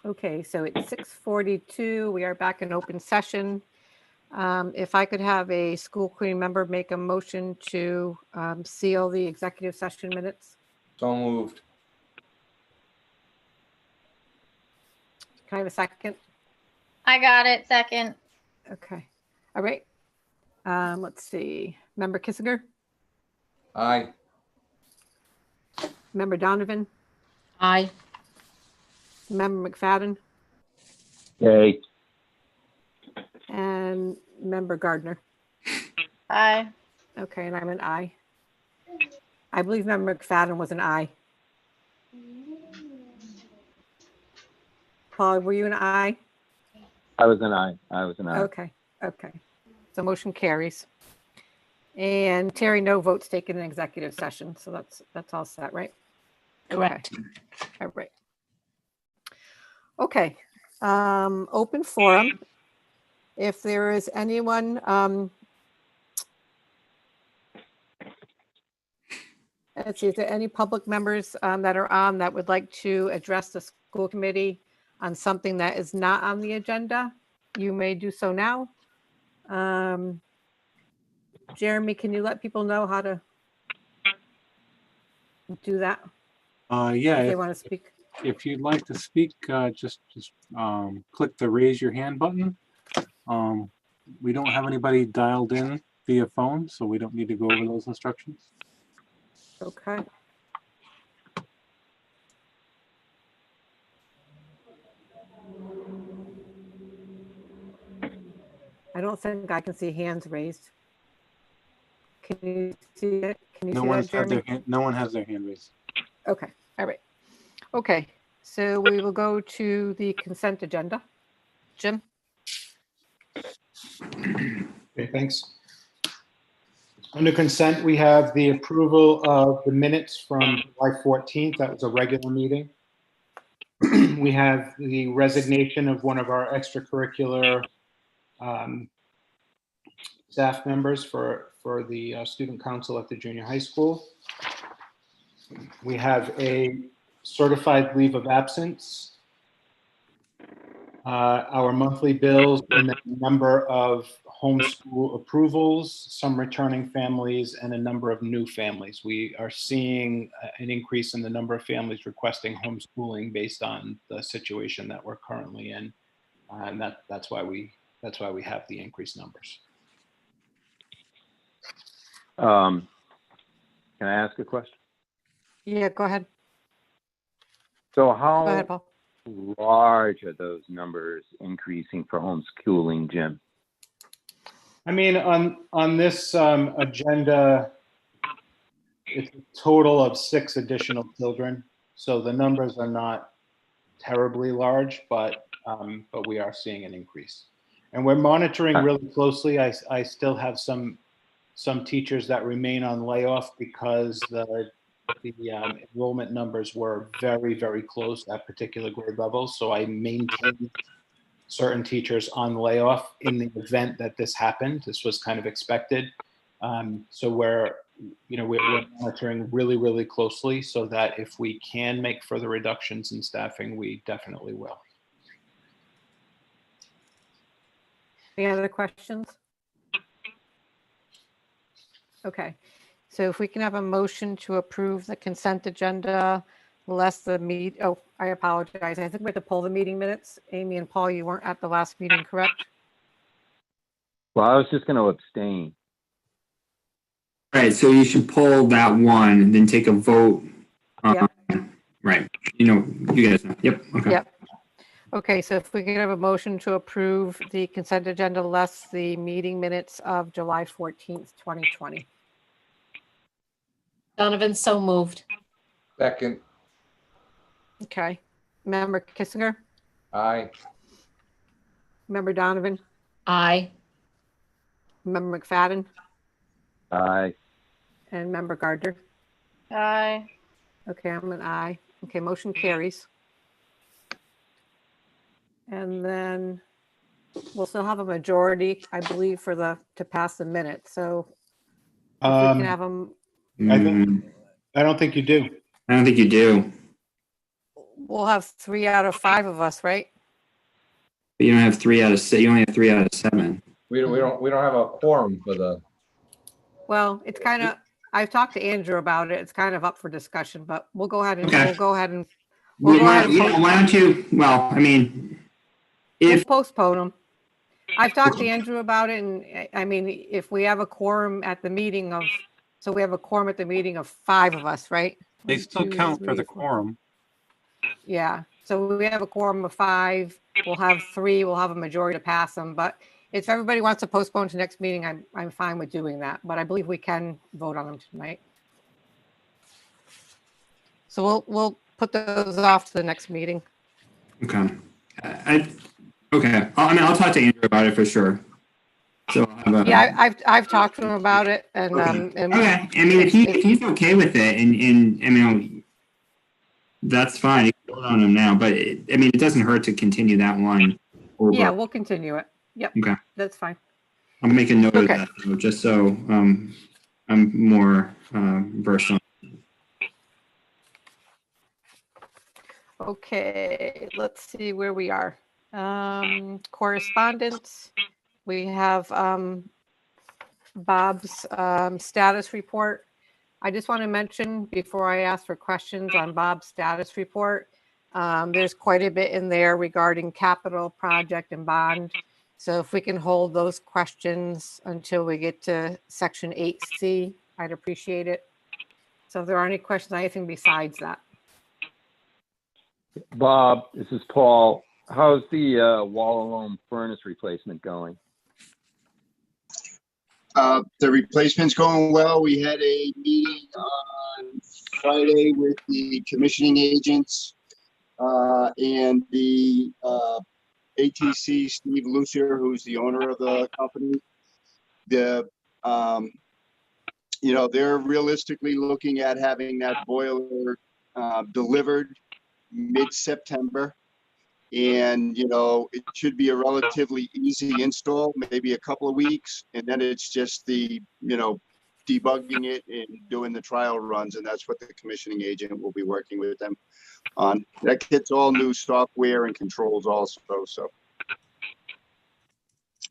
Okay, so it's 6:42. We are back in open session. If I could have a school committee member make a motion to seal the executive session minutes. So moved. Can I have a second? I got it. Second. Okay. All right. Let's see. Member Kissinger, Aye. Member Donovan, Aye. Member McFadden, Yay. and Member Gardner. Aye. Okay, and I'm an aye. I believe Member McFadden was an aye. Paul, were you an aye? I was an aye. Okay, okay. So motion carries. And Terry, no votes taken in executive session. So that's all set, right? Correct. Okay. All right. Okay. Open forum. If there is anyone, let's see, is there any public members that are on that would like to address the school committee on something that is not on the agenda? You may do so now. Jeremy, can you let people know how to do that? Yeah, If they want to speak. if you'd like to speak, just click the raise your hand button. We don't have anybody dialed in via phone, so we don't need to go over those instructions. Okay. I don't think I can see hands raised. Can you see it? Can you No see one's that, had their Jeremy? hand, no one has their hand raised. Okay, all right. Okay, so we will go to the consent agenda. Jim? Okay, thanks. Under consent, we have the approval of the minutes from July 14th. That was a regular meeting. We have the resignation of one of our extracurricular staff members for the student council at the junior high school. We have a certified leave of absence, our monthly bills, and the number of homeschool approvals, some returning families, and a number of new families. We are seeing an increase in the number of families requesting homeschooling based on the situation that we're currently in, and that's why we have the increased numbers. Can I ask a question? Yeah, go ahead. So Go ahead, how Paul. large are those numbers increasing for homeschooling, Jim? I mean, on this agenda, it's a total of 6 additional children. So the numbers are not terribly large, but we are seeing an increase. And we're monitoring really closely. I still have some teachers that remain on layoff because the enrollment numbers were very, very close at particular grade levels. So I maintained certain teachers on layoff in the event that this happened. This was kind of expected. So we're monitoring really, really closely so that if we can make further reductions in staffing, we definitely will. Any other questions? Okay, so if we can have a motion to approve the consent agenda, less the I apologize. I think we have to pull the meeting minutes. Amy and Paul, you weren't at the last meeting, correct? Well, I was just going to abstain. Right, so you should pull that one and then take a vote. Yep. Right, you guys know. Yep, okay. Yep. Okay, so if we could have a motion to approve the consent agenda, less the meeting minutes of July 14th, 2020. Donovan, so moved. Second. Okay. Member Kissinger, Aye. Member Donovan, Aye. Member McFadden, Aye. and Member Gardner. Aye. Okay, I'm an aye. Okay, motion carries. And then we'll still have a majority, I believe, to pass the minute. So if we can have them, I don't think you do. I don't think you do. we'll have 3 out of 5 of us, right? But you don't have 3 out of 6. You only have 3 out of 7. We don't have a quorum for the, Well, it's kind of, I've talked to Andrew about it. It's kind of up for discussion, but we'll go ahead and, Okay. we'll go ahead and, we'll go ahead and Why don't you? Well, I mean, we'll if postpone them. I've talked to Andrew about it, and I mean, if we have a quorum at the meeting of, so we have a quorum at the meeting of 5 of us, right? They 1, still 2, count for 3, the 4. quorum. Yeah, so we have a quorum of 5. We'll have 3. We'll have a majority to pass them. But if everybody wants to postpone to next meeting, I'm fine with doing that. But I believe we can vote on them tonight. So we'll put those off to the next meeting. okay, okay. I mean, I'll talk to Andrew about it for sure. So I'll have a, Yeah, I've talked to him about it, and okay. and Okay. I mean, if he's okay with it, and I mean, that's fine. You can vote on him now, but I mean, it doesn't hurt to continue that one. Or yeah, vote. we'll continue it. Yep. Okay. That's fine. I'll make a note Okay. of that, though, just so I'm more versed on. Okay, let's see where we are. Correspondence. We have Bob's status report. I just want to mention before I ask for questions on Bob's status report, there's quite a bit in there regarding capital project and bond. So if we can hold those questions until we get to section 8C, I'd appreciate it. So if there are any questions, anything besides that. Bob, this is Paul. How's the wall-alone furnace replacement going? The replacement's going well. We had a meeting on Friday with the commissioning agents and the ATC, Steve Lucier, who's the owner of the company. They're realistically looking at having that boiler delivered mid-September. And, it should be a relatively easy install, maybe a couple of weeks. And then it's just the, debugging it and doing the trial runs. And that's what the commissioning agent will be working with them on. That gets all new software and controls also. So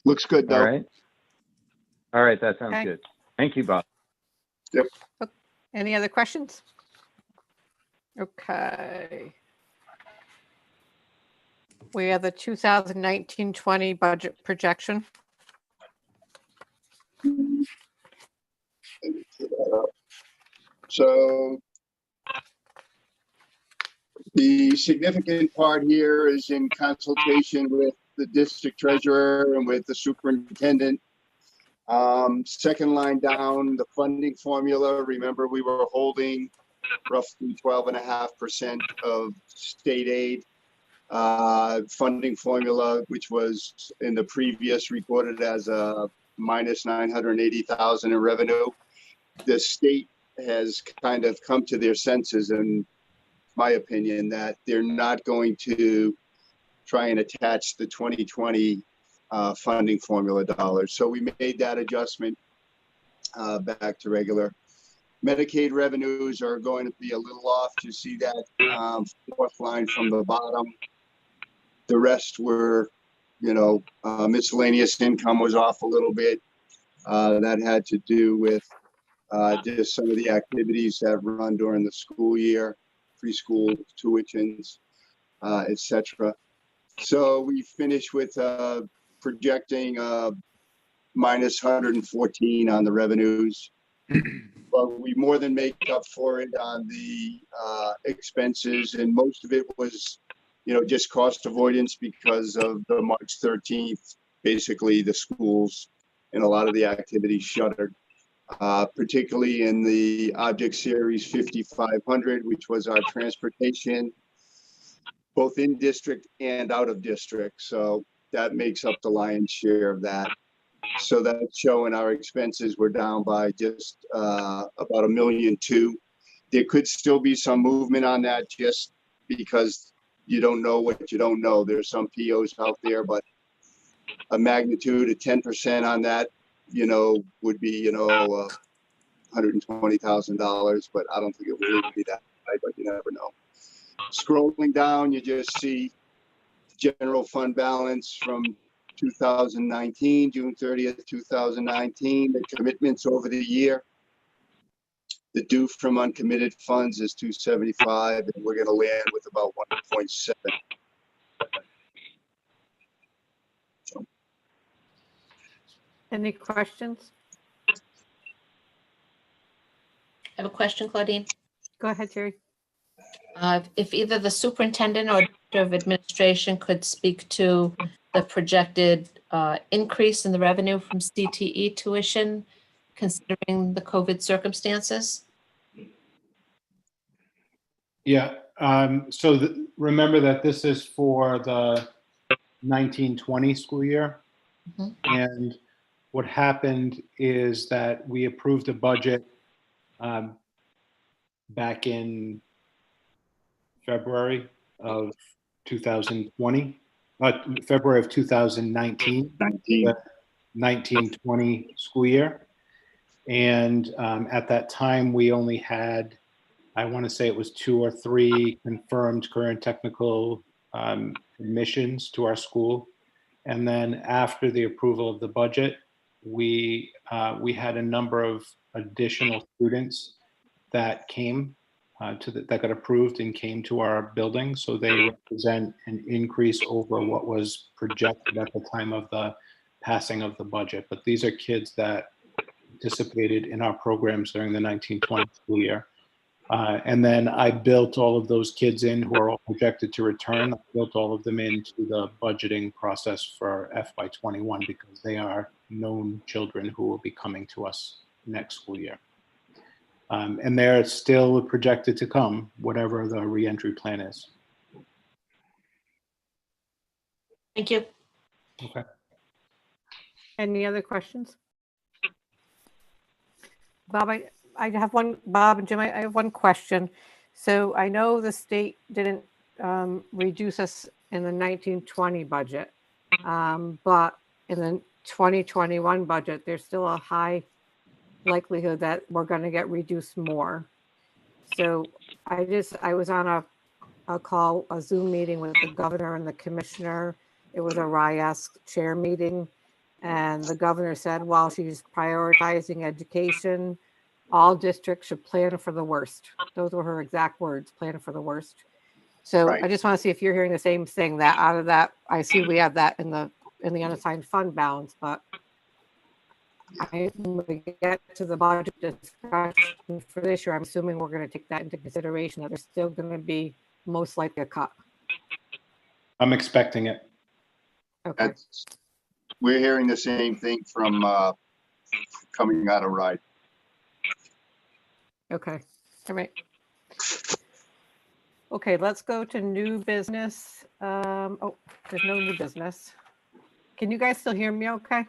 looks good, though. All right. That sounds Okay. good. Thank you, Bob. Yep. Any other questions? Okay. We have the 2019-20 budget projection. So the significant part here is in consultation with the district treasurer and with the superintendent. Second line down, the funding formula. Remember, we were holding roughly 12.5% of state aid funding formula, which was in the previous recorded as a minus 980,000 in revenue. The state has kind of come to their senses, in my opinion, that they're not going to try and attach the 2020 funding formula dollars. So we made that adjustment back to regular. Medicaid revenues are going to be a little off. You see that fourth line from the bottom. The rest were, miscellaneous income was off a little bit. That had to do with just some of the activities that run during the school year, preschool tuitions, etc. So we finished with projecting minus 114 on the revenues. But we more than make up for it on the expenses, and most of it was, just cost avoidance because of the March 13th, basically the schools and a lot of the activities shuttered, particularly in the Object Series 5500, which was our transportation, both in district and out of district. So that makes up the lion's share of that. So that's showing our expenses were down by just about $1.2 million. There could still be some movement on that just because you don't know what you don't know. There's some POs out there, but a magnitude of 10% on that, would be, $120,000, but I don't think it will really be that high, but you never know. Scrolling down, you just see general fund balance from 2019, June 30th, 2019, the commitments over the year. The due from uncommitted funds is 275, and we're gonna land with about 1.7. Any questions? I have a question, Claudine. Go ahead, Jerry. If either the superintendent or director of administration could speak to the projected increase in the revenue from CTE tuition, considering the COVID circumstances? Yeah, remember that this is for the 1920 school year. Mhm. And what happened is that we approved a budget back in February of 2020, February of 2019. 1920 school year. And at that time, we only had, I want to say it was 2 or 3 confirmed current technical admissions to our school. And then after the approval of the budget, we had a number of additional students that came that got approved and came to our building. So they represent an increase over what was projected at the time of the passing of the budget. But these are kids that participated in our programs during the 1920 school year. And then I built all of those kids in who are all projected to return. I built all of them into the budgeting process for FY21 because they are known children who will be coming to us next school year. And they're still projected to come, whatever the reentry plan is. Thank you. Okay. Any other questions? Bob, I have one, Bob and Jim, I have one question. So I know the state didn't reduce us in the 1920 budget, but in the 2021 budget, there's still a high likelihood that we're going to get reduced more. So I was on a call, a Zoom meeting with the governor and the commissioner. It was a RIAS chair meeting. And the governor said, while she's prioritizing education, all districts should plan for the worst. Those were her exact words, plan for the worst. So Right. I just want to see if you're hearing the same thing, that out of that, I see we have that in the unassigned fund balance, but when we get to the budget discussion for this year, I'm assuming we're going to take that into consideration, that there's still going to be most likely a cut. I'm expecting it. Okay. We're hearing the same thing from coming out of RIDE. Okay. All right. Okay, let's go to new business. Oh, there's no new business. Can you guys still hear me okay?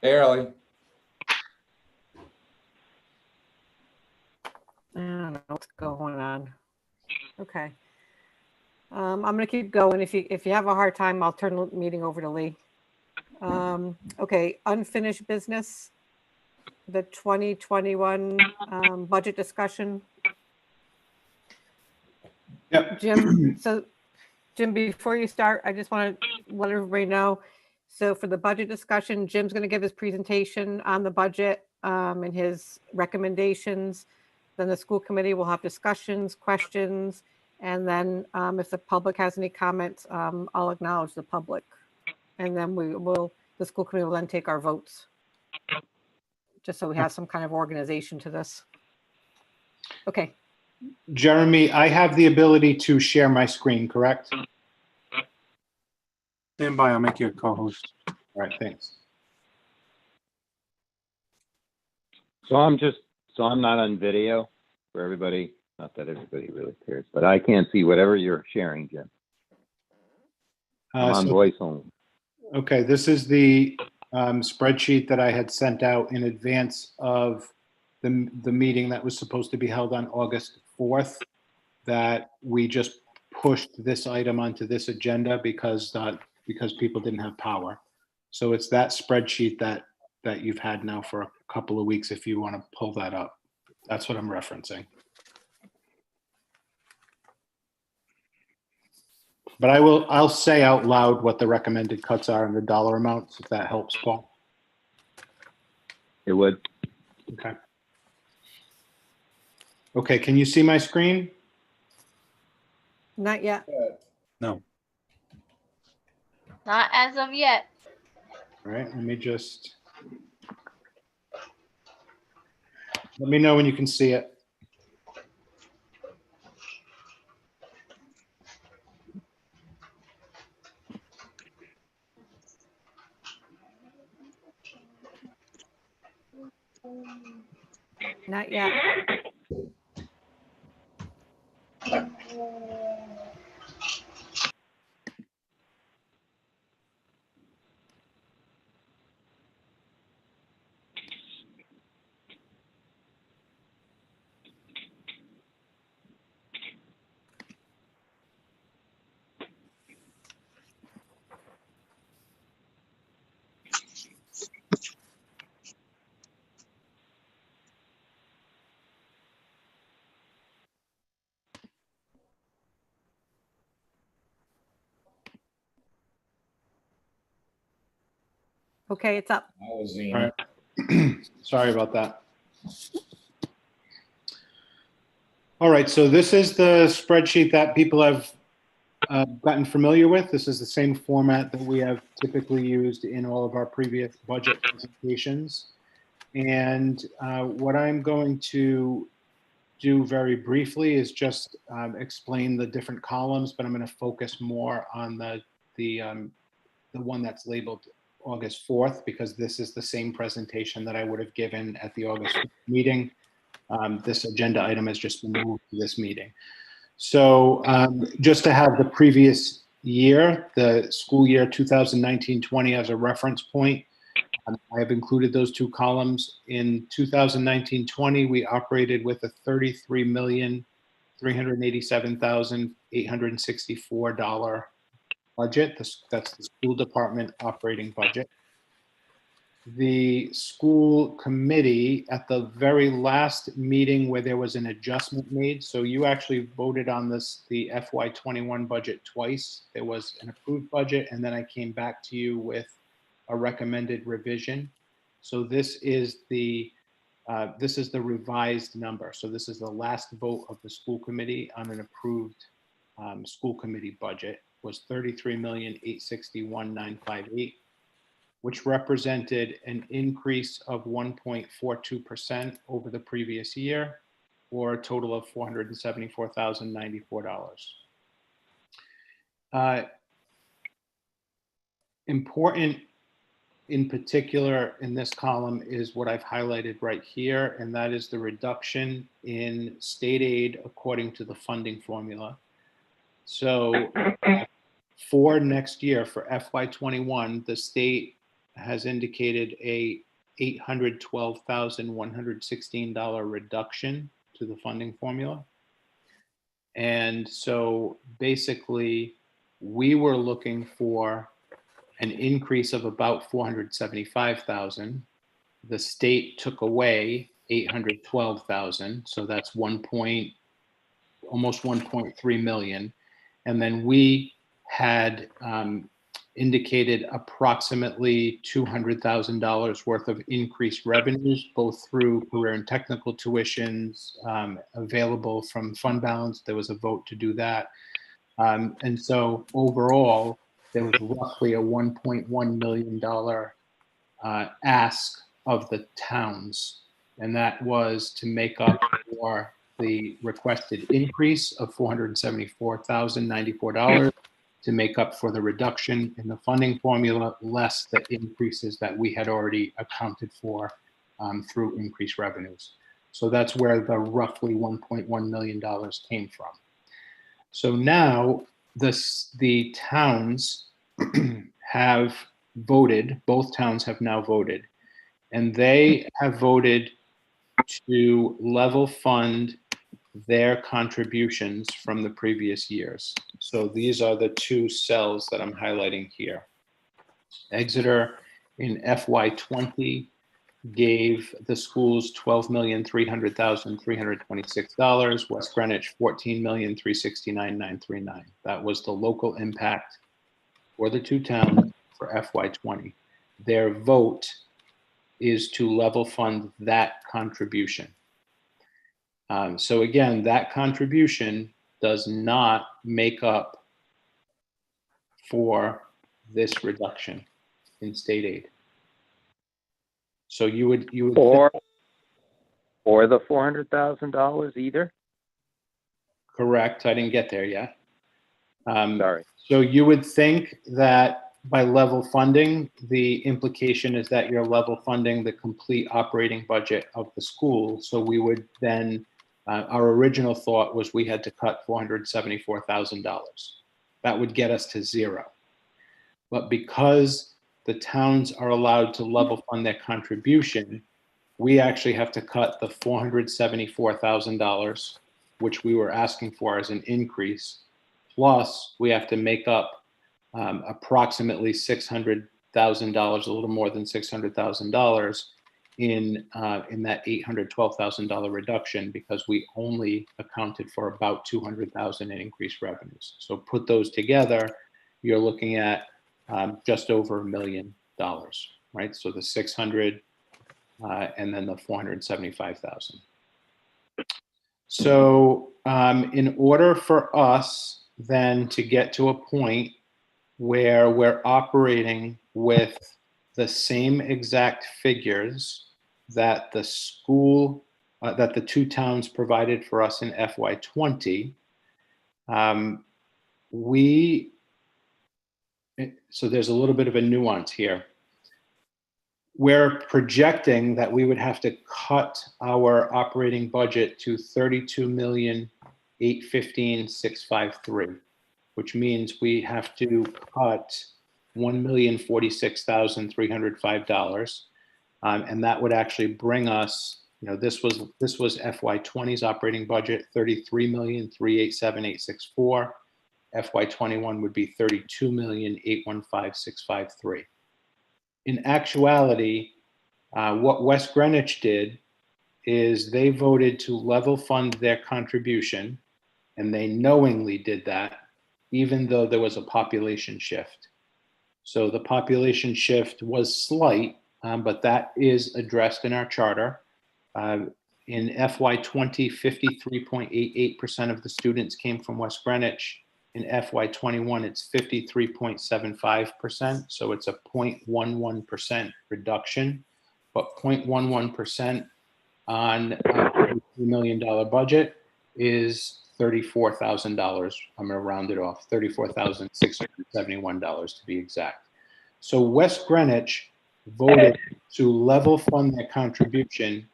Barely. I don't know what's going on. Okay. I'm gonna keep going. If you have a hard time, I'll turn the meeting over to Lee. Okay, unfinished business. The 2021 budget discussion. Yep. Jim, before you start, I just want to let everybody know. So for the budget discussion, Jim's going to give his presentation on the budget and his recommendations. Then the school committee will have discussions, questions, and then if the public has any comments, I'll acknowledge the public. And then the school committee will then take our votes. Just so we have some kind of organization to this. Okay. Jeremy, I have the ability to share my screen, correct? All Stand by, I'll make you a co-host. right, thanks. So I'm not on video for everybody. Not that everybody really cares, but I can't see whatever you're sharing, Jim. I'm on voice only. Okay, this is the spreadsheet that I had sent out in advance of the meeting that was supposed to be held on August 4th, that we just pushed this item onto this agenda because people didn't have power. So it's that spreadsheet that you've had now for a couple of weeks, if you want to pull that up. That's what I'm referencing. But I'll say out loud what the recommended cuts are and the dollar amounts, if that helps, Paul. It would. Okay. Okay, can you see my screen? Not yet. No. Not as of yet. All right, let me just. Let me know when you can see it. Not yet. Okay, it's up. That was All Zena. right. Sorry about that. All right, so this is the spreadsheet that people have gotten familiar with. This is the same format that we have typically used in all of our previous budget presentations. And what I'm going to do very briefly is just explain the different columns, but I'm going to focus more on the one that's labeled August 4th, because this is the same presentation that I would have given at the August 5th meeting. This agenda item has just been moved to this meeting. So just to have the previous year, the school year 2019-20 as a reference point, I have included those two columns. In 2019-20, we operated with a $33,387,864 budget. That's the school department operating budget. The school committee, at the very last meeting where there was an adjustment made, so you actually voted on this, the FY21 budget twice. There was an approved budget, and then I came back to you with a recommended revision. So this is the revised number. So this is the last vote of the school committee on an approved school committee budget, was $33,861,958, which represented an increase of 1.42% over the previous year, or a total of $474,094. Important in particular in this column is what I've highlighted right here, and that is the reduction in state aid according to the funding formula. So for next year, for FY21, the state has indicated a $812,116 reduction to the funding formula. And so basically, we were looking for an increase of about 475,000. The state took away 812,000, so that's almost 1.3 million. And then we had indicated approximately $200,000 worth of increased revenues, both through career and technical tuitions available from fund balance. There was a vote to do that. And so overall, there was roughly a $1.1 million ask of the towns. And that was to make up for the requested increase of $474,094, to make up for the reduction in the funding formula, less the increases that we had already accounted for through increased revenues. So that's where the roughly $1.1 million came from. So now the towns have voted, both towns have now voted, and they have voted to level fund their contributions from the previous years. So these are the two cells that I'm highlighting here. Exeter in FY20 gave the schools $12,300,326. West Greenwich, $14,369,939. That was the local impact for the two towns for FY20. Their vote is to level fund that contribution. So again, that contribution does not make up for this reduction in state aid. So you would Or the $400,000 either? correct. I didn't get there yet. Sorry. So you would think that by level funding, the implication is that you're level funding the complete operating budget of the school. So we would then, our original thought was we had to cut $474,000. That would get us to zero. But because the towns are allowed to level fund their contribution, we actually have to cut the $474,000, which we were asking for as an increase. Plus, we have to make up approximately $600,000, a little more than $600,000 in that $812,000 reduction, because we only accounted for about $200,000 in increased revenues. So put those together, you're looking at just over $1 million, right? So the 600 and then the 475,000. So in order for us then to get to a point where we're operating with the same exact figures that the school, that the two towns provided for us in FY20, so there's a little bit of a nuance here. We're projecting that we would have to cut our operating budget to $32,815,653, which means we have to cut $1,046,305, and that would actually bring us, you know, this was FY20's operating budget, $33,387,864. FY21 would be $32,815,653. In actuality, what West Greenwich did is they voted to level fund their contribution, and they knowingly did that, even though there was a population shift. So the population shift was slight, but that is addressed in our charter. In FY20, 53.88% of the students came from West Greenwich. In FY21, it's 53.75%, so it's a 0.11% reduction, but 0.11% on a $3 million budget is $34,000. I'm gonna round it off, $34,671 to be exact. So West Greenwich voted to level fund their contribution,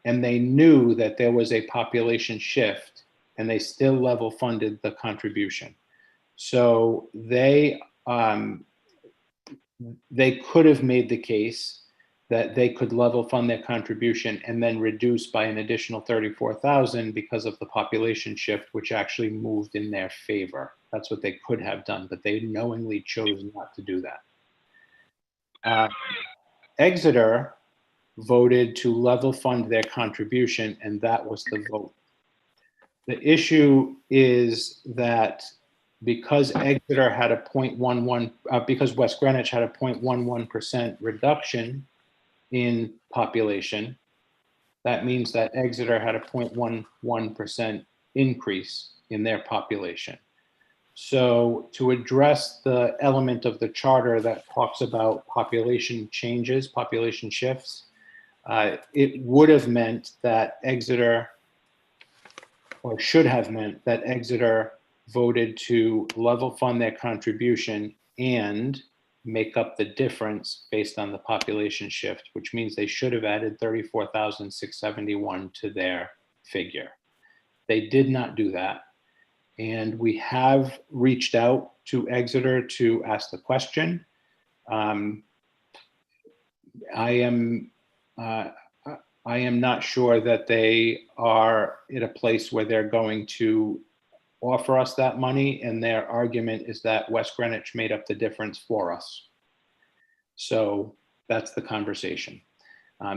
and they knew that there was a population shift, and they still level funded the contribution. So they could have made the case that they could level fund their contribution and then reduce by an additional 34,000 because of the population shift, which actually moved in their favor. That's what they could have done, but they knowingly chose not to do that. Exeter voted to level fund their contribution, and that was the vote. The issue is that because Exeter had a 0.11, because West Greenwich had a 0.11% reduction in population, that means that Exeter had a 0.11% increase in their population. So to address the element of the charter that talks about population changes, population shifts, it would have meant that Exeter, or should have meant that Exeter voted to level fund their contribution and make up the difference based on the population shift, which means they should have added 34,671 to their figure. They did not do that. And we have reached out to Exeter to ask the question. I am not sure that they are in a place where they're going to offer us that money, and their argument is that West Greenwich made up the difference for us. So that's the conversation.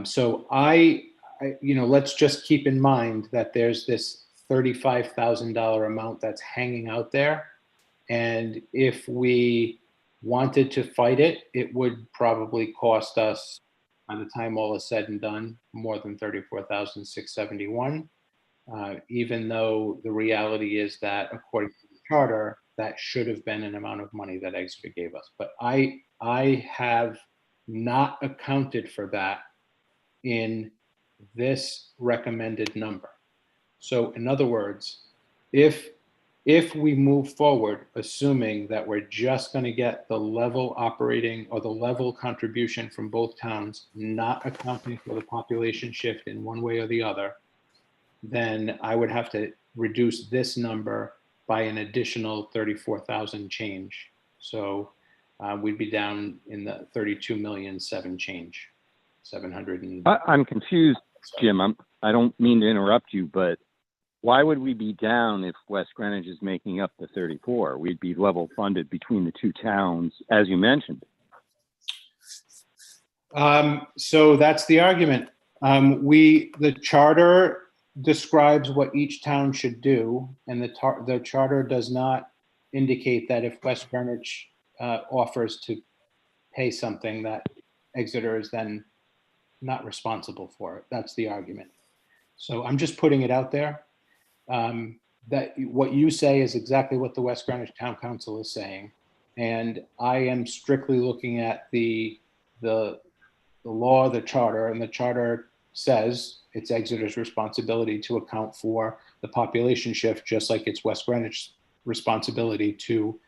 So let's just keep in mind that there's this $35,000 amount that's hanging out there. And if we wanted to fight it, it would probably cost us, by the time all is said and done, more than $34,671. Even though the reality is that, according to the charter, that should have been an amount of money that Exeter gave us. But I have not accounted for that in this recommended number. So in other words, if we move forward, assuming that we're just going to get the level operating or the level contribution from both towns, not accounting for the population shift in one way or the other, then I would have to reduce this number by an additional 34,000 change. So we'd be down in the 32 million change, 700. I'm confused, Jim. I don't mean to interrupt you, but why would we be down if West Greenwich is making up the 34? We'd be level funded between the two towns, as you mentioned. So that's the argument. The charter describes what each town should do, and the charter does not indicate that if West Greenwich offers to pay something, that Exeter is then not responsible for it. That's the argument. So I'm just putting it out there. That what you say is exactly what the West Greenwich Town Council is saying, and I am strictly looking at the law, the charter, and the charter says it's Exeter's responsibility to account for the population shift, just like it's West Greenwich's responsibility to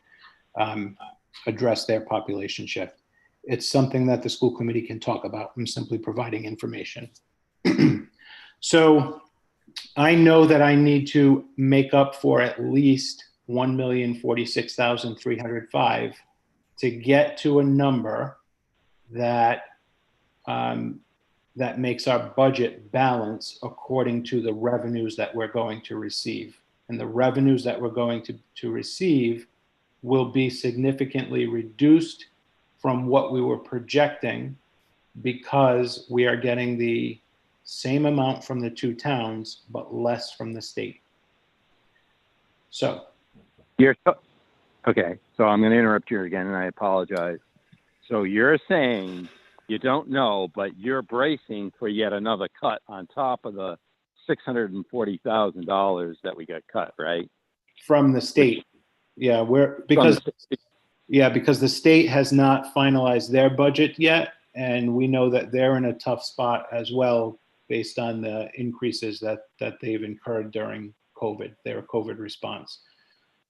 address their population shift. It's something that the school committee can talk about. I'm simply providing information. So I know that I need to make up for at least $1,046,305 to get to a number that that makes our budget balance according to the revenues that we're going to receive. And the revenues that we're going to receive will be significantly reduced from what we were projecting, because we are getting the same amount from the two towns, but less from the state. So. Okay, so I'm going to interrupt you again, and I apologize. So you're saying you don't know, but you're bracing for yet another cut on top of the $640,000 that we got cut, right? From the state. Yeah, because the state has not finalized their budget yet, and we know that they're in a tough spot as well based on the increases that they've incurred during COVID, their COVID response.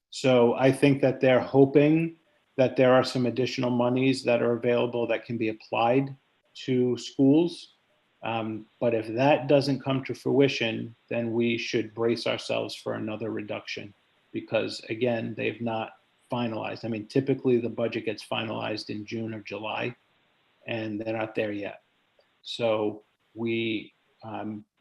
So I think that they're hoping that there are some additional monies that are available that can be applied to schools. But if that doesn't come to fruition, then we should brace ourselves for another reduction, because again, they've not finalized. I mean, typically the budget gets finalized in June or July, and they're not there yet. So we're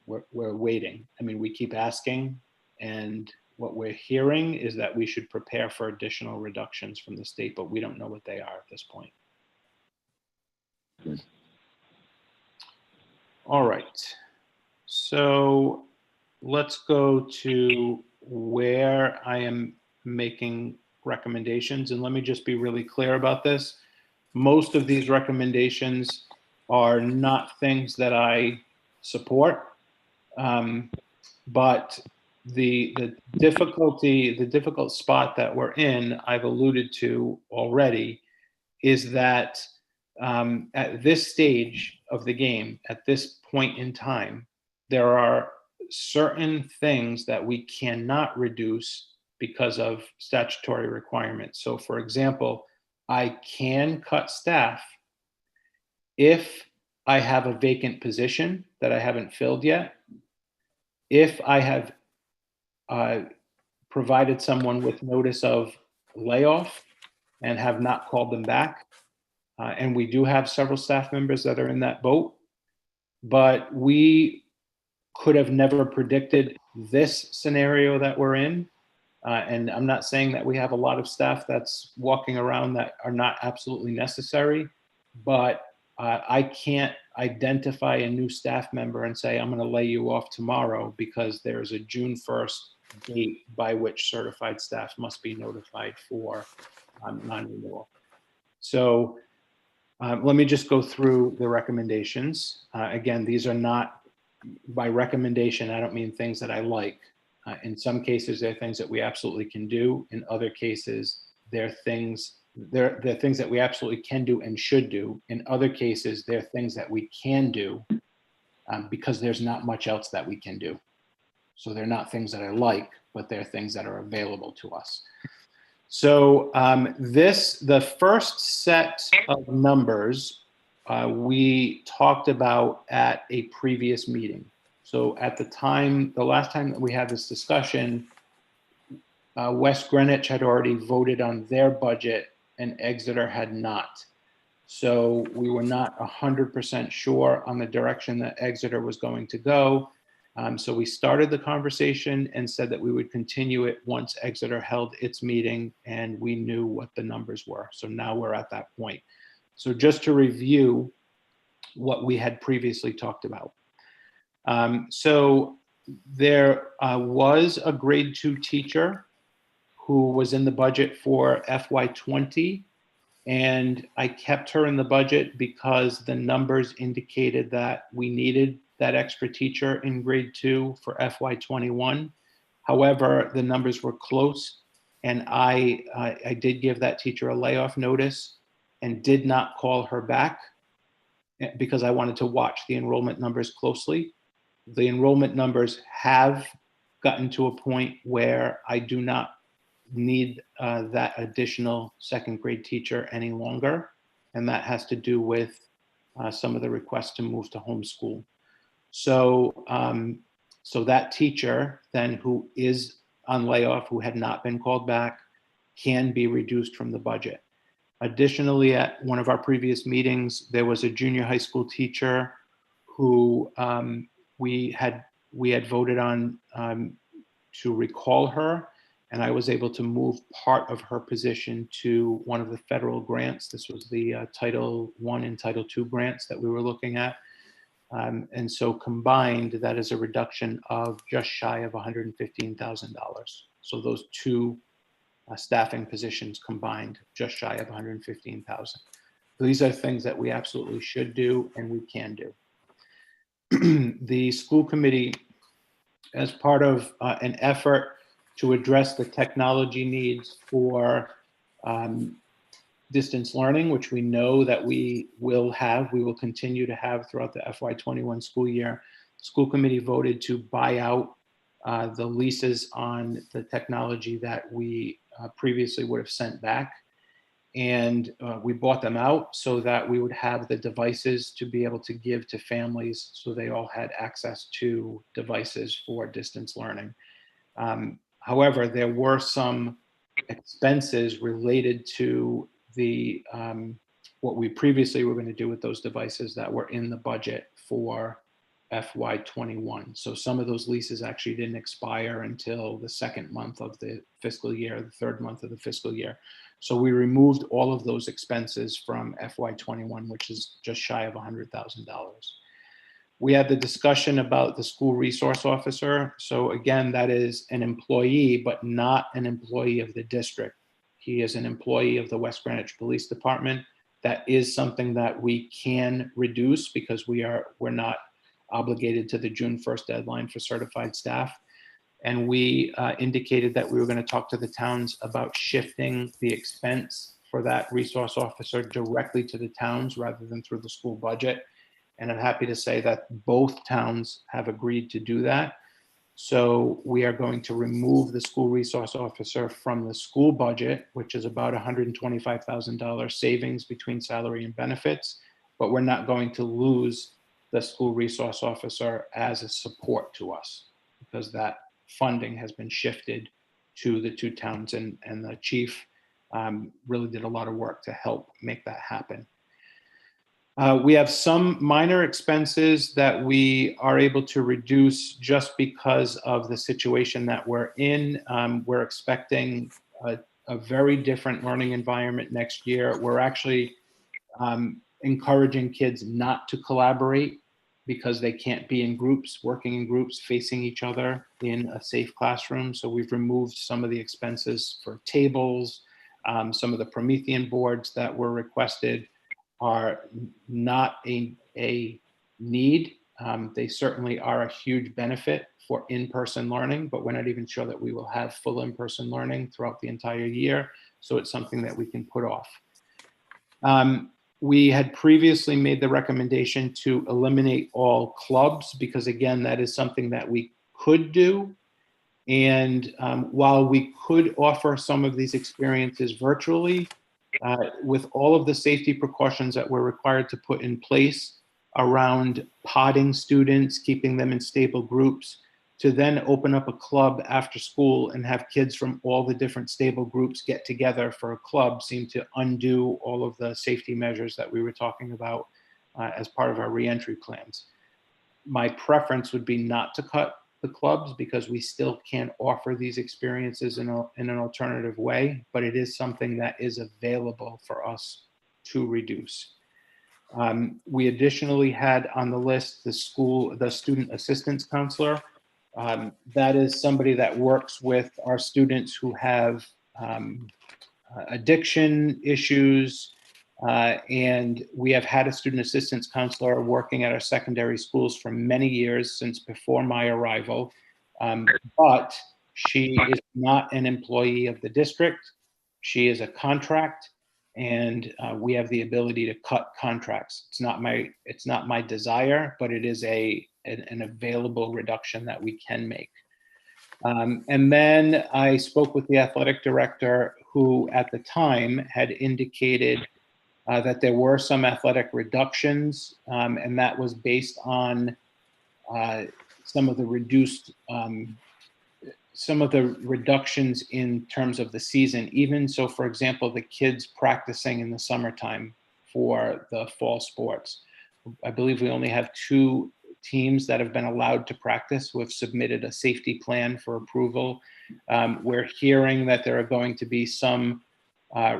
waiting. I mean, we keep asking, and what we're hearing is that we should prepare for additional reductions from the state, but we don't know what they are at this point. Good. All right. So let's go to where I am making recommendations. And let me just be really clear about this. Most of these recommendations are not things that I support, but the difficult spot that we're in, I've alluded to already, is that at this stage of the game, at this point in time, there are certain things that we cannot reduce because of statutory requirements. So for example, I can cut staff if I have a vacant position that I haven't filled yet, if I have provided someone with notice of layoff and have not called them back. And we do have several staff members that are in that boat, but we could have never predicted this scenario that we're in. And I'm not saying that we have a lot of staff that's walking around that are not absolutely necessary, but I can't identify a new staff member and say, I'm going to lay you off tomorrow because there's a June 1st date by which certified staff must be notified for non-renewal. So let me just go through the recommendations. Again, these are not by recommendation. I don't mean things that I like. In some cases, they're things that we absolutely can do. In other cases, they're things that we absolutely can do and should do. In other cases, they're things that we can do because there's not much else that we can do. So they're not things that I like, but they're things that are available to us. So the first set of numbers we talked about at a previous meeting. So at the last time that we had this discussion, West Greenwich had already voted on their budget and Exeter had not. So we were not 100% sure on the direction that Exeter was going to go. So we started the conversation and said that we would continue it once Exeter held its meeting and we knew what the numbers were. So now we're at that point. So just to review what we had previously talked about. So there was a grade 2 teacher who was in the budget for FY20, and I kept her in the budget because the numbers indicated that we needed that extra teacher in grade 2 for FY21. However, the numbers were close, and I did give that teacher a layoff notice and did not call her back because I wanted to watch the enrollment numbers closely. The enrollment numbers have gotten to a point where I do not need that additional second grade teacher any longer. And that has to do with some of the requests to move to homeschool. So, so that teacher then who is on layoff, who had not been called back, can be reduced from the budget. Additionally, at one of our previous meetings, there was a junior high school teacher who we had voted on to recall her, and I was able to move part of her position to one of the federal grants. This was the Title I and Title II grants that we were looking at. And so combined, that is a reduction of just shy of $115,000. So those two staffing positions combined, just shy of $115,000. These are things that we absolutely should do and we can do. The school committee, as part of an effort to address the technology needs for distance learning, which we know that we will continue to have throughout the FY21 school year, school committee voted to buy out the leases on the technology that we previously would have sent back. And we bought them out so that we would have the devices to be able to give to families so they all had access to devices for distance learning. However, there were some expenses related to the what we previously were going to do with those devices that were in the budget for FY21. So some of those leases actually didn't expire until the second month of the fiscal year, the third month of the fiscal year. So we removed all of those expenses from FY21, which is just shy of $100,000. We had the discussion about the school resource officer. So again, that is an employee, but not an employee of the district. He is an employee of the West Greenwich Police Department. That is something that we can reduce because we're not obligated to the June 1st deadline for certified staff. And we indicated that we were going to talk to the towns about shifting the expense for that resource officer directly to the towns rather than through the school budget. And I'm happy to say that both towns have agreed to do that. So we are going to remove the school resource officer from the school budget, which is about $125,000 savings between salary and benefits, but we're not going to lose the school resource officer as a support to us because that funding has been shifted to the two towns, and the chief really did a lot of work to help make that happen. We have some minor expenses that we are able to reduce just because of the situation that we're in. We're expecting a very different learning environment next year. We're actually encouraging kids not to collaborate because they can't be in groups, working in groups, facing each other in a safe classroom. So we've removed some of the expenses for tables. Some of the Promethean boards that were requested are not a need. They certainly are a huge benefit for in-person learning, but we're not even sure that we will have full in-person learning throughout the entire year. So it's something that we can put off. We had previously made the recommendation to eliminate all clubs because, again, that is something that we could do. And while we could offer some of these experiences virtually, with all of the safety precautions that we're required to put in place around podding students, keeping them in stable groups, to then open up a club after school and have kids from all the different stable groups get together for a club seemed to undo all of the safety measures that we were talking about as part of our reentry plans. My preference would be not to cut the clubs because we still can't offer these experiences in an alternative way, but it is something that is available for us to reduce. We additionally had on the list the student assistance counselor. That is somebody that works with our students who have addiction issues, and we have had a student assistance counselor working at our secondary schools for many years since before my arrival, but she is not an employee of the district. She is a contract, and we have the ability to cut contracts. It's not my desire, but it is an available reduction that we can make. And then I spoke with the athletic director, who at the time had indicated that there were some athletic reductions, and that was based on some of the reductions in terms of the season. Even so, for example, the kids practicing in the summertime for the fall sports. I believe we only have 2 teams that have been allowed to practice who have submitted a safety plan for approval. We're hearing that there are going to be some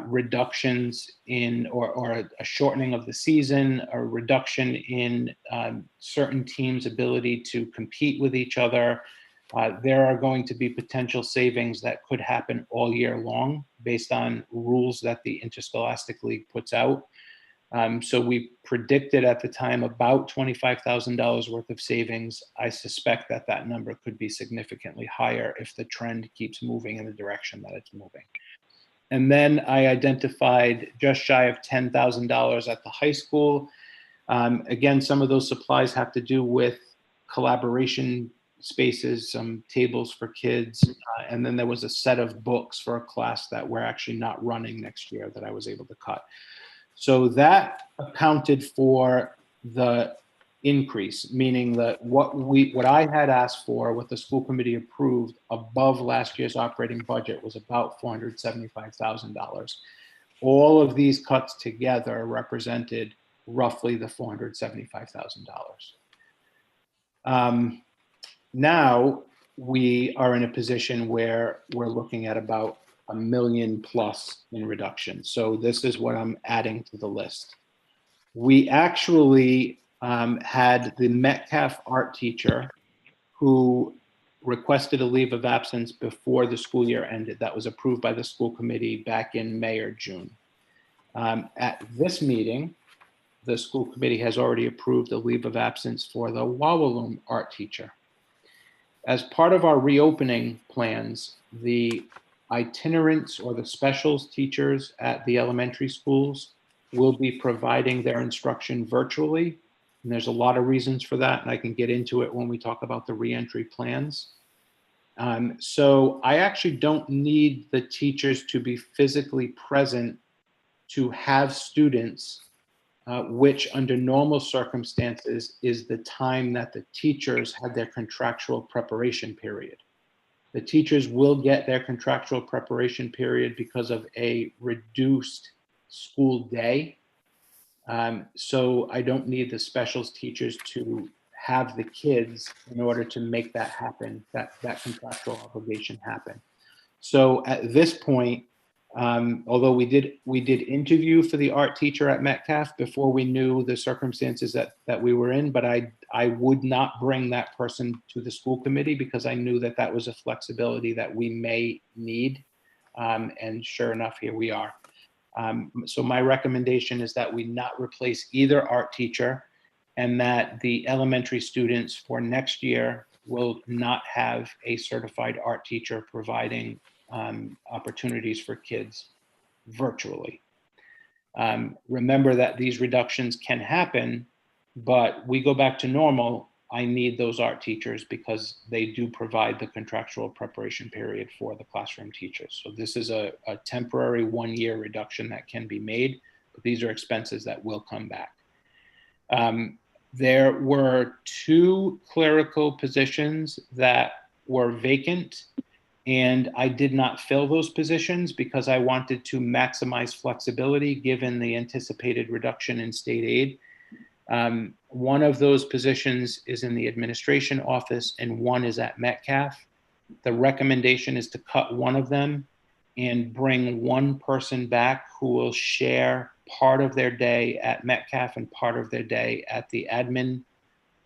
reductions in or a shortening of the season, a reduction in certain teams' ability to compete with each other. There are going to be potential savings that could happen all year long based on rules that the Interscholastic League puts out. So we predicted at the time about $25,000 worth of savings. I suspect that that number could be significantly higher if the trend keeps moving in the direction that it's moving. And then I identified just shy of $10,000 at the high school. Again, some of those supplies have to do with collaboration spaces, some tables for kids, and then there was a set of books for a class that we're actually not running next year that I was able to cut. So that accounted for the increase, meaning that what I had asked for, what the school committee approved above last year's operating budget was about $475,000. All of these cuts together represented roughly the $475,000. Now we are in a position where we're looking at about $1 million plus in reduction. So this is what I'm adding to the list. We actually had the Metcalf art teacher who requested a leave of absence before the school year ended. That was approved by the school committee back in May or June. At this meeting, the school committee has already approved a leave of absence for the Wawaloom art teacher. As part of our reopening plans, the itinerants or the specials teachers at the elementary schools will be providing their instruction virtually. And there's a lot of reasons for that, and I can get into it when we talk about the reentry plans. So I actually don't need the teachers to be physically present to have students, which under normal circumstances is the time that the teachers had their contractual preparation period. The teachers will get their contractual preparation period because of a reduced school day. So I don't need the specials teachers to have the kids in order to make that happen, that contractual obligation happen. So at this point, Although we did interview for the art teacher at Metcalf before we knew the circumstances that we were in, but I would not bring that person to the school committee because I knew that that was a flexibility that we may need. And sure enough, here we are. So my recommendation is that we not replace either art teacher, and that the elementary students for next year will not have a certified art teacher providing opportunities for kids virtually. Remember that these reductions can happen, but we go back to normal. I need those art teachers because they do provide the contractual preparation period for the classroom teachers. So this is a temporary 1-year reduction that can be made, but these are expenses that will come back. There were 2 clerical positions that were vacant, and I did not fill those positions because I wanted to maximize flexibility given the anticipated reduction in state aid. One of those positions is in the administration office and one is at Metcalf. The recommendation is to cut one of them and bring one person back who will share part of their day at Metcalf and part of their day at the admin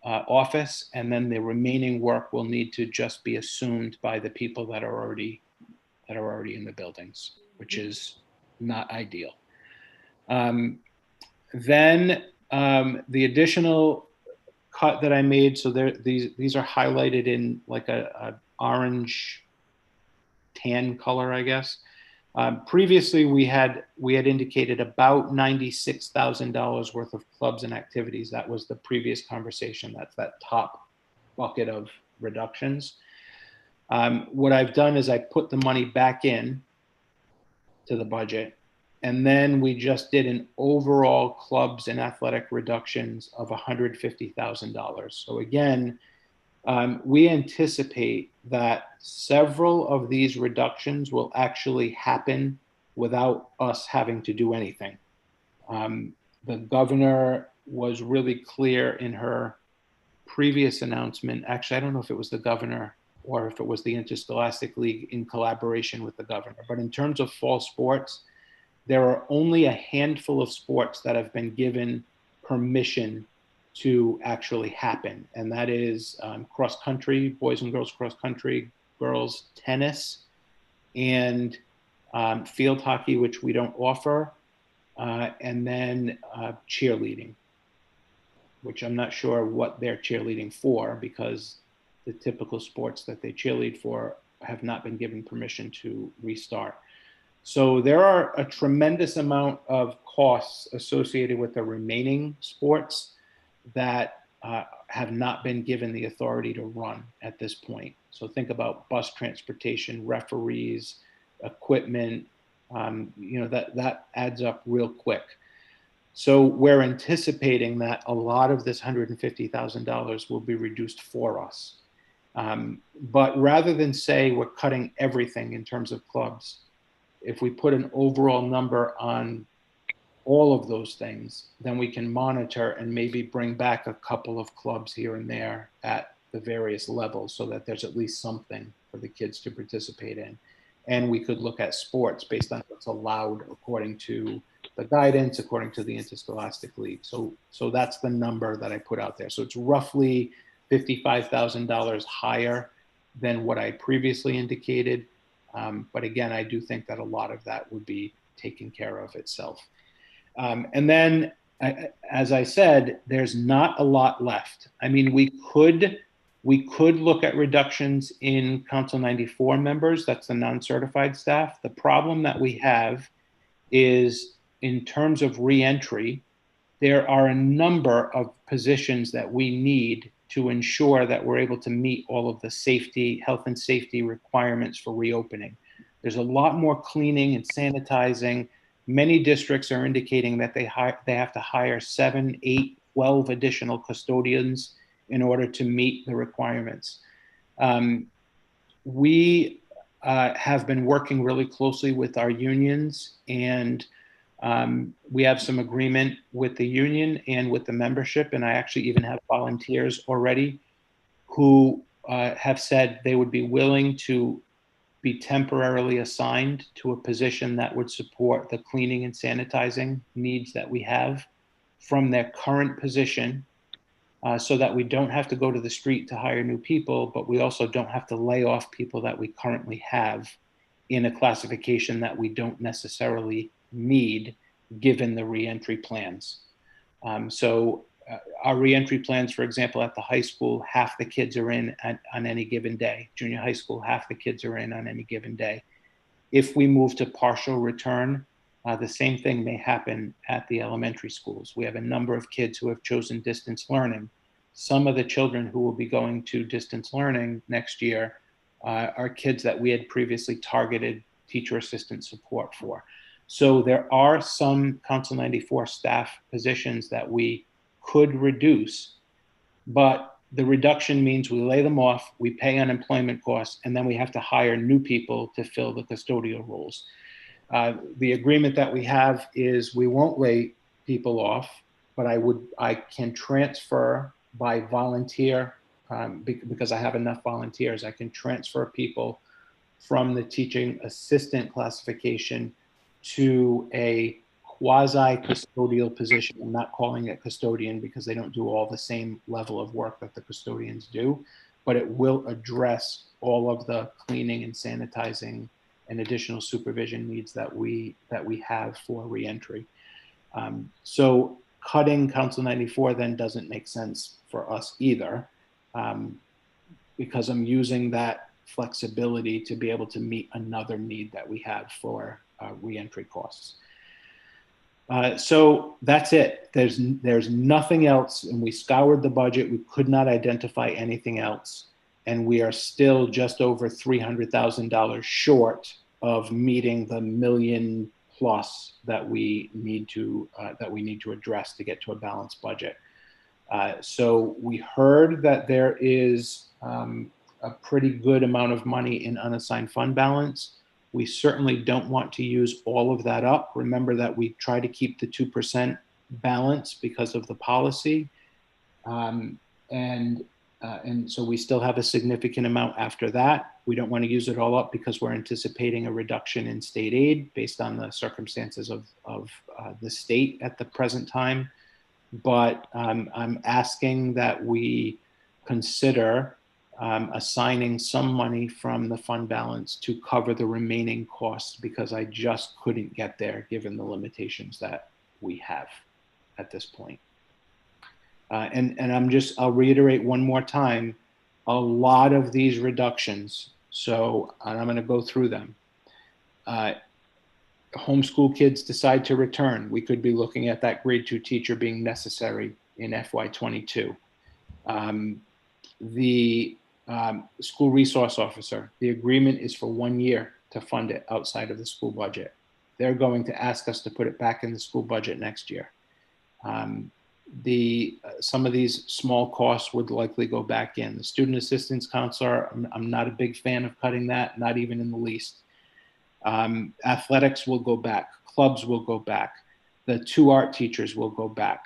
office, and then the remaining work will need to just be assumed by the people that are already in the buildings, which is not ideal. Then the additional cut that I made, so these are highlighted in like a orange tan color, I guess. Previously, we had indicated about $96,000 worth of clubs and activities. That was the previous conversation. That's that top bucket of reductions. What I've done is I put the money back in to the budget, and then we just did an overall clubs and athletic reductions of $150,000. So again, we anticipate that several of these reductions will actually happen without us having to do anything. The governor was really clear in her previous announcement. Actually, I don't know if it was the governor or if it was the Interscholastic League in collaboration with the governor. But in terms of fall sports, there are only a handful of sports that have been given permission to actually happen. And that is cross country, boys and girls cross country, girls tennis, and field hockey, which we don't offer, and then cheerleading, which I'm not sure what they're cheerleading for because the typical sports that they cheerlead for have not been given permission to restart. So there are a tremendous amount of costs associated with the remaining sports that have not been given the authority to run at this point. So think about bus transportation, referees, equipment, that adds up real quick. So we're anticipating that a lot of this $150,000 will be reduced for us. But rather than say we're cutting everything in terms of clubs, if we put an overall number on all of those things, then we can monitor and maybe bring back a couple of clubs here and there at the various levels so that there's at least something for the kids to participate in. And we could look at sports based on what's allowed according to the guidance, according to the Interscholastic League. So that's the number that I put out there. So it's roughly $55,000 higher than what I previously indicated. But again, I do think that a lot of that would be taken care of itself. And then, as I said, there's not a lot left. I mean, we could look at reductions in Council 94 members. That's the non-certified staff. The problem that we have is in terms of reentry, there are a number of positions that we need to ensure that we're able to meet all of the health and safety requirements for reopening. There's a lot more cleaning and sanitizing. Many districts are indicating that they have to hire 7, 8, 12 additional custodians in order to meet the requirements. We have been working really closely with our unions, and we have some agreement with the union and with the membership, and I actually even have volunteers already who have said they would be willing to be temporarily assigned to a position that would support the cleaning and sanitizing needs that we have from their current position, so that we don't have to go to the street to hire new people, but we also don't have to lay off people that we currently have in a classification that we don't necessarily need given the reentry plans. Our reentry plans, for example, at the high school, half the kids are in on any given day. Junior high school, half the kids are in on any given day. If we move to partial return, the same thing may happen at the elementary schools. We have a number of kids who have chosen distance learning. Some of the children who will be going to distance learning next year are kids that we had previously targeted teacher assistant support for. So there are some Council 94 staff positions that we could reduce, but the reduction means we lay them off, we pay unemployment costs, and then we have to hire new people to fill the custodial roles. The agreement that we have is we won't lay people off, but I can transfer by volunteer, because I have enough volunteers. I can transfer people from the teaching assistant classification to a quasi-custodial position. I'm not calling it custodian because they don't do all the same level of work that the custodians do, but it will address all of the cleaning and sanitizing and additional supervision needs that we have for reentry. So cutting Council 94 then doesn't make sense for us either, because I'm using that flexibility to be able to meet another need that we have for reentry costs. So that's it. There's nothing else, and we scoured the budget. We could not identify anything else, and we are still just over $300,000 short of meeting the $1 million plus that we need to address to get to a balanced budget. So we heard that there is a pretty good amount of money in unassigned fund balance. We certainly don't want to use all of that up. Remember that we try to keep the 2% balance because of the policy. And so we still have a significant amount after that. We don't want to use it all up because we're anticipating a reduction in state aid based on the circumstances of the state at the present time. But I'm asking that we consider assigning some money from the fund balance to cover the remaining costs, because I just couldn't get there given the limitations that we have at this point. And I'll reiterate one more time, a lot of these reductions, and I'm going to go through them. Homeschool kids decide to return. We could be looking at that grade 2 teacher being necessary in FY22. The school resource officer, the agreement is for 1 year to fund it outside of the school budget. They're going to ask us to put it back in the school budget next year. Some of these small costs would likely go back in. The student assistance counselor, I'm not a big fan of cutting that, not even in the least. Athletics will go back, clubs will go back, the 2 art teachers will go back.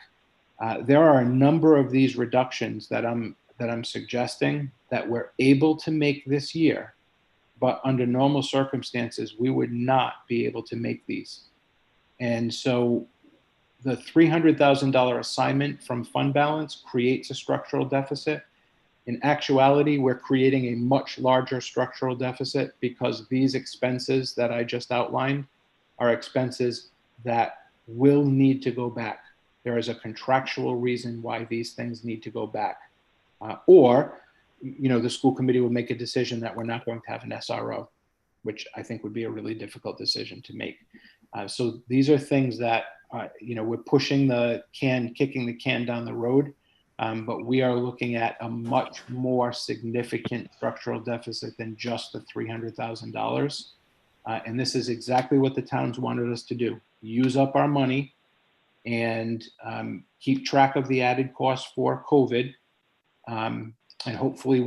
There are a number of these reductions that I'm suggesting that we're able to make this year, but under normal circumstances, we would not be able to make these. And so the $300,000 assignment from fund balance creates a structural deficit. In actuality, we're creating a much larger structural deficit because these expenses that I just outlined are expenses that will need to go back. There is a contractual reason why these things need to go back. Or the school committee will make a decision that we're not going to have an SRO, which I think would be a really difficult decision to make. So these are things that, we're pushing kicking the can down the road, but we are looking at a much more significant structural deficit than just the $300,000. And this is exactly what the towns wanted us to do. Use up our money and keep track of the added costs for COVID. And hopefully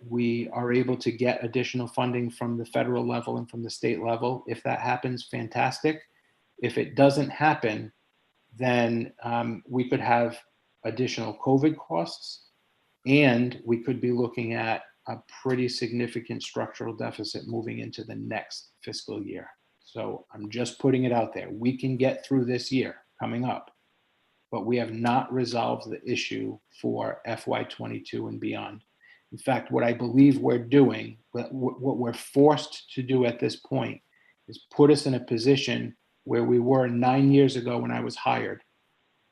we are able to get additional funding from the federal level and from the state level. If that happens, fantastic. If it doesn't happen, then we could have additional COVID costs, and we could be looking at a pretty significant structural deficit moving into the next fiscal year. So I'm just putting it out there. We can get through this year coming up, but we have not resolved the issue for FY22 and beyond. In fact, what I believe we're doing, what we're forced to do at this point, is put us in a position where we were 9 years ago when I was hired.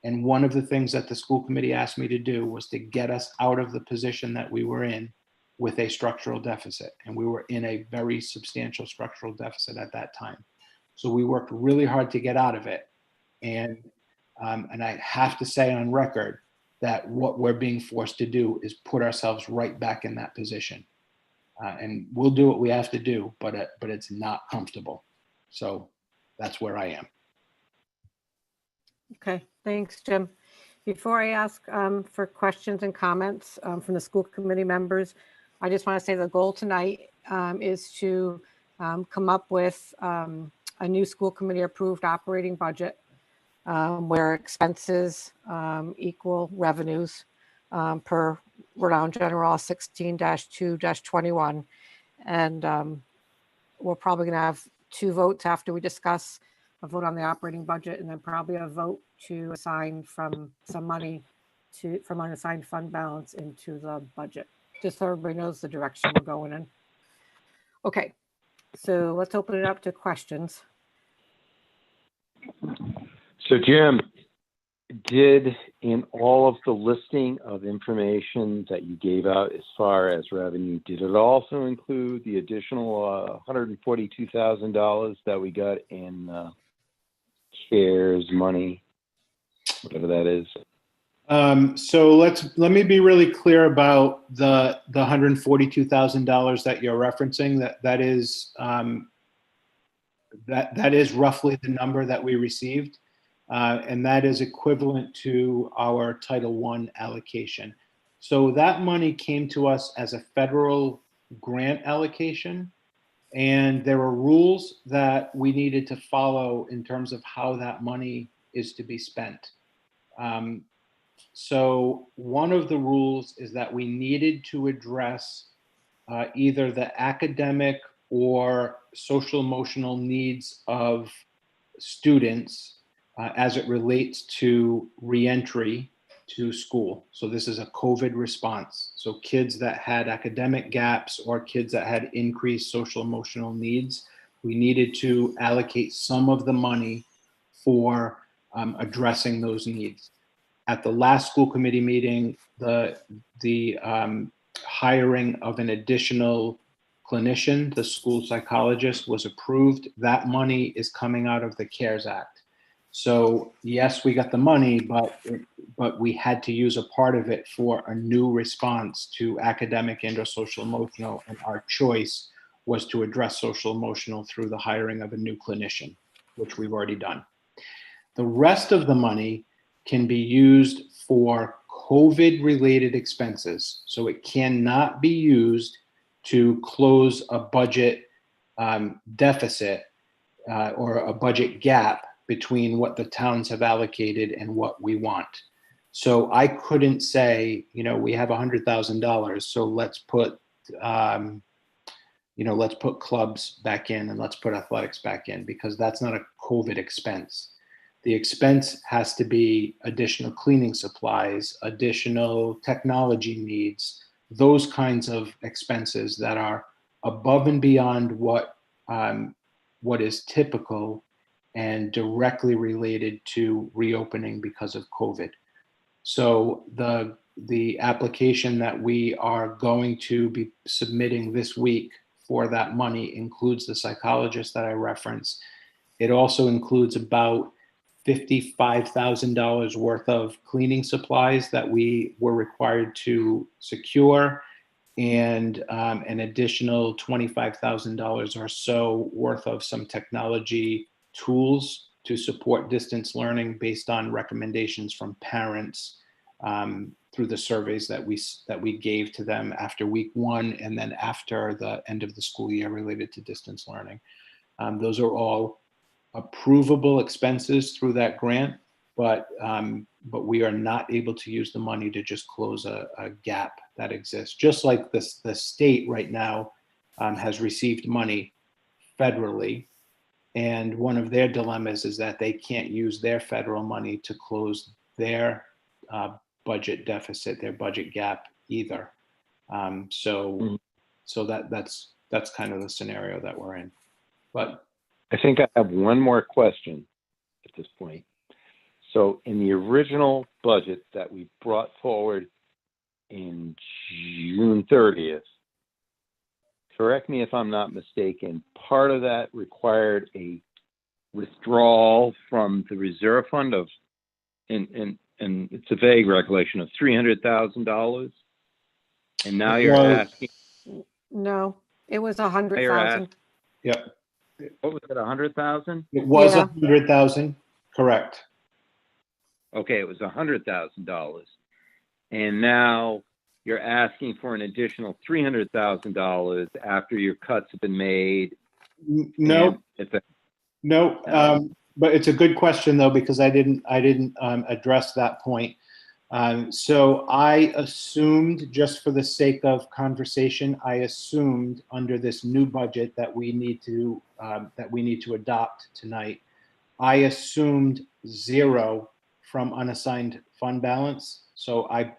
And one of the things that the school committee asked me to do was to get us out of the position that we were in with a structural deficit. And we were in a very substantial structural deficit at that time. So we worked really hard to get out of it. And I have to say on record that what we're being forced to do is put ourselves right back in that position. And we'll do what we have to do, but it's not comfortable. So that's where I am. Okay, thanks, Jim. Before I ask for questions and comments from the school committee members, I just want to say the goal tonight is to come up with a new school committee approved operating budget where expenses equal revenues per Rhode Island General Law 16-2-21. And we're probably going to have 2 votes after we discuss a vote on the operating budget, and then probably a vote to assign from some money from unassigned fund balance into the budget, just so everybody knows the direction we're going in. Okay, so let's open it up to questions. So Jim, did in all of the listing of information that you gave out as far as revenue, did it also include the additional $142,000 that we got in CARES money, whatever that is? So let me be really clear about the $142,000 that you're referencing. That is roughly the number that we received. And that is equivalent to our Title I allocation. So that money came to us as a federal grant allocation, and there were rules that we needed to follow in terms of how that money is to be spent. So one of the rules is that we needed to address either the academic or social emotional needs of students as it relates to reentry to school. So this is a COVID response. So kids that had academic gaps or kids that had increased social emotional needs, we needed to allocate some of the money for addressing those needs. At the last school committee meeting, the hiring of an additional clinician, the school psychologist, was approved. That money is coming out of the CARES Act. So yes, we got the money, but we had to use a part of it for a new response to academic and or social emotional, and our choice was to address social emotional through the hiring of a new clinician, which we've already done. The rest of the money can be used for COVID-related expenses. So it cannot be used to close a budget deficit or a budget gap between what the towns have allocated and what we want. So I couldn't say, we have $100,000, so let's put, let's put clubs back in and let's put athletics back in, because that's not a COVID expense. The expense has to be additional cleaning supplies, additional technology needs, those kinds of expenses that are above and beyond what is typical and directly related to reopening because of COVID. So the application that we are going to be submitting this week for that money includes the psychologist that I referenced. It also includes about $55,000 worth of cleaning supplies that we were required to secure, and an additional $25,000 or so worth of some technology tools to support distance learning based on recommendations from parents through the surveys that we gave to them after week 1 and then after the end of the school year related to distance learning. Those are all approvable expenses through that grant, but but we are not able to use the money to just close a gap that exists. Just like the state right now has received money federally, and one of their dilemmas is that they can't use their federal money to close their budget deficit, their budget gap either. So that's kind of the scenario that we're in. But I think I have one more question at this point. So in the original budget that we brought forward in June 30th, correct me if I'm not mistaken, part of that required a withdrawal from the reserve fund of, and it's a vague recollection, of $300,000. And now you're asking. No, it was 100,000. yeah, What was it, 100,000? it was Yeah. 100,000, correct. Okay, it was $100,000. And now you're asking for an additional $300,000 after your cuts have been made. No, It's a, no, but it's a good question though, because I didn't address that point. So I assumed, just for the sake of conversation, I assumed under this new budget that we need to adopt tonight, I assumed 0 from unassigned fund balance. So I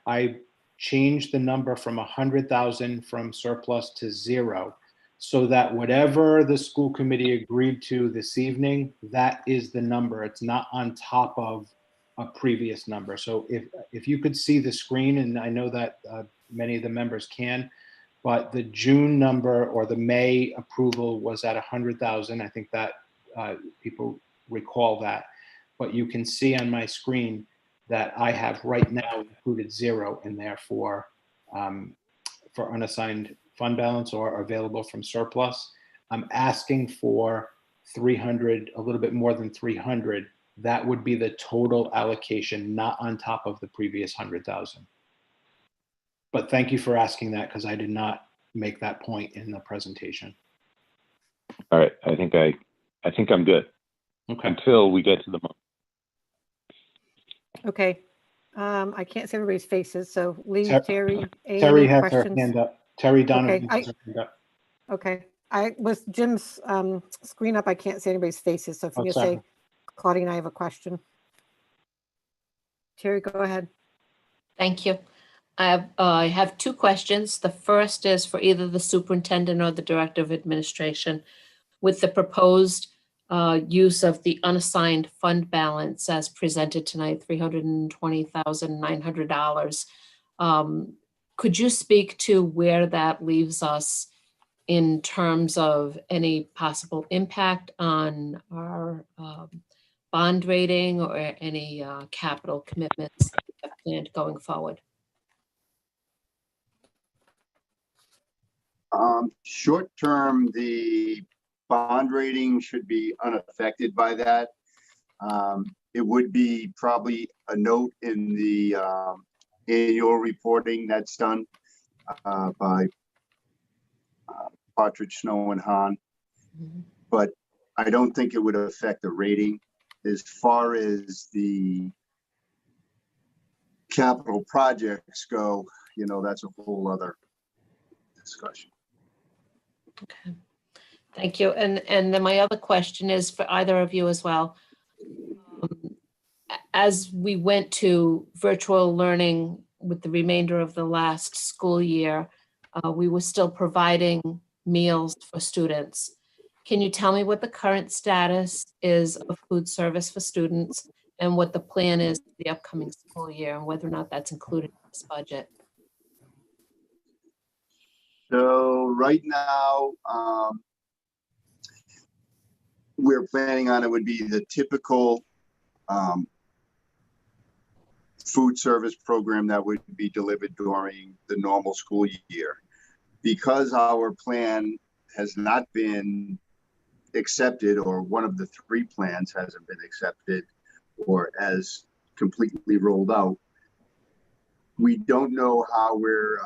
changed the number from 100,000 from surplus to 0, so that whatever the school committee agreed to this evening, that is the number. It's not on top of a previous number. So if you could see the screen, and I know that many of the members can, but the June number or the May approval was at 100,000. I think that people recall that, but you can see on my screen that I have right now included 0 in there for unassigned fund balance or available from surplus. I'm asking for 300, a little bit more than 300. That would be the total allocation, not on top of the previous 100,000. But thank you for asking that, because I did not make that point in the presentation. all right, I think I'm good Okay. until we get to the month. Okay. I can't see everybody's faces, so Lee, Ter- Terry, Amy, Terry has her questions? hand up. Terry Donovan Okay, has her hand up. Okay, with Jim's screen up, I can't see anybody's faces, so if you Oh, can sorry. say, Claudia and I have a question. Terry, go ahead. Thank you. I have 2 questions. The first is for either the superintendent or the director of administration. With the proposed use of the unassigned fund balance as presented tonight, $320,900, could you speak to where that leaves us in terms of any possible impact on our bond rating or any capital commitments that we have planned going forward? Short term, the bond rating should be unaffected by that. It would be probably a note in the annual reporting that's done by Partridge, Snow and Hahn, but I don't think it would affect the rating. As far as the capital projects go, you know, that's a whole other discussion. Okay, thank you. And then my other question is for either of you as well. As we went to virtual learning with the remainder of the last school year, we were still providing meals for students. Can you tell me what the current status is of food service for students and what the plan is for the upcoming school year and whether or not that's included in this budget? So right now, we're planning on it would be the typical food service program that would be delivered during the normal school year. Because our plan has not been accepted, or one of the 3 plans hasn't been accepted or as completely rolled out, we don't know how we're,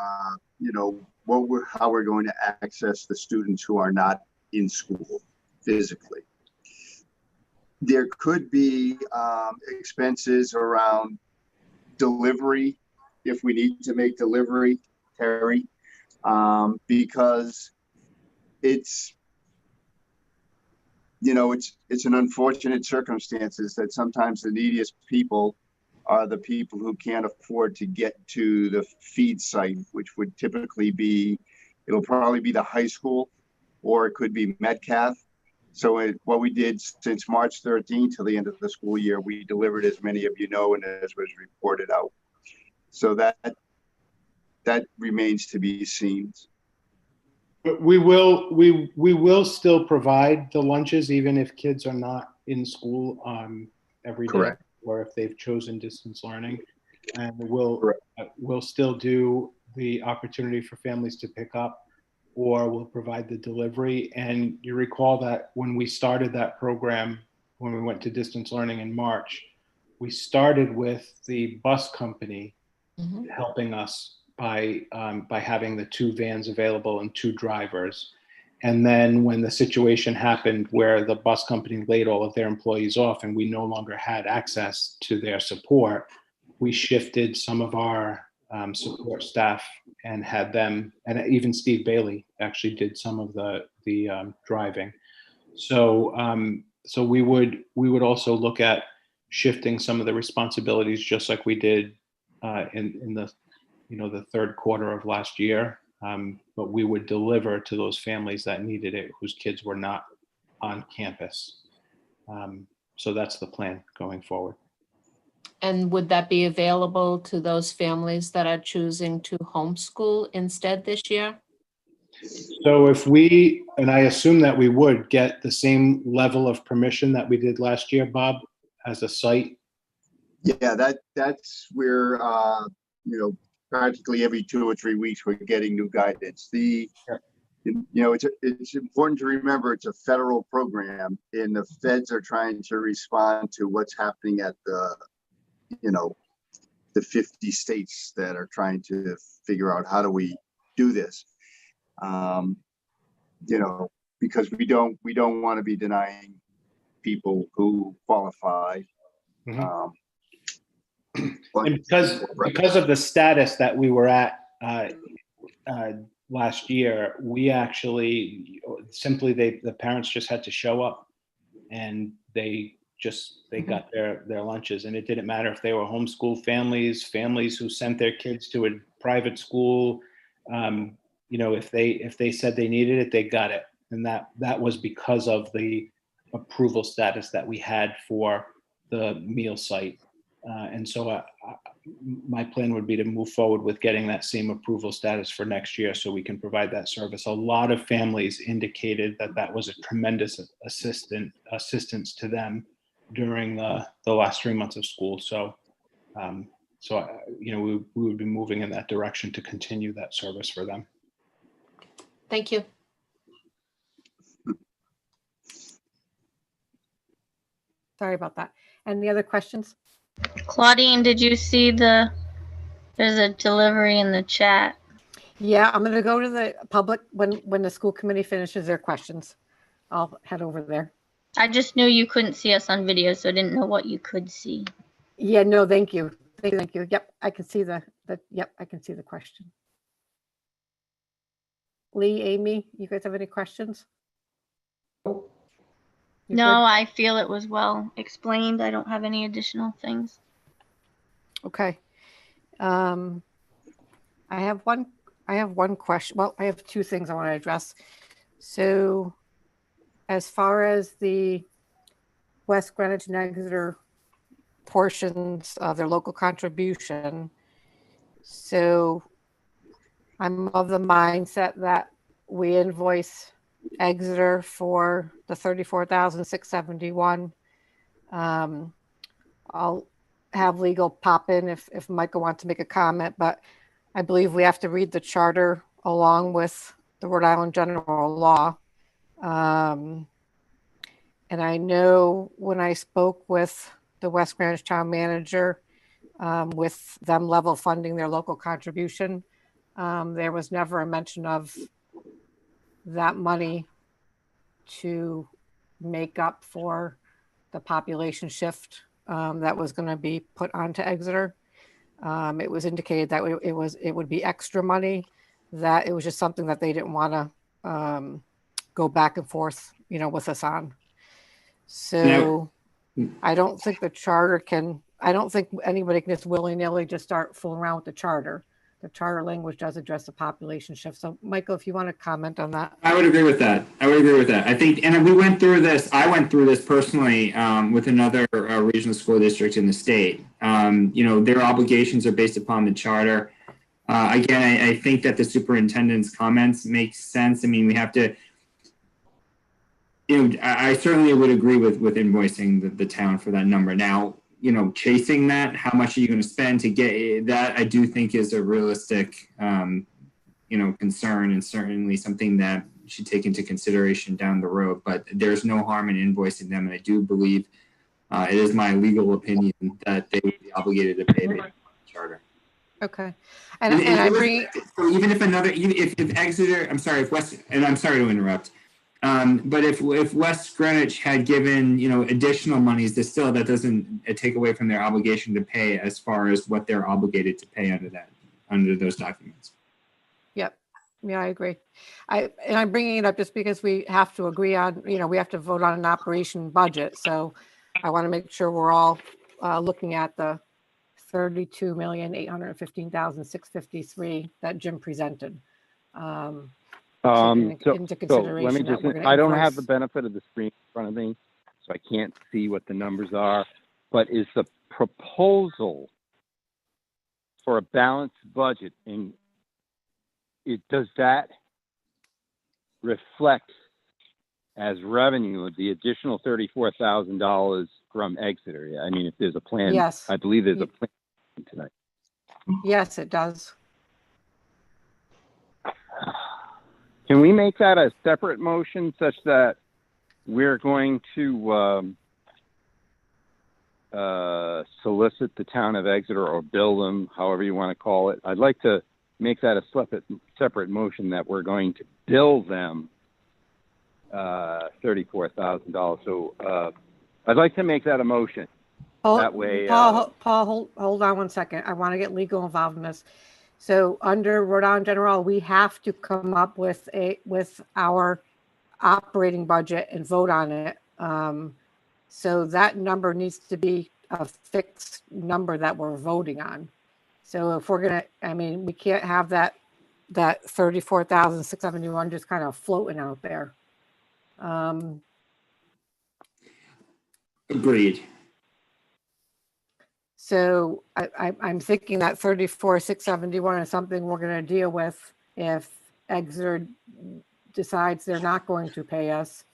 how we're going to access the students who are not in school physically. There could be expenses around delivery if we need to make delivery, Terry, because it's, you know, it's an unfortunate circumstances that sometimes the neediest people are the people who can't afford to get to the feed site, which would typically be, it'll probably be the high school, or it could be Metcalf. So what we did since March 13th till the end of the school year, we delivered, as many of you know, and as was reported out. So that remains to be seen. But we will still provide the lunches even if kids are not in school every day. Correct. Or if they've chosen distance learning, and we'll still do the opportunity for families to pick up, or we'll provide the delivery. And you recall that when we started that program, when we went to distance learning in March, we started with the bus company helping us by having the 2 vans available and 2 drivers. And then when the situation happened where the bus company laid all of their employees off and we no longer had access to their support, we shifted some of our support staff and had them, and even Steve Bailey actually did some of the driving. So so we would also look at shifting some of the responsibilities, just like we did in the, you know, the third quarter of last year. But we would deliver to those families that needed it, whose kids were not on campus. So that's the plan going forward. And would that be available to those families that are choosing to homeschool instead this year? So if we, and I assume that we would get the same level of permission that we did last year, Bob, as a site. Yeah, that's where, you know, practically every 2 or 3 weeks we're getting new guidance. You know, it's important to remember it's a federal program, and the feds are trying to respond to what's happening at the, you know, the 50 states that are trying to figure out how do we do this. You know, because we don't want to be denying people who qualify. And because of the status that we were at last year, we actually simply the parents just had to show up, and they got their lunches, and it didn't matter if they were homeschool families who sent their kids to a private school. You know, if they said they needed it, they got it, and that was because of the approval status that we had for the meal site. And so my plan would be to move forward with getting that same approval status for next year so we can provide that service. A lot of families indicated that was a tremendous assistance to them during the last 3 months of school. So, you know, we would be moving in that direction to continue that service for them. Thank you. Sorry about that. Any other questions? Claudine, did you see there's a delivery in the chat? Yeah, I'm going to go to the public when the school committee finishes their questions. I'll head over there. I just knew you couldn't see us on video, so I didn't know what you could see. Yeah, no, thank you. Thank you. Yep, I can see yep, I can see the question. Lee, Amy, you guys have any questions? You No, good? I feel it was well explained. I don't have any additional things. Okay. I have one question. Well, I have 2 things I want to address. So as far as the West Greenwich and Exeter portions of their local contribution, so I'm of the mindset that we invoice Exeter for the $34,671. I'll have legal pop in if Michael wants to make a comment, but I believe we have to read the charter along with the Rhode Island general law. And I know when I spoke with the West Greenwich town manager, with them level funding their local contribution, there was never a mention of that money to make up for the population shift that was going to be put onto Exeter. It was indicated that it would be extra money, that it was just something that they didn't want to go back and forth, with us on. So I don't think I don't think anybody can just willy-nilly just start fooling around with the charter. The charter language does address the population shift. So Michael, if you want to comment on that. I would agree with that. I think, and we went through this, I went through this personally with another regional school district in the state. Their obligations are based upon the charter. Again, I think that the superintendent's comments make sense. I mean, we have to, I certainly would agree with invoicing the town for that number. Now, chasing that, how much are you going to spend to get that? I do think is a realistic, concern, and certainly something that you should take into consideration down the road. But there's no harm in invoicing them, and I do believe it is my legal opinion that they would be obligated to pay based on the charter. Okay, and I bring. So even if Exeter, I'm sorry to interrupt. But if West Greenwich had given, additional monies, that doesn't take away from their obligation to pay as far as what they're obligated to pay under those documents. Yep. Yeah, I agree. I'm bringing it up just because we have to agree on, we have to vote on an operation budget. So I want to make sure we're all looking at the 32,815,653 that Jim presented. Into consideration. Let me just, I don't have the benefit of the screen in front of me, so I can't see what the numbers are, but is the proposal for a balanced budget, does that reflect as revenue of the additional $34,000 from Exeter? I mean, if there's a plan, yes. I believe there's a plan tonight. Yes, it does. Can we make that a separate motion such that we're going to solicit the town of Exeter or bill them, however you want to call it? I'd like to make that a separate motion that we're going to bill them $34,000. So I'd like to make that a motion. That way, Paul, hold on one second. I want to get legal involved in this. So under Rhode Island General, we have to come up with our operating budget and vote on it. So that number needs to be a fixed number that we're voting on. So if we're gonna, we can't have that 34,671 just kind of floating out there. Agreed. So I'm thinking that 34,671 is something we're going to deal with if Exeter decides they're not going to pay us.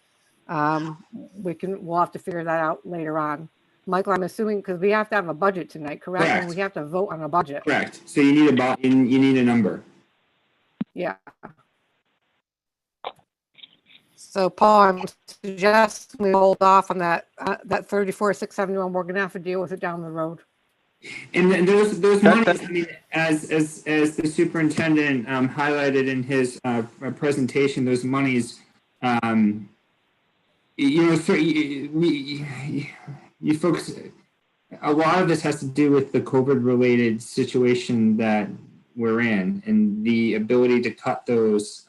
We'll have to figure that out later on. Michael, I'm assuming because we have to have a budget tonight, correct? Correct. And we have to vote on a budget. Correct. So you need you need a number. Yeah. So Paul, I'm suggesting we hold off on that 34,671. We're going to have to deal with it down the road. And then those monies, as the superintendent highlighted in his presentation, those monies, so you folks, a lot of this has to do with the COVID-related situation that we're in, and the ability to cut those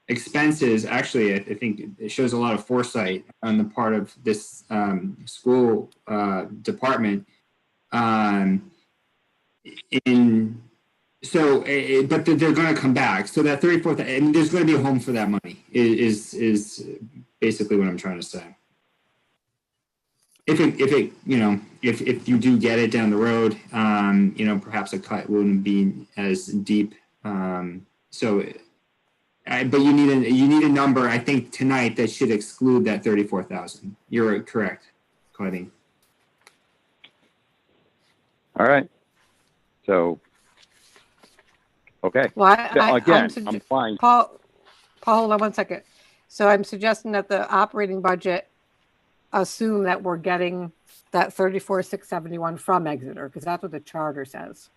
expenses. Actually, I think it shows a lot of foresight on the part of this school department. But they're going to come back. So that 34th, and there's going to be a home for that money. Is basically what I'm trying to say. If you do get it down the road, perhaps a cut wouldn't be as deep. But you need a number, I think, tonight that should exclude that 34,000. You're correct, Claudine. All right. So, okay. Well, I'm fine. Paul, hold on one second. So I'm suggesting that the operating budget assume that we're getting that 34,671 from Exeter, because that's what the charter says.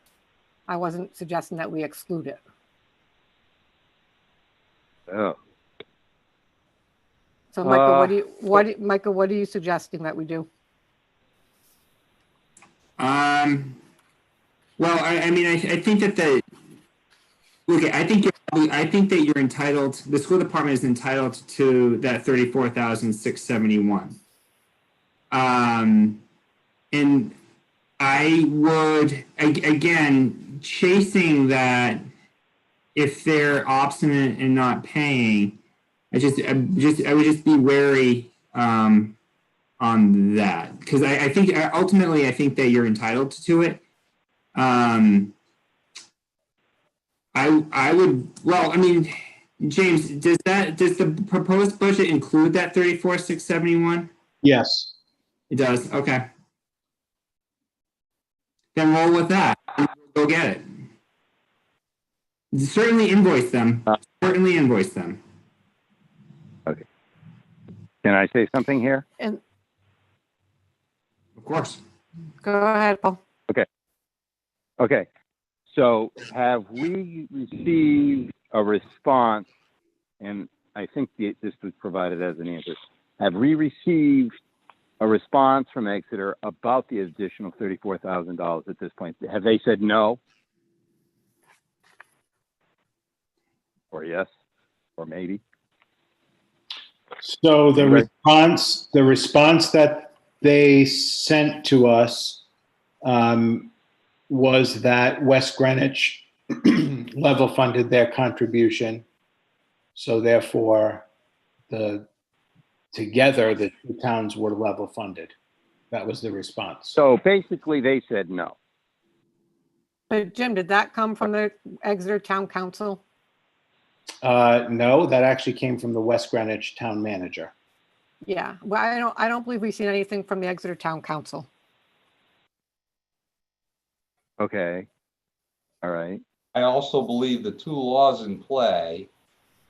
I wasn't suggesting that we exclude it. Oh. So Michael, what are you suggesting that we do? Well, I mean, I think that I think that you're entitled. The school department is entitled to that 34,671. And I would again chasing that. If they're obstinate and not paying, I would just be wary on that, because I think ultimately I think that you're entitled to it. I would, well, I mean, James, does the proposed budget include that 34,671? Yes. It does. Okay. Then roll with that. Go get it. Certainly invoice them. Certainly invoice them. Okay. Can I say something here? And Of course. go ahead, Paul. Okay. So have we received a response? And I think this was provided as an answer. Have we received a response from Exeter about the additional $34,000 at this point? Have they said no? Or yes? Or maybe? So the response that they sent to us was that West Greenwich level funded their contribution. So therefore, together the two towns were level funded. That was the response. So basically they said no. But Jim, did that come from the Exeter Town Council? No, that actually came from the West Greenwich town manager. Yeah, well, I don't believe we've seen anything from the Exeter Town Council. Okay. All right. I also believe the two laws in play,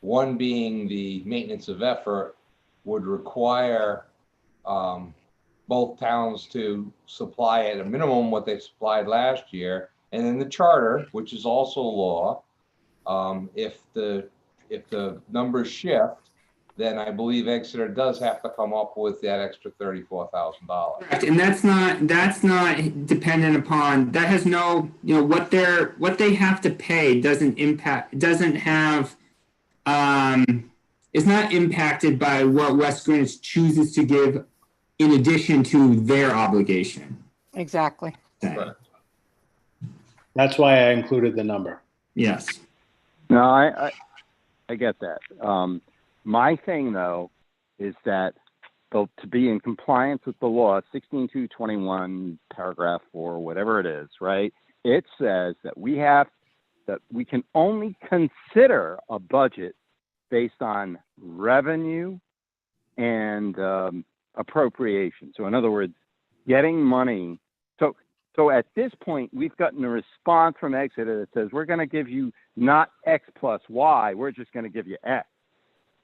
one being the maintenance of effort, would require both towns to supply at a minimum what they supplied last year. And in the charter, which is also law, if the numbers shift, then I believe Exeter does have to come up with that extra $34,000. Correct. And that's not dependent upon, that has no, what they have to pay doesn't have is not impacted by what West Greenwich chooses to give in addition to their obligation. Exactly. Right. That's why I included the number. Yes. No, I get that. My thing, though, is that to be in compliance with the law, 16.221, paragraph 4, whatever it is, right? It says that we can only consider a budget based on revenue and appropriation. So in other words, getting money. So at this point, we've gotten a response from Exeter that says, we're going to give you not X plus Y, we're just going to give you X.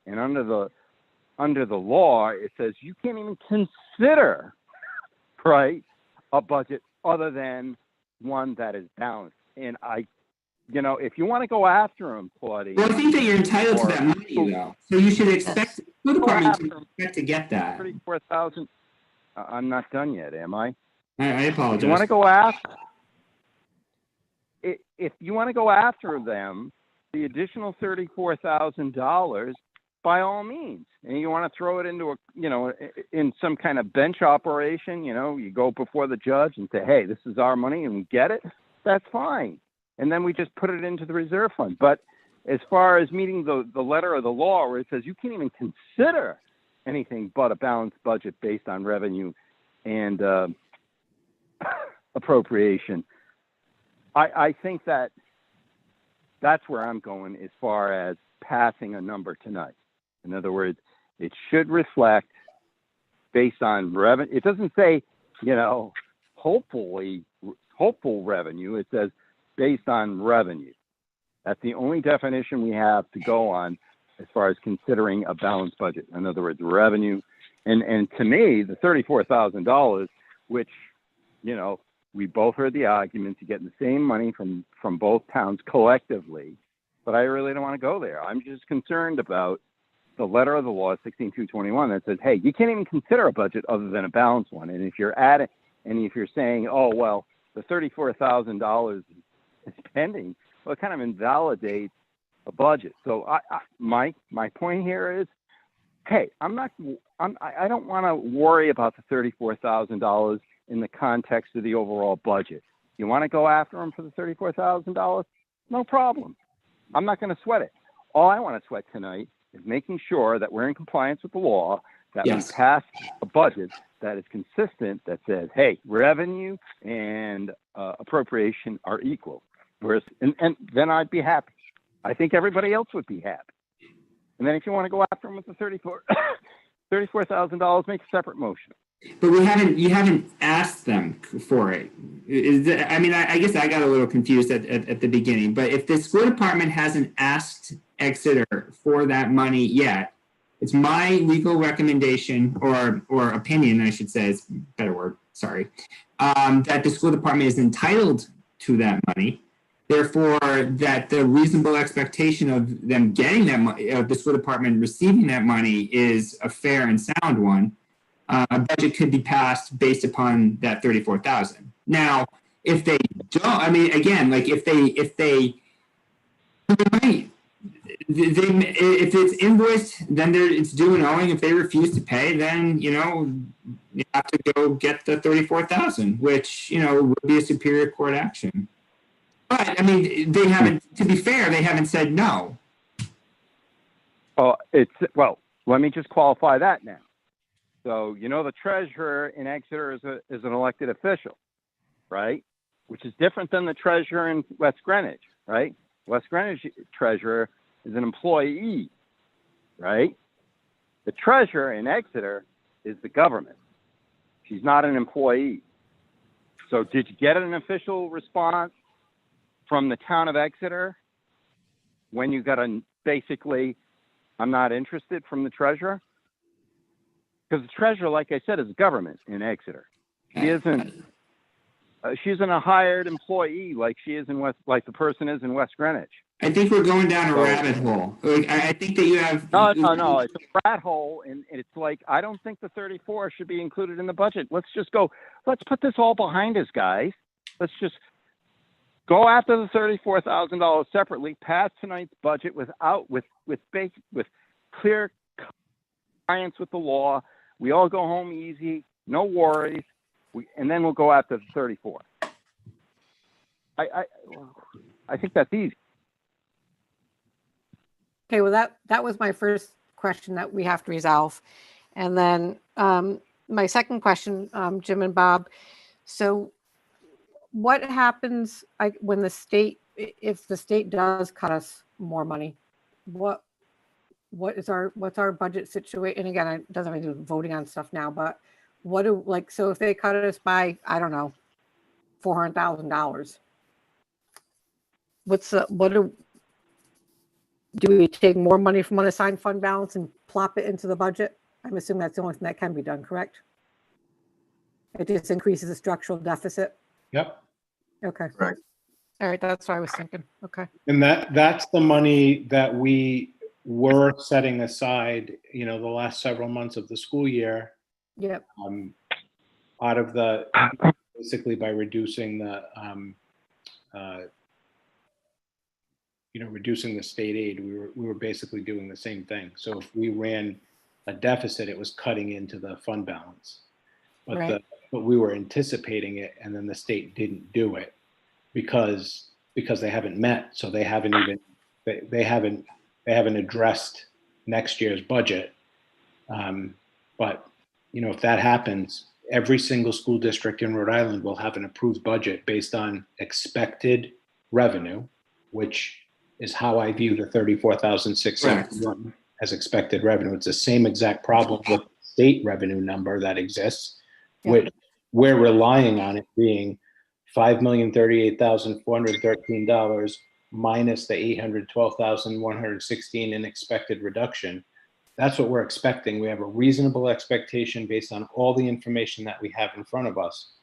And under the law, it says you can't even consider, right, a budget other than one that is balanced. And if you want to go after them, Claudine. Well, I think that you're entitled to that money, though. So you should expect the department to expect to get that. 34,000. I'm not done yet, am I? I apologize. If you want to go after, if you want to go after them, the additional $34,000, by all means, and you want to throw it into in some kind of bench operation, you go before the judge and say, hey, this is our money and we get it. That's fine. And then we just put it into the reserve fund. But as far as meeting the letter of the law where it says you can't even consider anything but a balanced budget based on revenue and appropriation, I think that's where I'm going as far as passing a number tonight. In other words, it should reflect based on revenue. It doesn't say, hopeful revenue. It says based on revenue. That's the only definition we have to go on as far as considering a balanced budget. In other words, revenue. And to me, the $34,000, which, we both heard the argument to get the same money from both towns collectively, but I really don't want to go there. I'm just concerned about the letter of the law, 16.221, that says, hey, you can't even consider a budget other than a balanced one. And if you're And if you're saying, oh, well, the $34,000 is pending, well, it kind of invalidates a budget. So my point here is, hey, I don't want to worry about the $34,000 in the context of the overall budget. You want to go after them for the $34,000? No problem. I'm not going to sweat it. All I want to sweat tonight is making sure that we're in compliance with the law, that Yes. we pass a budget that is consistent, that says, hey, revenue and appropriation are equal. Whereas, and then I'd be happy. I think everybody else would be happy. And then if you want to go after them with the $34,000, make a separate motion. But you haven't asked them for it. I guess I got a little confused at the beginning, but if the school department hasn't asked Exeter for that money yet, it's my legal recommendation or opinion, I should say, is a better word, sorry, that the school department is entitled to that money. Therefore, that the reasonable expectation of them getting that money, of the school department receiving that money, is a fair and sound one. A budget could be passed based upon that 34,000. Now, if they don't, I mean, again, like if it's invoiced, then it's due and owing. If they refuse to pay, then you have to go get the 34,000, which would be a superior court action. But I mean, they haven't. To be fair, they haven't said no. Well, let me just qualify that now. So, the treasurer in Exeter is an elected official, right? Which is different than the treasurer in West Greenwich, right? West Greenwich treasurer is an employee, right? The treasurer in Exeter is the government. She's not an employee. So did you get an official response from the town of Exeter when you got basically, I'm not interested from the treasurer? Because the treasurer, like I said, is government in Exeter. She isn't a hired employee like she is like the person is in West Greenwich. I think we're going down a rabbit hole. Like, I think that you have. No. It's a rat hole, and it's like I don't think the 34 should be included in the budget. Let's put this all behind us, guys. Let's just go after the $34,000 separately. Pass tonight's budget with clear compliance with the law. We all go home easy, no worries, and then we'll go after the 34. I think that's easy. Okay, well, that was my first question that we have to resolve. And then my second question, Jim and Bob. So what happens when if the state does cut us more money? What's our budget situation? And again, it doesn't really do voting on stuff now, but so if they cut us by, I don't know, $400,000, do we take more money from unassigned fund balance and plop it into the budget? I'm assuming that's the only thing that can be done, correct? It just increases the structural deficit. Yep. Okay. Correct. All right, that's what I was thinking. Okay. And that's the money that we were setting aside, the last several months of the school year. Yep. Out of basically by reducing the, reducing the state aid, we were basically doing the same thing. So if we ran a deficit, it was cutting into the fund balance. But right. But we were anticipating it, and then the state didn't do it because they haven't met. So they haven't addressed next year's budget. But if that happens, every single school district in Rhode Island will have an approved budget based on expected revenue, which is how I view the 34,671 as expected revenue. It's the same exact problem with the state revenue number that exists, which we're relying on it being $5,038,413 minus the $812,116 in expected reduction. That's what we're expecting. We have a reasonable expectation based on all the information that we have in front of us.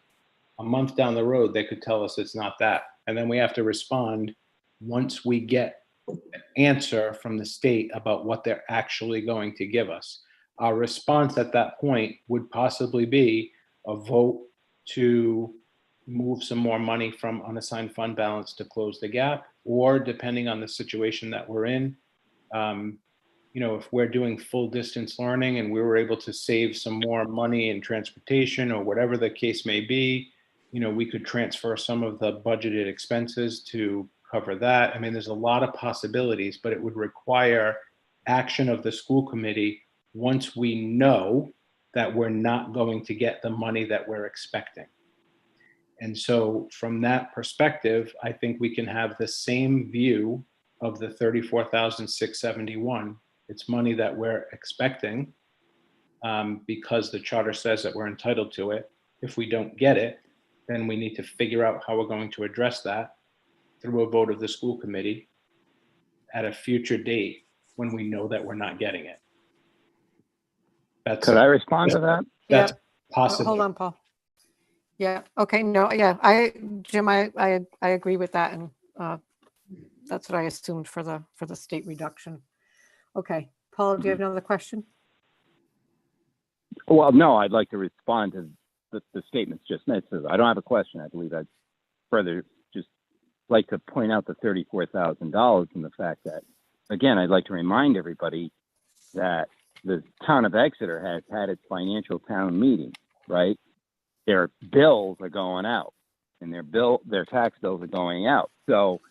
A month down the road, they could tell us it's not that. And then we have to respond once we get an answer from the state about what they're actually going to give us. Our response at that point would possibly be a vote to move some more money from unassigned fund balance to close the gap, or depending on the situation that we're in, if we're doing full distance learning and we were able to save some more money in transportation or whatever the case may be, we could transfer some of the budgeted expenses to cover that. I mean, there's a lot of possibilities, but it would require action of the school committee once we know that we're not going to get the money that we're expecting. And so from that perspective, I think we can have the same view of the 34,671. It's money that we're expecting because the charter says that we're entitled to it. If we don't get it, then we need to figure out how we're going to address that through a vote of the school committee at a future date when we know that we're not getting it. Could I respond to that? That's Yeah. possible. Hold on, Paul. Yeah. Okay. No. Yeah. Jim, I agree with that, and that's what I assumed for the state reduction. Okay, Paul, do you have another question? Well, no, I'd like to respond to the statements just made. So I don't have a question. I believe I'd further just like to point out the $34,000 and the fact that, again, I'd like to remind everybody that the town of Exeter has had its financial town meeting, right? Their bills are going out and their tax bills are going out. So,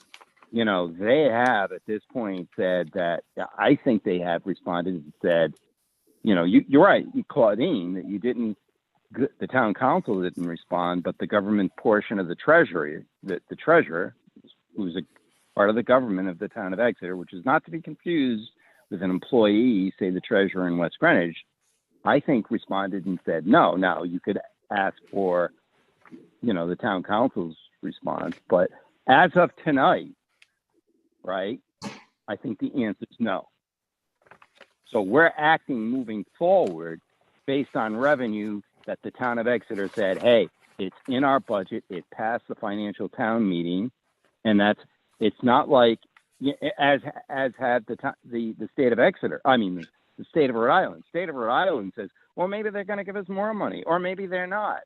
they have at this point said that, I think they have responded and said, you're right, Claudine, that the town council didn't respond, but the government portion of the treasury, the treasurer, who's a part of the government of the town of Exeter, which is not to be confused with an employee, say the treasurer in West Greenwich, I think responded and said, no, now you could ask for, the town council's response. But as of tonight, right, I think the answer is no. So we're acting moving forward based on revenue that the town of Exeter said, hey, it's in our budget, it passed the financial town meeting, and it's not like, as had the state of Exeter, the state of Rhode Island. State of Rhode Island says, well, maybe they're going to give us more money, or maybe they're not,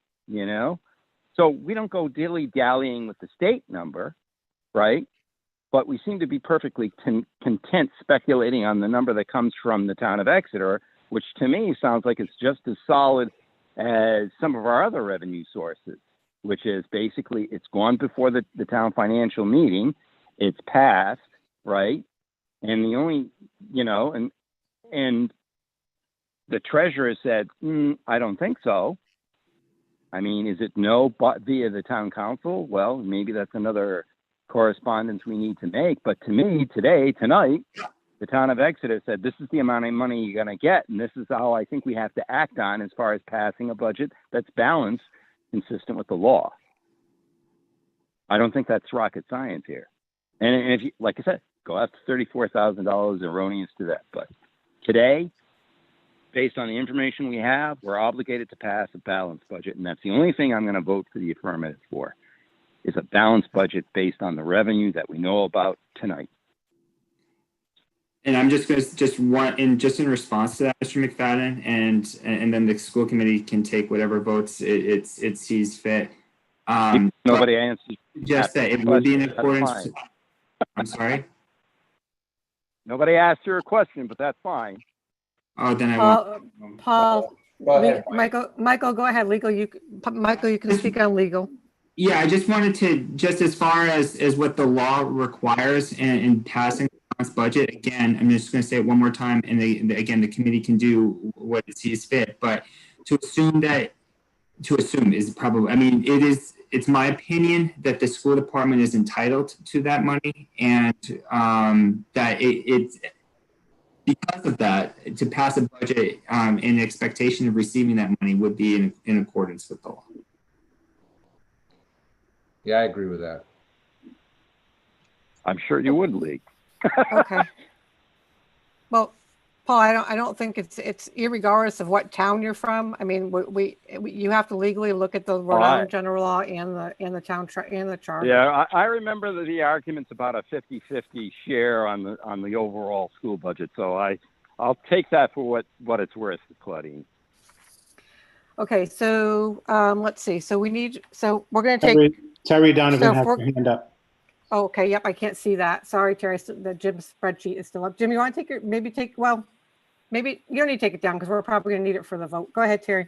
So we don't go dilly-dallying with the state number, right? But we seem to be perfectly content speculating on the number that comes from the town of Exeter, which to me sounds like it's just as solid as some of our other revenue sources, which is basically it's gone before the town financial meeting, it's passed, right? And the only, and the treasurer said, I don't think so. Is it no but via the town council? Well, maybe that's another correspondence we need to make. But to me, tonight, the town of Exeter said, this is the amount of money you're going to get. And this is how I think we have to act on as far as passing a budget that's balanced, consistent with the law. I don't think that's rocket science here. And if you, like I said, go after $34,000 erroneous to that. But today, based on the information we have, we're obligated to pass a balanced budget. And that's the only thing I'm going to vote for the affirmative for, is a balanced budget based on the revenue that we know about tonight. And I'm just going to in response to that, Mr. McFadden, and then the school committee can take whatever votes it sees fit. Nobody answered. Just that it would be in accordance. I'm sorry. Nobody asked her a question, but that's fine. Oh, then I won't. Paul, Go ahead. Michael, go ahead. Michael, you can speak on legal. Yeah, I just wanted to, just as far as what the law requires in passing the balanced budget, again, I'm just going to say it one more time, and again, the committee can do what it sees fit, but to assume is probably, it's my opinion that the school department is entitled to that money, and that it's because of that, to pass a budget in expectation of receiving that money would be in accordance with the law. Yeah, I agree with that. I'm sure you would, Lee. Okay. Well, Paul, I don't think it's irregardless of what town you're from. You have to legally look at the Rhode Island general law and the town and the charter. Yeah, I remember the arguments about a 50-50 share on the overall school budget. So I'll take that for what it's worth, Claudine. Okay, so let's see. So we're going to take, Terry Donovan So has for- her hand up. oh, okay, yep, I can't see that. Sorry, Terry, the Jim's spreadsheet is still up. Jim, you want to take maybe you don't need to take it down because we're probably going to need it for the vote. Go ahead, Terry.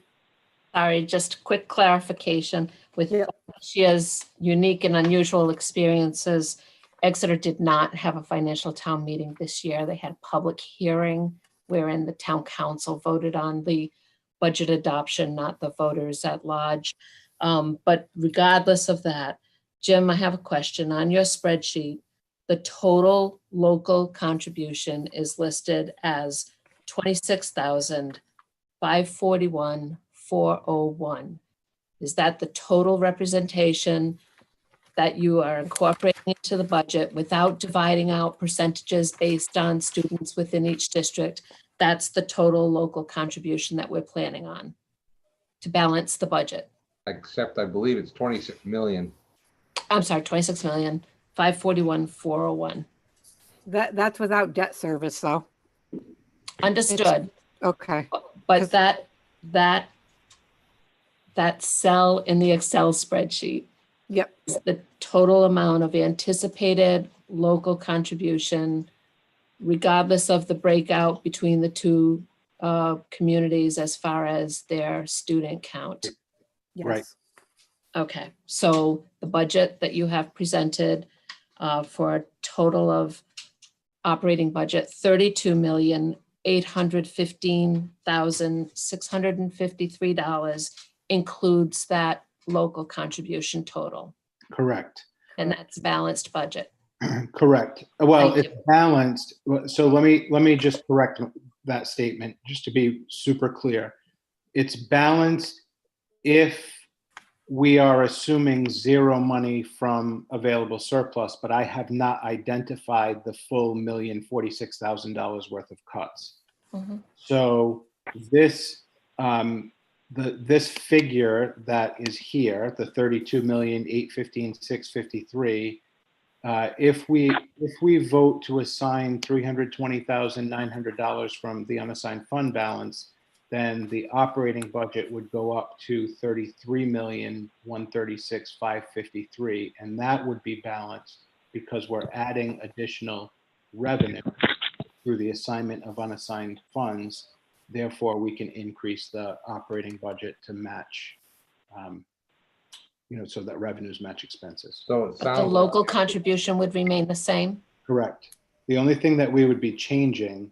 Sorry, just quick clarification. With Yep. she has unique and unusual experiences. Exeter did not have a financial town meeting this year. They had a public hearing wherein the town council voted on the budget adoption, not the voters at large. But regardless of that, Jim, I have a question. On your spreadsheet, the total local contribution is listed as 26,541,401. Is that the total representation that you are incorporating into the budget without dividing out percentages based on students within each district? That's the total local contribution that we're planning on to balance the budget. Except I believe it's 26 million. I'm sorry, 26,541,401. That's without debt service, though. Understood. Okay. But that cell in the Excel spreadsheet Yep. is the total amount of anticipated local contribution, regardless of the breakout between the two communities as far as their student count. Yes. Right. Okay, so the budget that you have presented for a total of operating budget, $32,815,653 includes that local contribution total, Correct. and that's balanced budget. Correct. Well, Thank it's balanced. So let me just correct that statement, just to be super clear. It's balanced if we are assuming zero money from available surplus, but I have not identified the full $1,046,000 worth of cuts. Mhm. So this this figure that is here, the 32,815,653, if we vote to assign $320,900 from the unassigned fund balance, then the operating budget would go up to 33,136,553, and that would be balanced because we're adding additional revenue through the assignment of unassigned funds. Therefore, we can increase the operating budget to match, so that revenues match expenses. So it But the sounds local contribution would remain the same? Correct. The only thing that we would be changing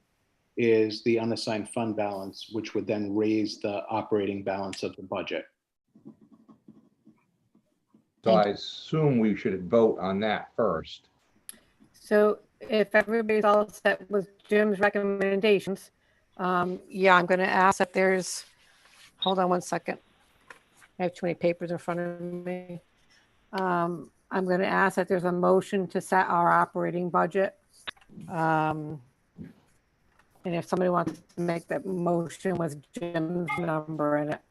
is the unassigned fund balance, which would then raise the operating balance of the budget. so I assume we should vote on that first. So if everybody's all set with Jim's recommendations, yeah, I'm going to ask if there's, hold on one second. I have too many papers in front of me. I'm going to ask that there's a motion to set our operating budget. And if somebody wants to make that motion with Jim's number in it.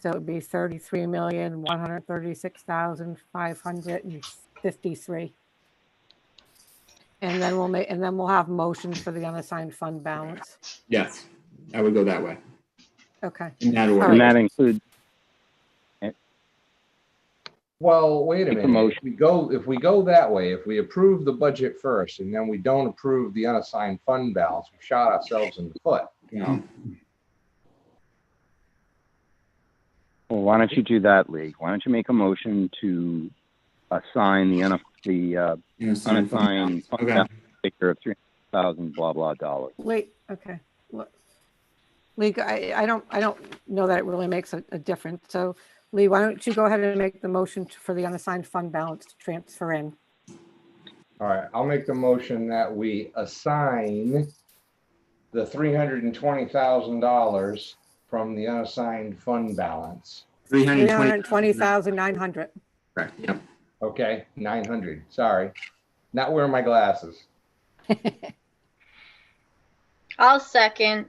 So it would be 33,136,553. And then we'll have motions for the unassigned fund balance. Yes, I would go that way. Okay. In that order. And that includes, Well, wait a Make a minute. motion. If we go that way, if we approve the budget first and then we don't approve the unassigned fund balance, we shot ourselves in the foot. No. well, why don't you do that, Lee? Why don't you make a motion to assign the unassigned fund Okay. balance figure of $300,000 blah blah dollars. Wait, okay. Lee, I don't know that it really makes a difference. So Lee, why don't you go ahead and make the motion for the unassigned fund balance to transfer in? All right, I'll make the motion that we assign the $320,000 from the unassigned fund balance. 320,900. Correct. Yep. Okay, 900, sorry. Not wearing my glasses. I'll second.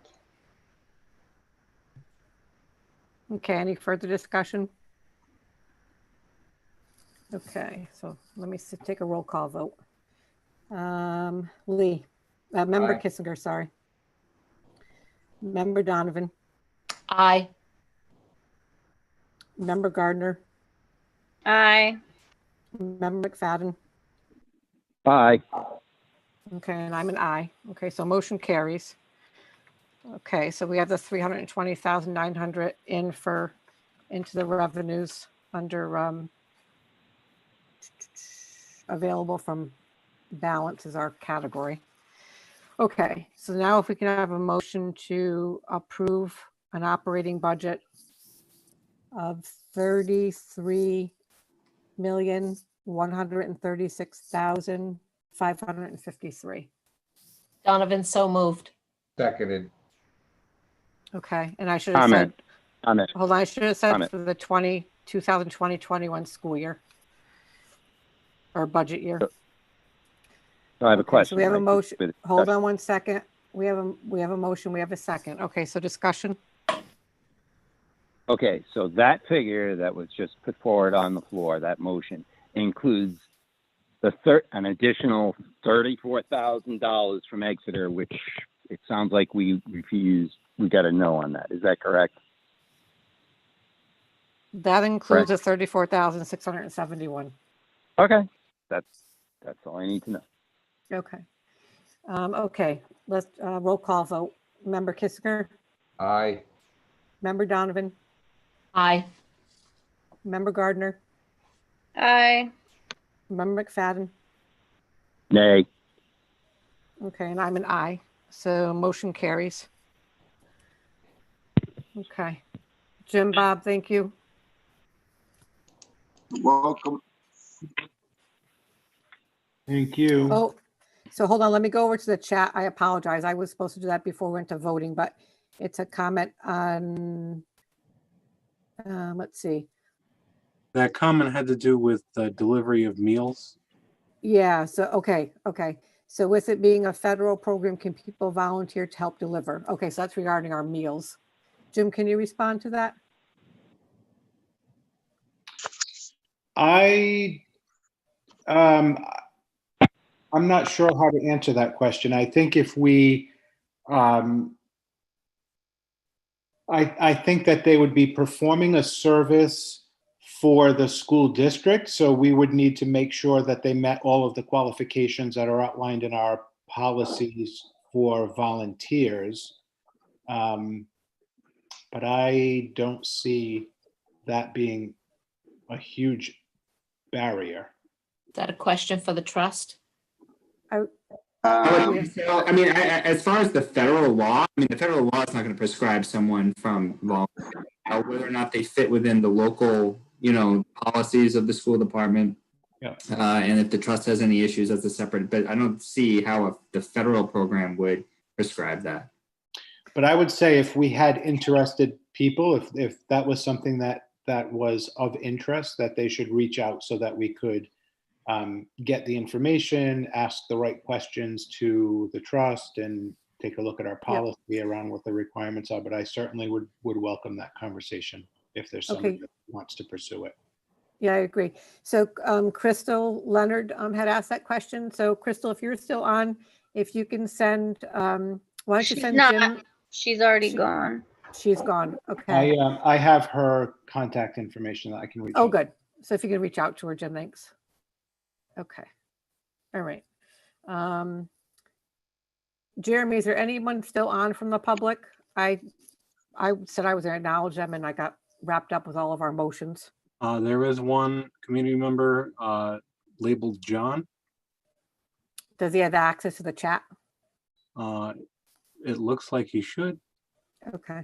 Okay, any further discussion? Okay, so let me take a roll call vote. Lee, Member Aye. Kissinger, sorry. Member Donovan, Aye. Member Gardner, Aye. Member McFadden. Aye. Okay, and I'm an aye. Okay, so motion carries. Okay, so we have the 320,900 into the revenues under available from balance is our category. Okay, so now if we can have a motion to approve an operating budget of 33,136,553. Donovan, so moved. Seconded. Okay, and I should have said, Comment. hold on, I should have said Comment. for the 2020-21 school year or budget year. So I have a Okay, question. so we have a right, motion. with Hold discussion. on one second. We have a motion. We have a second. Okay, so discussion. Okay, so that figure that was just put forward on the floor, that motion includes an additional $34,000 from Exeter, which it sounds like we refused. We got a no on that. Is that correct? That includes the 34,671. Okay, that's all I need to know. Okay. Okay, let's roll call vote. Member Kissinger, Aye. Member Donovan, Aye. Member Gardner, Aye. Member McFadden. Nay. Okay, and I'm an aye. So motion carries. Okay. Jim, Bob, thank you. Welcome. Thank you. Oh, so hold on, let me go over to the chat. I apologize. I was supposed to do that before we went to voting, but it's a comment on, let's see. That comment had to do with the delivery of meals. Yeah, so, okay. So with it being a federal program, can people volunteer to help deliver? Okay, so that's regarding our meals. Jim, can you respond to that? I'm not sure how to answer that question. I think if we, I think that they would be performing a service for the school district. So we would need to make sure that they met all of the qualifications that are outlined in our policies for volunteers. But I don't see that being a huge barrier. Is that a question for the trust? I as far as the federal law, the federal law is not going to prescribe someone from volunteering. Whether or not they fit within the local, policies of the school department. Yeah. And if the trust has any issues, that's a separate, but I don't see how the federal program would prescribe that. But I would say if we had interested people, if that was something that was of interest, that they should reach out so that we could get the information, ask the right questions to the trust, and take a look at our policy around what the requirements are. But I certainly would welcome that conversation if there's somebody that wants to pursue it. Yeah, I agree. So Crystal Leonard had asked that question. So Crystal, if you're still on, if you can send, why don't you She's send not. Jim? She's already gone. She's gone. Okay. I have her contact information that I can reach out. Oh, good. So if you can reach out to her, Jim, thanks. Okay. All right. Jeremy, is there anyone still on from the public? I said I was going to acknowledge them and I got wrapped up with all of our motions. There is one community member labeled John. Does he have access to the chat? It looks like he should. Okay.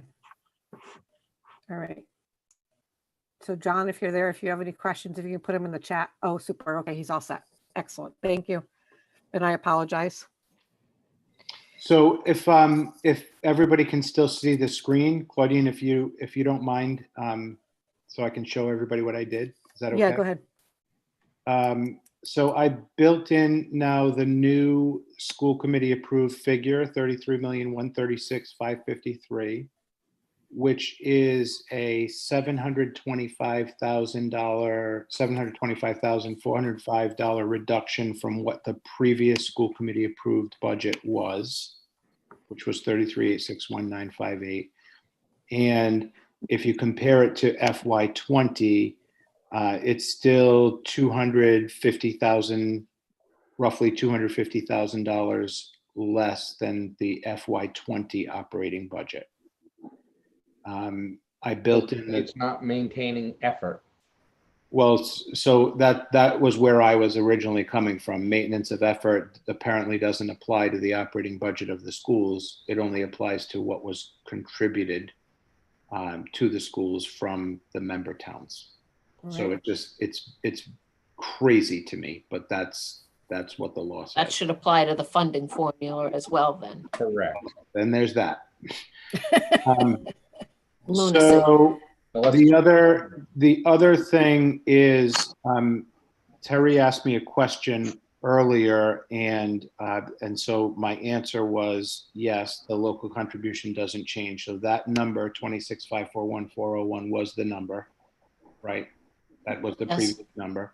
All right. So John, if you're there, if you have any questions, if you can put them in the chat. Oh, super. Okay, he's all set. Excellent. Thank you. And I apologize. So if everybody can still see the screen, Claudine, if you don't mind, so I can show everybody what I did. Is that okay? Yeah, go ahead. So I built in now the new school committee approved figure, 33,136,553, which is a $725,405 reduction from what the previous school committee approved budget was, which was 33,861,958. And if you compare it to FY20, it's still 250,000, roughly $250,000 less than the FY20 operating budget. I built in the, It's not maintaining effort. well, so that was where I was originally coming from. Maintenance of effort apparently doesn't apply to the operating budget of the schools. It only applies to what was contributed to the schools from the member towns. So Right. it's crazy to me, but that's what the law That says. should apply to the funding formula as well then. Correct. Then there's that. Lunacy. So So let's- the other thing is, Terry asked me a question earlier, and so my answer was yes, the local contribution doesn't change. So that number 26,541,401 was the number, right? That was the Yes. previous number.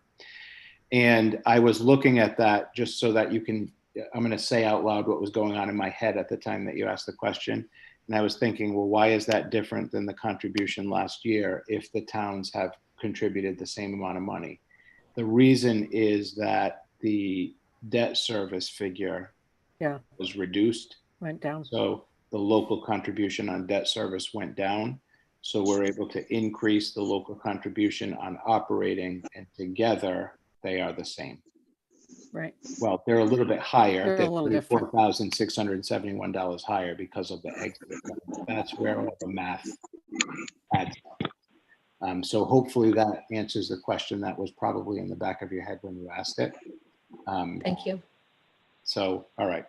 And I was looking at that just so that you can, I'm going to say out loud what was going on in my head at the time that you asked the question. And I was thinking, well, why is that different than the contribution last year if the towns have contributed the same amount of money? The reason is that the debt service figure was reduced. Went down. So the local contribution on debt service went down. So we're able to increase the local contribution on operating, and together they are the same. Right. Well, they're a little bit higher. They're a little different. $4,671 higher because of the exit. That's where all the math adds up. So hopefully that answers the question that was probably in the back of your head when you asked it. Thank you. So, all right.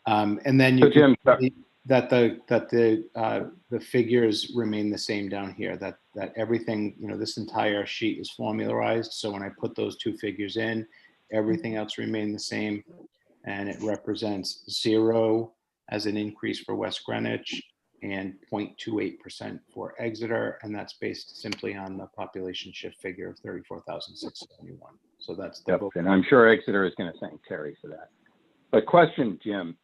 And then So you Jim, can see that the figures remain the same down here, that everything, this entire sheet is formularized. So when I put those two figures in, everything else remained the same, and it represents 0 as an increase for West Greenwich and 0.28% for Exeter, and that's based simply on the population shift figure of 34,671. So that's the yep, and I'm sure Exeter is going to thank Terry for that. But question, Jim,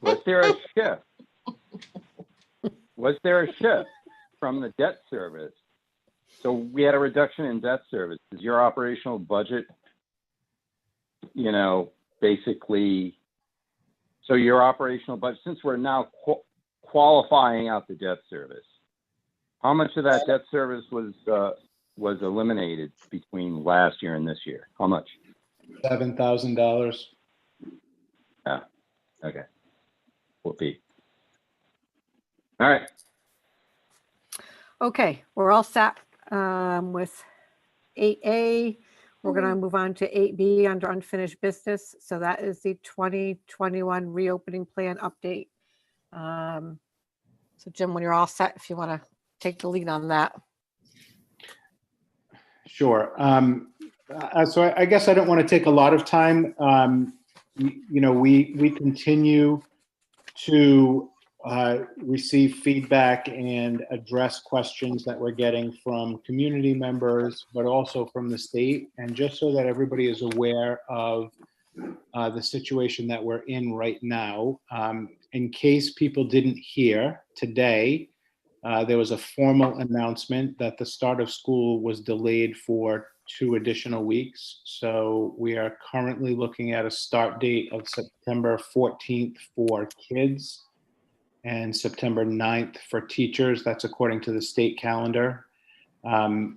was there a shift? Was there a shift from the debt service? So we had a reduction in debt service. Is your operational budget, basically, so your operational budget, since we're now qualifying out the debt service, how much of that debt service was eliminated between last year and this year? How much? $7,000. Yeah. Okay. Whoopee. All right. Okay, we're all set with 8A. We're going to move on to 8B under unfinished business. So that is the 2021 reopening plan update. So Jim, when you're all set, if you want to take the lead on that. Sure. So I guess I don't want to take a lot of time. We continue to receive feedback and address questions that we're getting from community members, but also from the state. And just so that everybody is aware of the situation that we're in right now, in case people didn't hear today, there was a formal announcement that the start of school was delayed for 2 additional weeks. So we are currently looking at a start date of September 14th for kids and September 9th for teachers. That's according to the state calendar.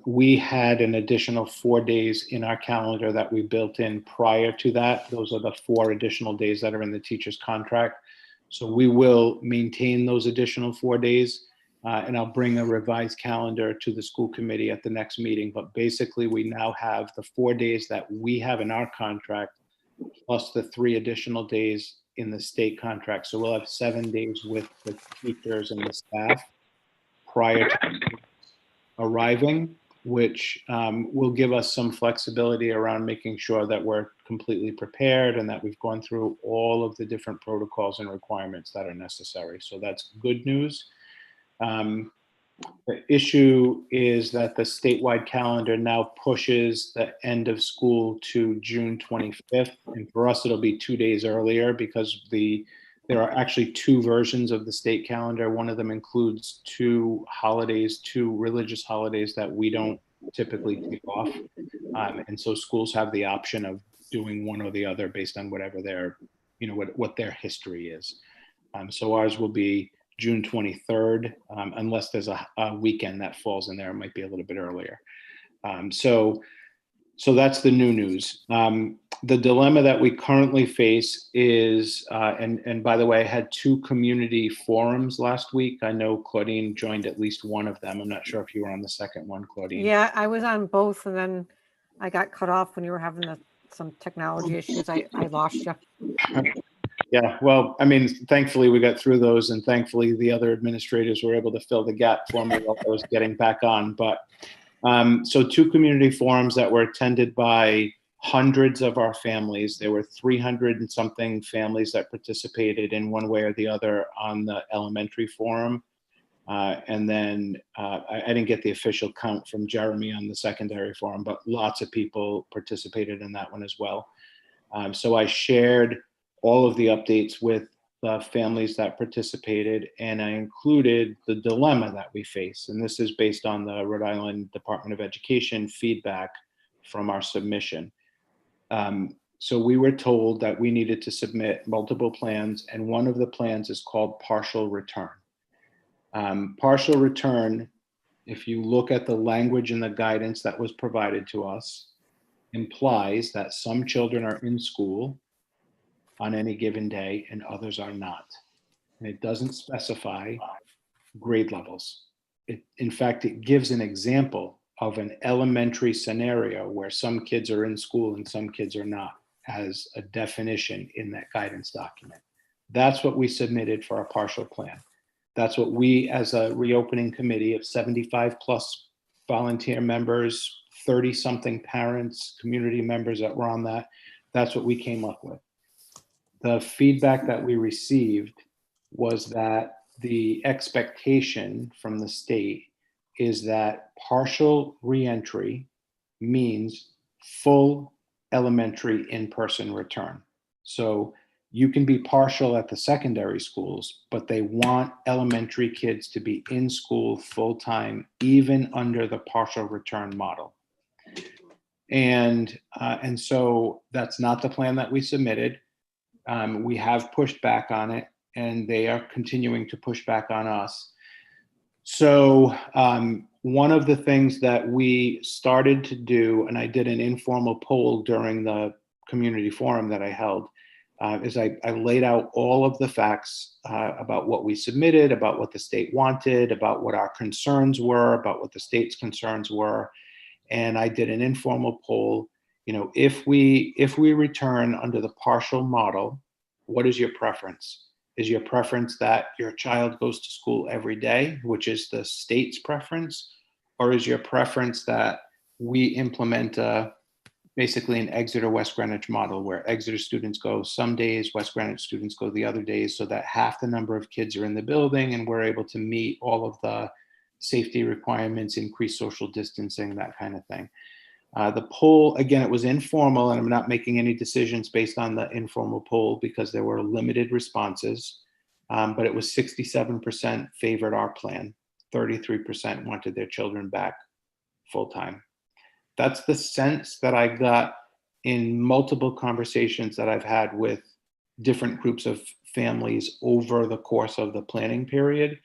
We had an additional 4 days in our calendar that we built in prior to that. Those are the 4 additional days that are in the teacher's contract. So we will maintain those additional 4 days. And I'll bring a revised calendar to the school committee at the next meeting. But basically, we now have the 4 days that we have in our contract, plus the 3 additional days in the state contract. So we'll have 7 days with the teachers and the staff prior to arriving, which will give us some flexibility around making sure that we're completely prepared and that we've gone through all of the different protocols and requirements that are necessary. So that's good news. The issue is that the statewide calendar now pushes the end of school to June 25th. And for us, it'll be 2 days earlier because the there are actually two versions of the state calendar. One of them includes two religious holidays that we don't typically take off. And so schools have the option of doing one or the other based on whatever their, what their history is. So ours will be June 23rd, unless there's a weekend that falls in there. It might be a little bit earlier. So that's the new news. The dilemma that we currently face is, and by the way, I had two community forums last week. I know Claudine joined at least one of them. I'm not sure if you were on the second one, Claudine. Yeah, I was on both, and then I got cut off when you were having some technology issues. I lost you. Yeah, well, I mean, thankfully we got through those, and thankfully the other administrators were able to fill the gap for me while I was getting back on. But so two community forums that were attended by hundreds of our families. There were 300 and something families that participated in one way or the other on the elementary forum. And then I didn't get the official count from Jeremy on the secondary forum, but lots of people participated in that one as well. So I shared all of the updates with the families that participated, and I included the dilemma that we face. And this is based on the Rhode Island Department of Education feedback from our submission. So we were told that we needed to submit multiple plans, and one of the plans is called partial return. Partial return, if you look at the language in the guidance that was provided to us, implies that some children are in school on any given day and others are not. And it doesn't specify grade levels. In fact, it gives an example of an elementary scenario where some kids are in school and some kids are not, as a definition in that guidance document. That's what we submitted for our partial plan. That's what we, as a reopening committee of 75 plus volunteer members, 30 something parents, community members that were on that, that's what we came up with. The feedback that we received was that the expectation from the state is that partial reentry means full elementary in-person return. So you can be partial at the secondary schools, but they want elementary kids to be in school full-time, even under the partial return model. And so that's not the plan that we submitted. We have pushed back on it, and they are continuing to push back on us. So one of the things that we started to do, and I did an informal poll during the community forum that I held, is I laid out all of the facts about what we submitted, about what the state wanted, about what our concerns were, about what the state's concerns were. And I did an informal poll. If we return under the partial model, what is your preference? Is your preference that your child goes to school every day, which is the state's preference? Or is your preference that we implement basically an Exeter West Greenwich model where Exeter students go some days, West Greenwich students go the other days, so that half the number of kids are in the building and we're able to meet all of the safety requirements, increase social distancing, that kind of thing. The poll, again, it was informal, and I'm not making any decisions based on the informal poll because there were limited responses, but it was 67% favored our plan, 33% wanted their children back full-time. That's the sense that I got in multiple conversations that I've had with different groups of families over the course of the planning period.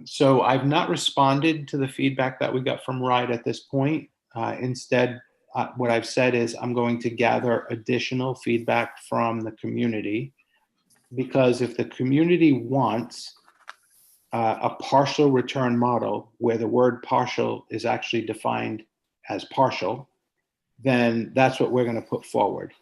So I've not responded to the feedback that we got from RIDE at this point. Instead, what I've said is I'm going to gather additional feedback from the community, because if the community wants a partial return model where the word partial is actually defined as partial, then that's what we're going to put forward.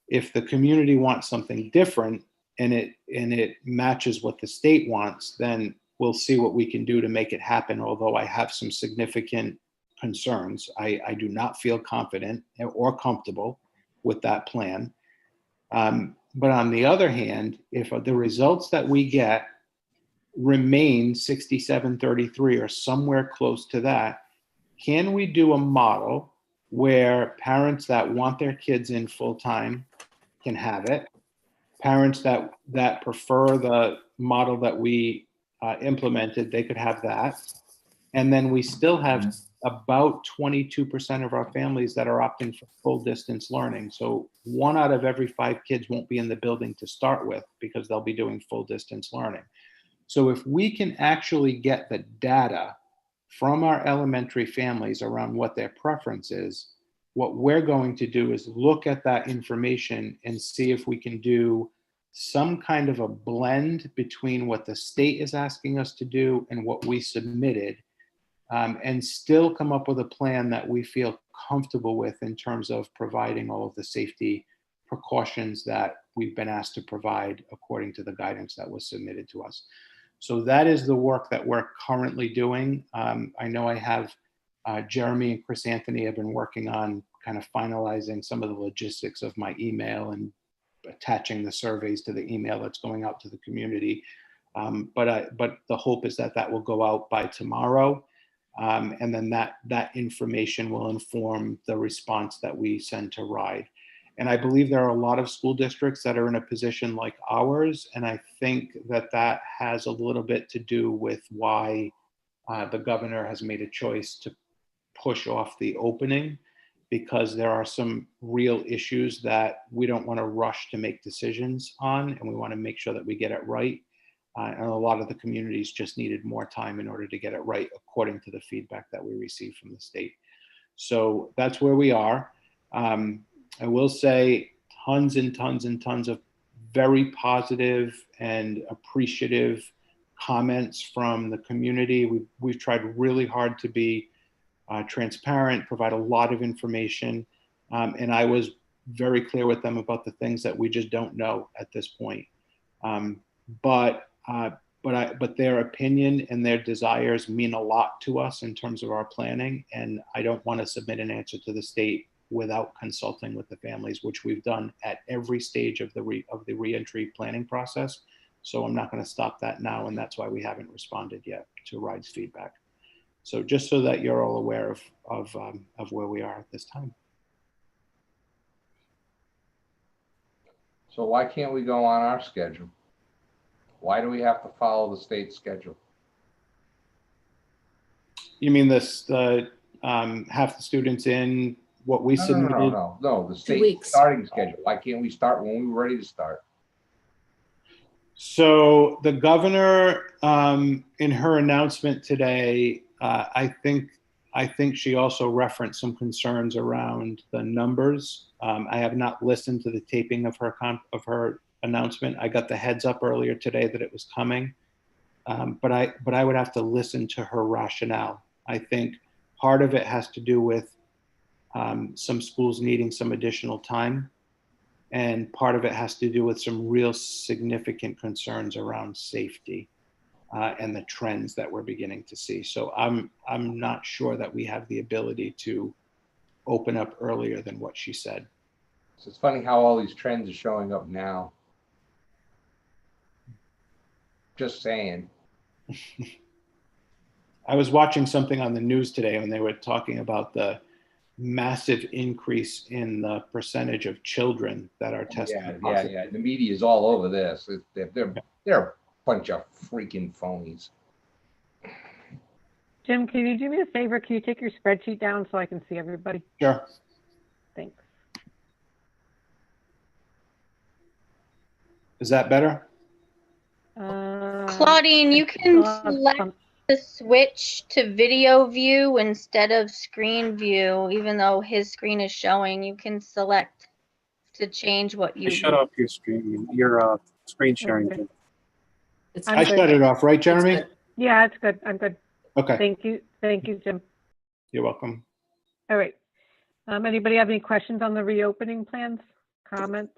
If the community wants something different and it matches what the state wants, then we'll see what we can do to make it happen. Although I have some significant concerns, I do not feel confident or comfortable with that plan. But on the other hand, if the results that we get remain 67-33 or somewhere close to that, can we do a model where parents that want their kids in full-time can have it, parents that prefer the model that we implemented, they could have that. And then we still have about 22% of our families that are opting for full distance learning. So 1 out of every 5 kids won't be in the building to start with because they'll be doing full distance learning. So if we can actually get the data from our elementary families around what their preference is, what we're going to do is look at that information and see if we can do some kind of a blend between what the state is asking us to do and what we submitted, and still come up with a plan that we feel comfortable with in terms of providing all of the safety precautions that we've been asked to provide according to the guidance that was submitted to us. So that is the work that we're currently doing. I know I have Jeremy and Chris Anthony have been working on kind of finalizing some of the logistics of my email and attaching the surveys to the email that's going out to the community. But the hope is that that will go out by tomorrow. And then that information will inform the response that we send to RIDE. And I believe there are a lot of school districts that are in a position like ours. And I think that that has a little bit to do with why the governor has made a choice to push off the opening, because there are some real issues that we don't want to rush to make decisions on, and we want to make sure that we get it right. And a lot of the communities just needed more time in order to get it right, according to the feedback that we received from the state. So that's where we are. I will say tons and tons and tons of very positive and appreciative comments from the community. We've tried really hard to be transparent, provide a lot of information. And I was very clear with them about the things that we just don't know at this point. But their opinion and their desires mean a lot to us in terms of our planning. And I don't want to submit an answer to the state without consulting with the families, which we've done at every stage of the reentry planning process. So I'm not going to stop that now. And that's why we haven't responded yet to RIDE's feedback. So just so that you're all aware of where we are at this time. So why can't we go on our schedule? Why do we have to follow the state schedule? You mean half the students in what we submitted? No, the 2 state weeks. starting schedule. Why can't we start when we were ready to start? So the governor, in her announcement today, I think she also referenced some concerns around the numbers. I have not listened to the taping of her announcement. I got the heads up earlier today that it was coming, but I would have to listen to her rationale. I think part of it has to do with some schools needing some additional time, and part of it has to do with some real significant concerns around safety and the trends that we're beginning to see. So I'm not sure that we have the ability to open up earlier than what she said. So it's funny how all these trends are showing up now. Just saying. I was watching something on the news today when they were talking about the massive increase in the percentage of children that are testing positive. Yeah. The media is all over this. They're a bunch of freaking phonies. Jim, can you do me a favor? Can you take your spreadsheet down so I can see everybody? Sure. Thanks. Is that better? Claudine, you can select the switch to video view instead of screen view, even though his screen is showing. You can select to change what you Shut off your stream, your screen sharing. Okay. I shut it off, right, Jeremy? Yeah, it's good. I'm good. Okay. Thank you, Jim. You're welcome. All right. Anybody have any questions on the reopening plans? Comments?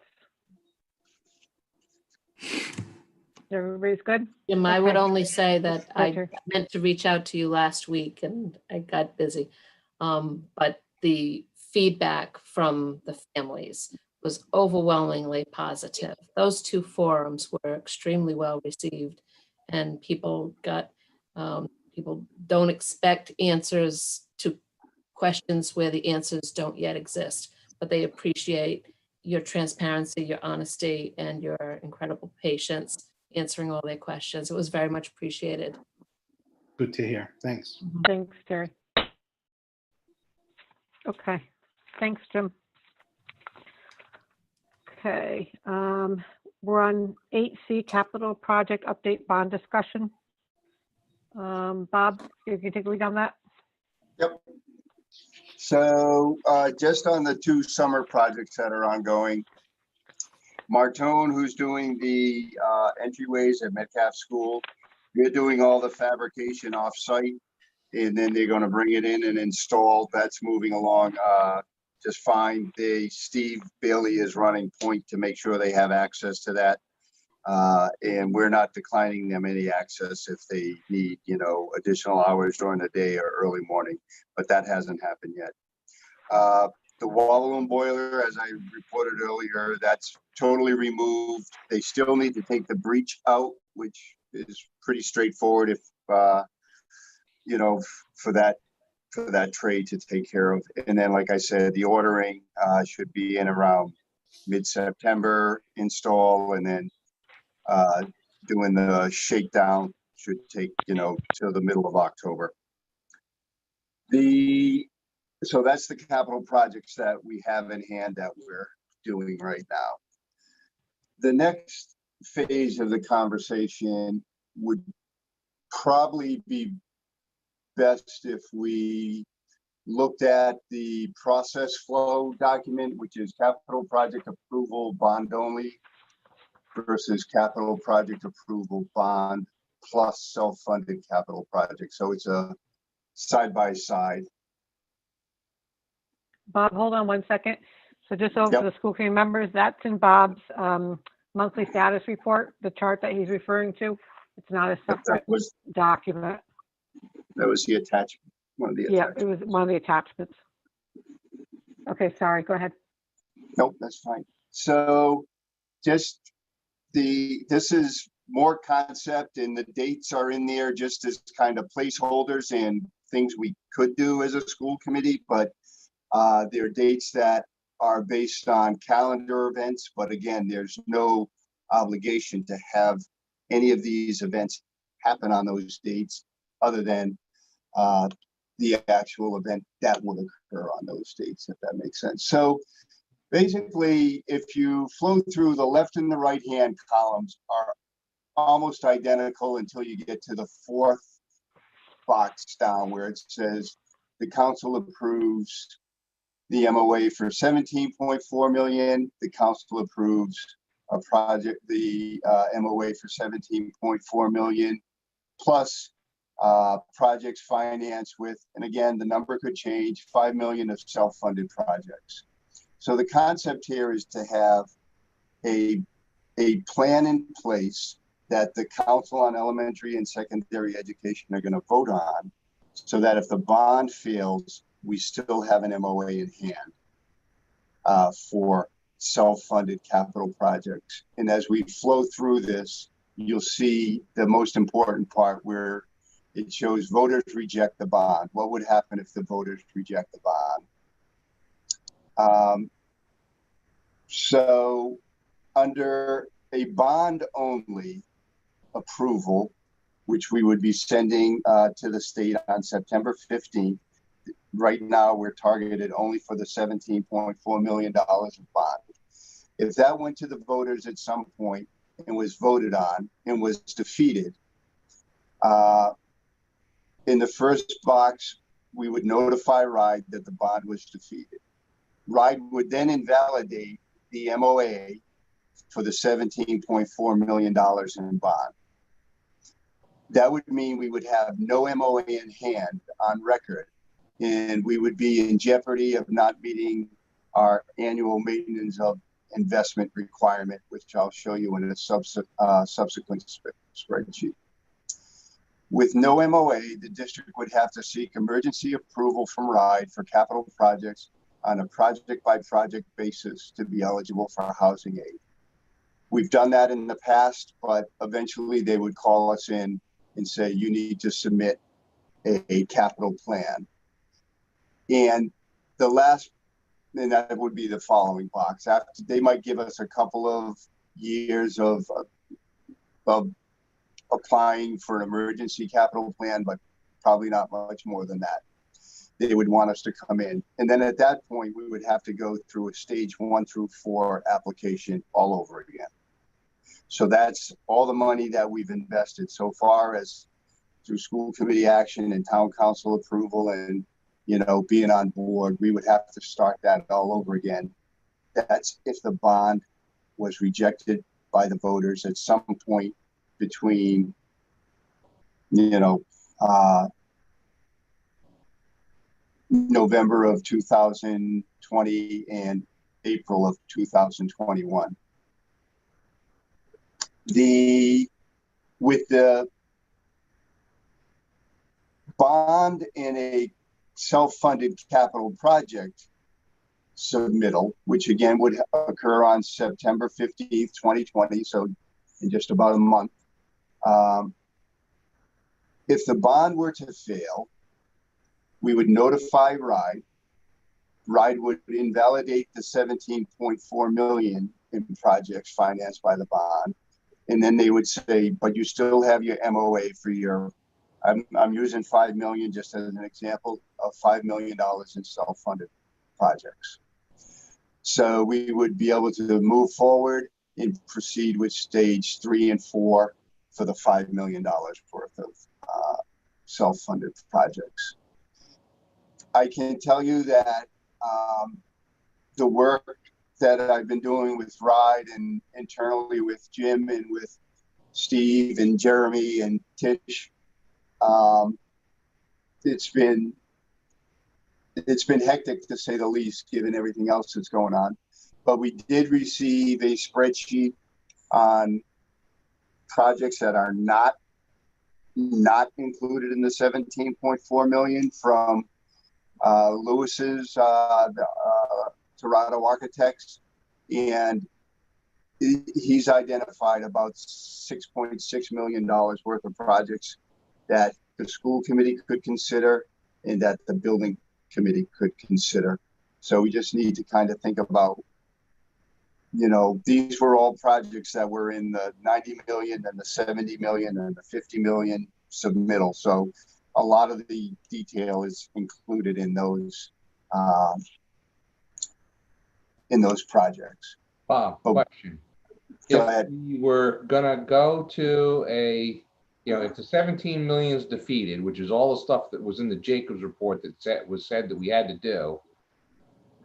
Everybody's good? Jim, I would only say that I Roger. meant to reach out to you last week and I got busy. But the feedback from the families was overwhelmingly positive. Those 2 forums were extremely well received, and people don't expect answers to questions where the answers don't yet exist, but they appreciate your transparency, your honesty, and your incredible patience answering all their questions. It was very much appreciated. Good to hear. Thanks. Thanks, Terry. Okay, thanks, Jim. Okay, we're on 8C capital project update bond discussion. Bob, you can take a lead on that. Yep. So just on the two summer projects that are ongoing, Martone, who's doing the entryways at Metcalf School, they're doing all the fabrication off-site, and then they're going to bring it in and install. That's moving along just fine. Steve Bailey is running point to make sure they have access to that. And we're not declining them any access if they need, additional hours during the day or early morning, but that hasn't happened yet. The Walloon boiler, as I reported earlier, that's totally removed. They still need to take the breach out, which is pretty straightforward if, for that trade to take care of. And then, like I said, the ordering should be in around mid-September install, and then doing the shakedown should take, till the middle of October. So that's the capital projects that we have in hand that we're doing right now. The next phase of the conversation would probably be best if we looked at the process flow document, which is capital project approval bond only versus capital project approval bond plus self-funded capital project. So it's a side by side. Bob, hold on one second. So just over Yep. to the school committee members, that's in Bob's monthly status report, the chart that he's referring to. It's not a separate document. That was the attachment. One of the Yeah, attachments. it was one of the attachments. Okay, sorry, go ahead. Nope, that's fine. So just this is more concept, and the dates are in there just as kind of placeholders and things we could do as a school committee, but there are dates that are based on calendar events, but again, there's no obligation to have any of these events happen on those dates other than the actual event that would occur on those dates, if that makes sense. So basically, if you flow through, the left and the right hand columns are almost identical until you get to the fourth box down where it says the council approves the MOA for 17.4 million. The council approves a project, the MOA for 17.4 million plus projects financed with, and again, the number could change, 5 million of self-funded projects. So the concept here is to have a plan in place that the Council on Elementary and Secondary Education are going to vote on, so that if the bond fails, we still have an MOA in hand for self-funded capital projects. And as we flow through this, you'll see the most important part where it shows voters reject the bond. What would happen if the voters reject the bond? So under a bond only approval, which we would be sending to the state on September 15th, right now we're targeted only for the $17.4 million of bond. If that went to the voters at some point and was voted on and was defeated, in the first box, we would notify RIDE that the bond was defeated. RIDE would then invalidate the MOA for the $17.4 million in bond. That would mean we would have no MOA in hand on record, and we would be in jeopardy of not meeting our annual maintenance of investment requirement, which I'll show you in a subsequent spreadsheet. With no MOA, the district would have to seek emergency approval from RIDE for capital projects on a project-by-project basis to be eligible for housing aid. We've done that in the past, but eventually they would call us in and say, you need to submit a capital plan. And the last then that would be the following blocks. After, they might give us a couple of years of applying for an emergency capital plan, but probably not much more than that. They would want us to come in. And then at that point, we would have to go through a stage 1 through 4 application all over again. So that's all the money that we've invested so far as through school committee action and town council approval and, you know, being on board. We would have to start that all over again. That's if the bond was rejected by the voters at some point between, you know, November of 2020 and April of 2021. With the bond in a self-funded capital project submittal, which again would occur on September 15th, 2020, so in just about a month. If the bond were to fail, we would notify RIDE. RIDE would invalidate the 17.4 million in projects financed by the bond. And then they would say, but you still have your MOA for your, I'm using 5 million just as an example of $5 million in self-funded projects. So we would be able to move forward and proceed with stage 3 and 4 for the $5 million worth of self-funded projects. I can tell you that the work that I've been doing with RIDE and internally with Jim and with Steve and Jeremy and Tish, it's been hectic to say the least, given everything else that's going on. But we did receive a spreadsheet on projects that are not included in the 17.4 million from Lewis's Torado Architects, and he's identified about $6.6 million worth of projects that the school committee could consider and that the building committee could consider. So we just need to kind of think about, you know, these were all projects that were in the 90 million and the 70 million and the 50 million submittal. So a lot of the detail is included in those projects. Bob, question. Go ahead. If we were gonna go to a, you know, if the 17 million is defeated, which is all the stuff that was in the Jacobs report that was said that we had to do,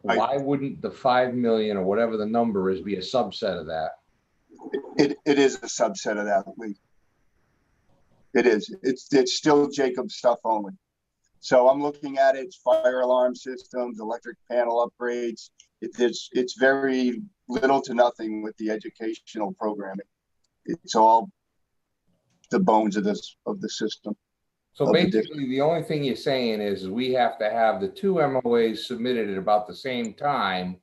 why wouldn't the 5 million or whatever the number is be a subset of that? It is a subset of that, Lee. It is. It's still Jacobs stuff only. So I'm looking at it, fire alarm systems, electric panel upgrades. It's very little to nothing with the educational programming. It's all the bones of the system. So basically, the only thing you're saying is we have to have the 2 MOAs submitted at about the same time.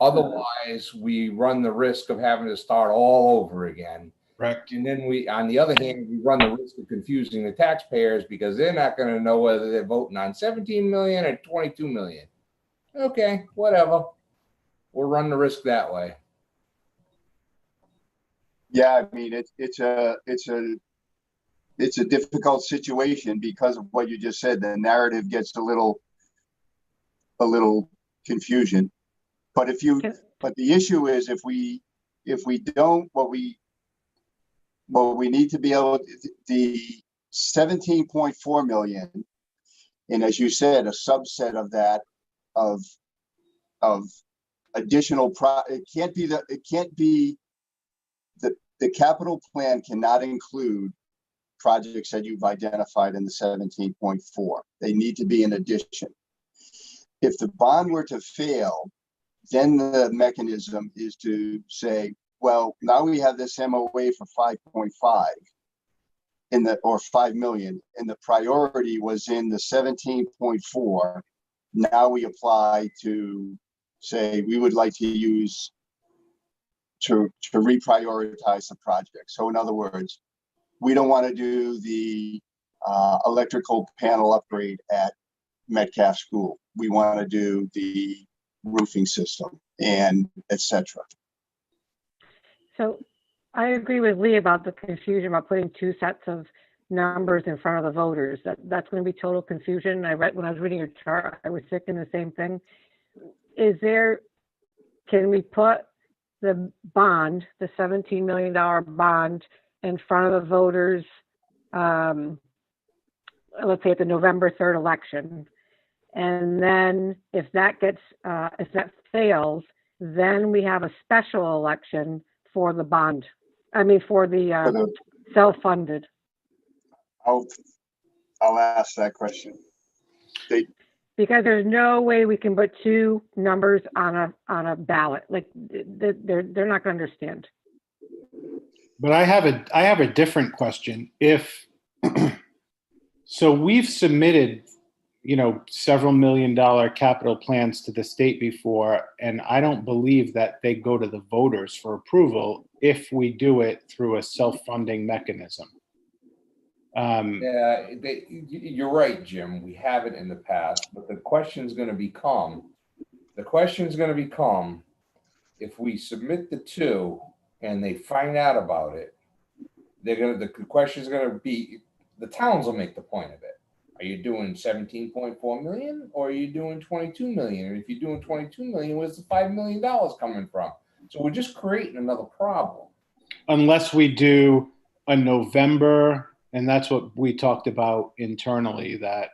Otherwise, we run the risk of having to start all over again. Right. And then we, on the other hand, we run the risk of confusing the taxpayers because they're not going to know whether they're voting on 17 million or 22 million. Okay, whatever. We'll run the risk that way. Yeah, I mean, it's a difficult situation because of what you just said. The narrative gets a little confusion. But but the issue is if we don't, what we need to be able to, the 17.4 million, and as you said, a subset of that of additional it can't be the capital plan cannot include projects that you've identified in the 17.4. They need to be in addition. If the bond were to fail, then the mechanism is to say, well, now we have this MOA for 5.5 or 5 million, and the priority was in the 17.4. Now we apply to say we would like to use to reprioritize the project. So in other words, we don't want to do the electrical panel upgrade at Metcalf School. We want to do the roofing system and et cetera. So I agree with Lee about the confusion about putting two sets of numbers in front of the voters. That's going to be total confusion. When I was reading your chart, I was thinking the same thing. Can we put the bond, the $17 million bond, in front of the voters, let's say at the November 3rd election? And then if that fails, then we have a special election for the bond. For the self-funded. I'll ask that question. Because there's no way we can put two numbers on a ballot. Like they're not going to understand. But I have a different question. So we've submitted, several $1 million capital plans to the state before, and I don't believe that they go to the voters for approval if we do it through a self-funding mechanism. Yeah, you're right, Jim. We haven't in the past, but the question's going to become, if we submit the two and they find out about it, the question's going to be, the towns will make the point of it. Are you doing 17.4 million or are you doing 22 million? And if you're doing 22 million, where's the $5 million coming from? So we're just creating another problem. Unless we do a November, and that's what we talked about internally, that,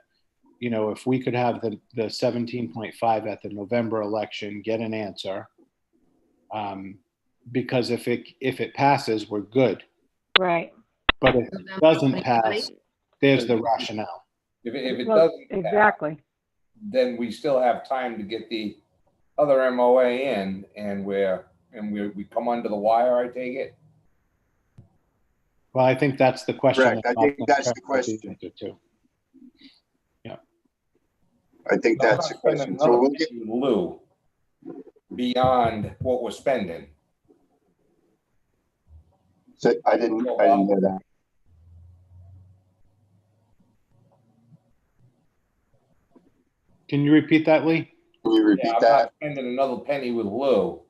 if we could have the 17.5 at the November election, get an answer. Because if it passes, we're good. Right. But if it doesn't pass, there's the rationale. If it doesn't pass, exactly, then we still have time to get the other MOA in, and we come under the wire, I take it. Well, I think that's the question. Correct. I think that's the question. Too. Yeah. I think that's the question. So we'll get Lou beyond what we're spending. So I didn't hear that. Can you repeat that, Lee? Can you repeat I'm that? not spending another penny with Lou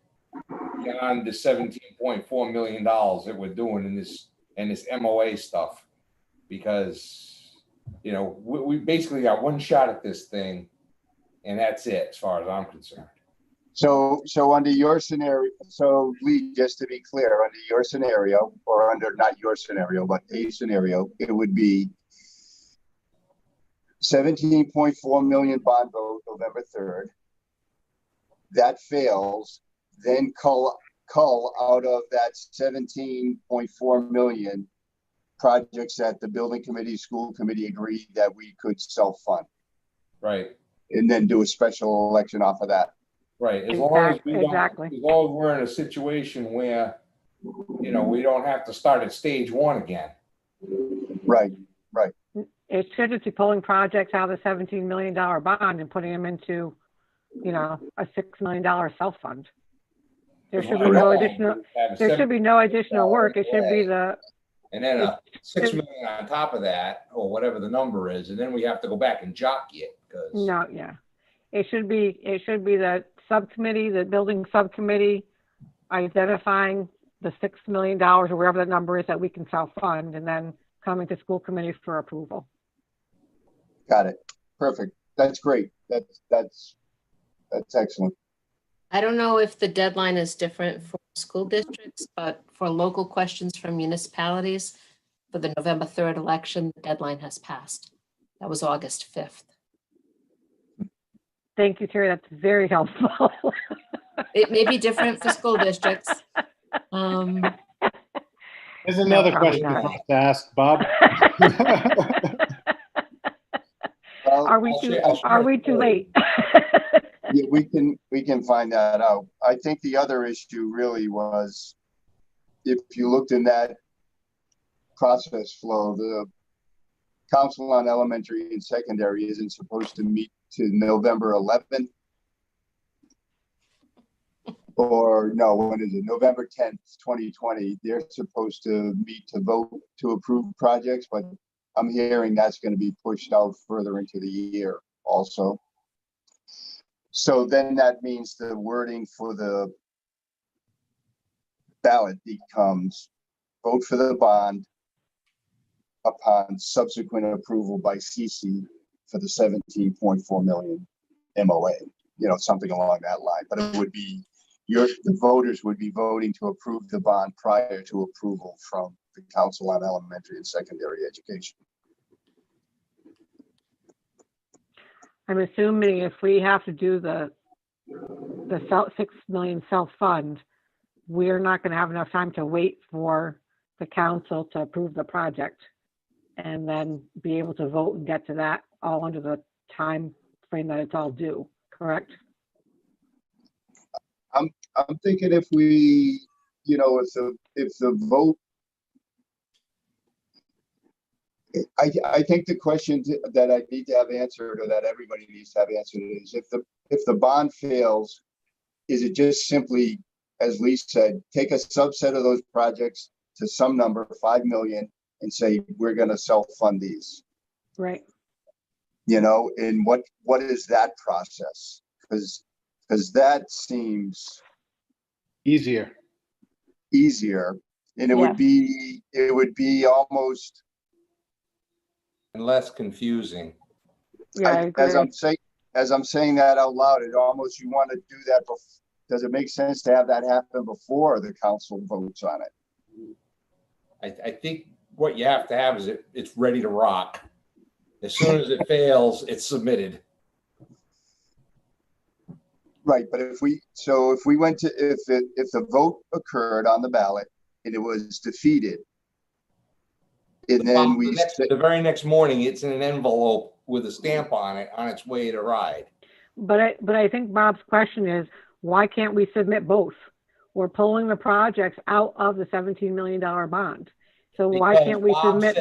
beyond the $17.4 million that we're doing in this MOA stuff, because we basically got one shot at this thing, and that's it as far as I'm concerned. So under your scenario, so Lee, just to be clear, under your scenario, or under not your scenario, but a scenario, it would be 17.4 million bond vote November 3rd. That fails, then cull out of that 17.4 million projects that the building committee, school committee agreed that we could self-fund. Right. And then do a special election off of that. Right. As long as exactly. as long as we're in a situation where, we don't have to start at stage one again. Right. It should just be pulling projects out of the $17 million bond and putting them into, a $6 million self-fund. There should be no additional. There should be no additional work. It should be the. And then a $6 million on top of that, or whatever the number is, and then we have to go back and jockey it because. No, yeah, it should be the subcommittee, the building subcommittee, identifying the $6 million or wherever the number is that we can self-fund, and then coming to school committee for approval. Got it. Perfect. That's great. That's excellent. I don't know if the deadline is different for school districts, but for local questions from municipalities, for the November 3rd election, the deadline has passed. That was August 5th. Thank you, Terry. That's very helpful. It may be different for school districts. There's another question not. for us to ask, Bob. Well, Are we too late? yeah, we can find that out. I think the other issue really was, if you looked in that process flow, the Council on Elementary and Secondary isn't supposed to meet to November 11th. Or no, when is it? November 10th, 2020. They're supposed to meet to vote to approve projects, but I'm hearing that's going to be pushed out further into the year also. So then that means the wording for the ballot becomes vote for the bond upon subsequent approval by CC for the 17.4 million MOA, something along that line. But it would be the voters would be voting to approve the bond prior to approval from the Council on Elementary and Secondary Education. I'm assuming if we have to do the 6 million self-fund, we're not going to have enough time to wait for the council to approve the project and then be able to vote and get to that all under the time frame that it's all due, correct? I'm thinking if we, if the vote, I think the question that I need to have answered, or that everybody needs to have answered, is if the bond fails, is it just simply, as Lee said, take a subset of those projects to some number, 5 million, and say we're going to self-fund these, Right. And what is that process? Because that seems Easier. And it would be almost, And less confusing. Yeah, I agree. as I'm saying that out loud, it almost, you want to do that. Does it make sense to have that happen before the council votes on it? I think what you have to have is it's ready to rock. As soon as it fails, it's submitted. Right, but if we went to, if the vote occurred on the ballot and it was defeated, and then The very next morning, it's in an envelope with a stamp on it on its way to RIDE. But I think Bob's question is, why can't we submit both? We're pulling the projects out of the $17 million bond. So why can't we submit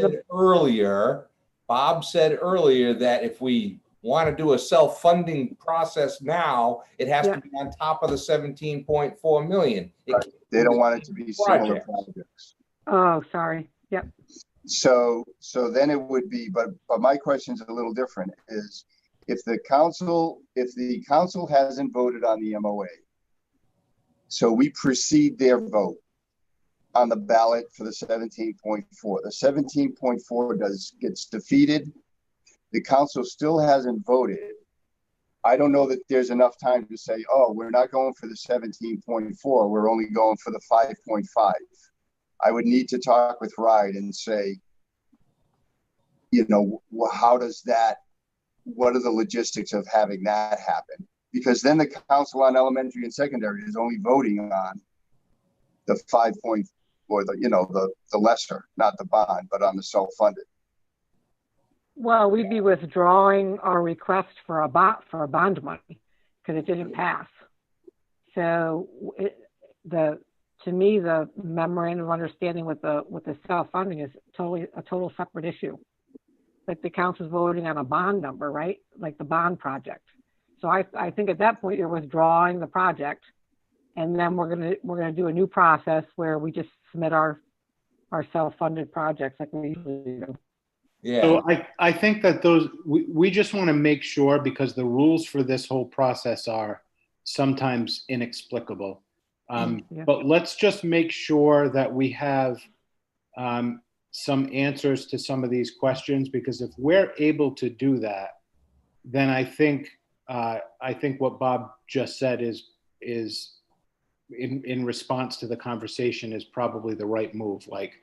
Bob said earlier that if we want to do a self-funding process now, it has to be on top of the 17.4 million. Right. They don't want it to be similar projects. Oh, sorry. Yep. So then it would be, but my question is a little different, is if the council hasn't voted on the MOA, so we precede their vote on the ballot for the 17.4. The 17.4 gets defeated. The council still hasn't voted. I don't know that there's enough time to say, oh, we're not going for the 17.4. We're only going for the 5.5. I would need to talk with RIDE and say, how does that, what are the logistics of having that happen? Because then the Council on Elementary and Secondary is only voting on the 5 point, or the lesser, not the bond, but on the self-funded. Well, we'd be withdrawing our request for a bond money because it didn't pass. So to me, the memorandum of understanding with the self-funding is a total separate issue. Like the council's voting on a bond number, right? Like the bond project. So I think at that point you're withdrawing the project, and then we're gonna do a new process where we just submit our self-funded projects like we usually do. Yeah. So I think that we just want to make sure, because the rules for this whole process are sometimes inexplicable. But let's just make sure that we have some answers to some of these questions, because if we're able to do that, then I think what Bob just said is in response to the conversation is probably the right move. Like,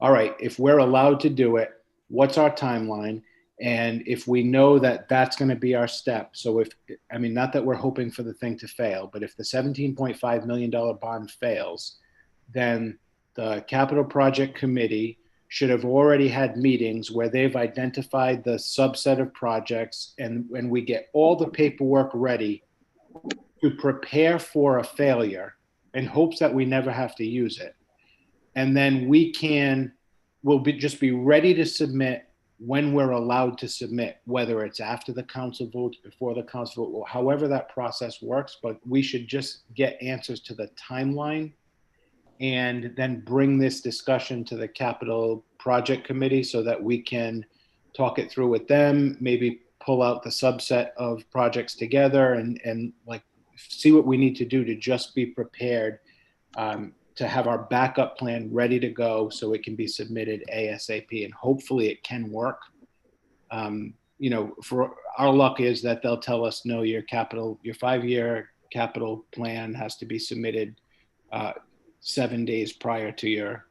all right, if we're allowed to do it, what's our timeline? And if we know that that's going to be our step, so not that we're hoping for the thing to fail, but if the $17.5 million bond fails, then the Capital Project Committee should have already had meetings where they've identified the subset of projects, and when we get all the paperwork ready to prepare for a failure in hopes that we never have to use it. And then we'll just be ready to submit when we're allowed to submit, whether it's after the council votes, before the council vote, however that process works. But we should just get answers to the timeline and then bring this discussion to the Capital Project Committee so that we can talk it through with them, maybe pull out the subset of projects together and like see what we need to do to just be prepared to have our backup plan ready to go so it can be submitted ASAP, and hopefully it can work. You know, for our luck is that they'll tell us, no, your 5-year capital plan has to be submitted 7 days prior to your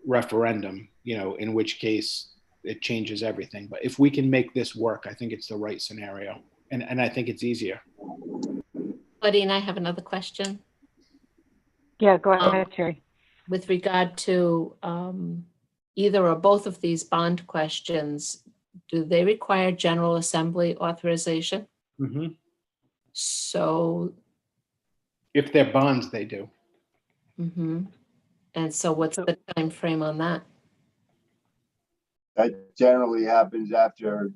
referendum, you know, in which case it changes everything. But if we can make this work, I think it's the right scenario. And I think it's easier. Buddy, and I have another question. Yeah, go ahead, Terry. With regard to either or both of these bond questions, do they require General Assembly authorization? Mm-hmm. So. If they're bonds, they do. Mm-hmm. And so what's the time frame on that? That generally happens after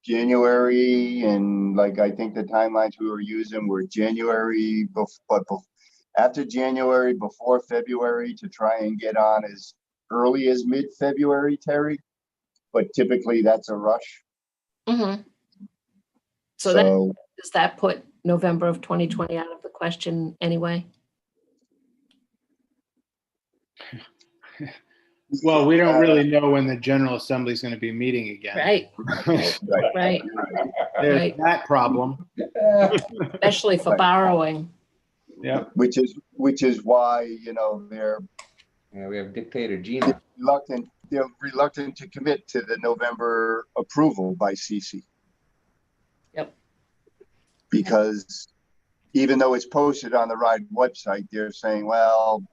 January, and like I think the timelines we were using were January, but after January, before February, to try and get on as early as mid-February, Terry. But typically that's a rush. Mm-hmm. So does that put November of 2020 out of the question anyway? Well, we don't really know when the General Assembly is going to be meeting again. Right. Right. There's that problem. Especially for borrowing. Yeah. Which is why, you know, we have dictator Gina. They're reluctant to commit to the November approval by CC. Yep. Because even though it's posted on the RIDE website, they're saying, well,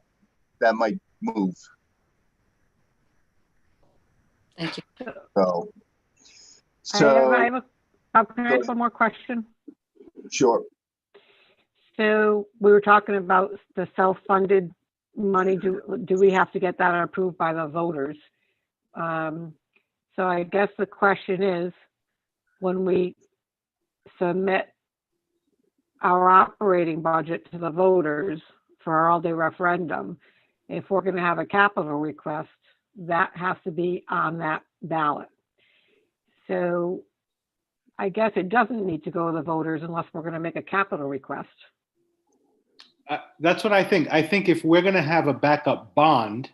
that might move. Thank you. So I have can I ask one more question? Sure. So we were talking about the self-funded money. Do we have to get that approved by the voters? So I guess the question is, when we submit our operating budget to the voters for our all-day referendum, if we're going to have a capital request, that has to be on that ballot. So I guess it doesn't need to go to the voters unless we're going to make a capital request. That's what I think. I think if we're going to have a backup bond,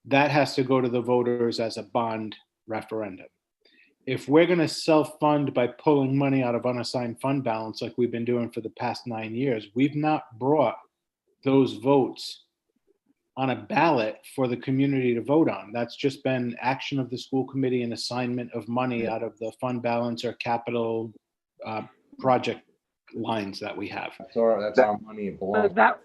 that has to go to the voters as a bond referendum. If we're going to self-fund by pulling money out of unassigned fund balance like we've been doing for the past 9 years, we've not brought those votes on a ballot for the community to vote on. That's just been action of the school committee and assignment of money out of the fund balance or capital project lines that we have. That's our money. It belongs. That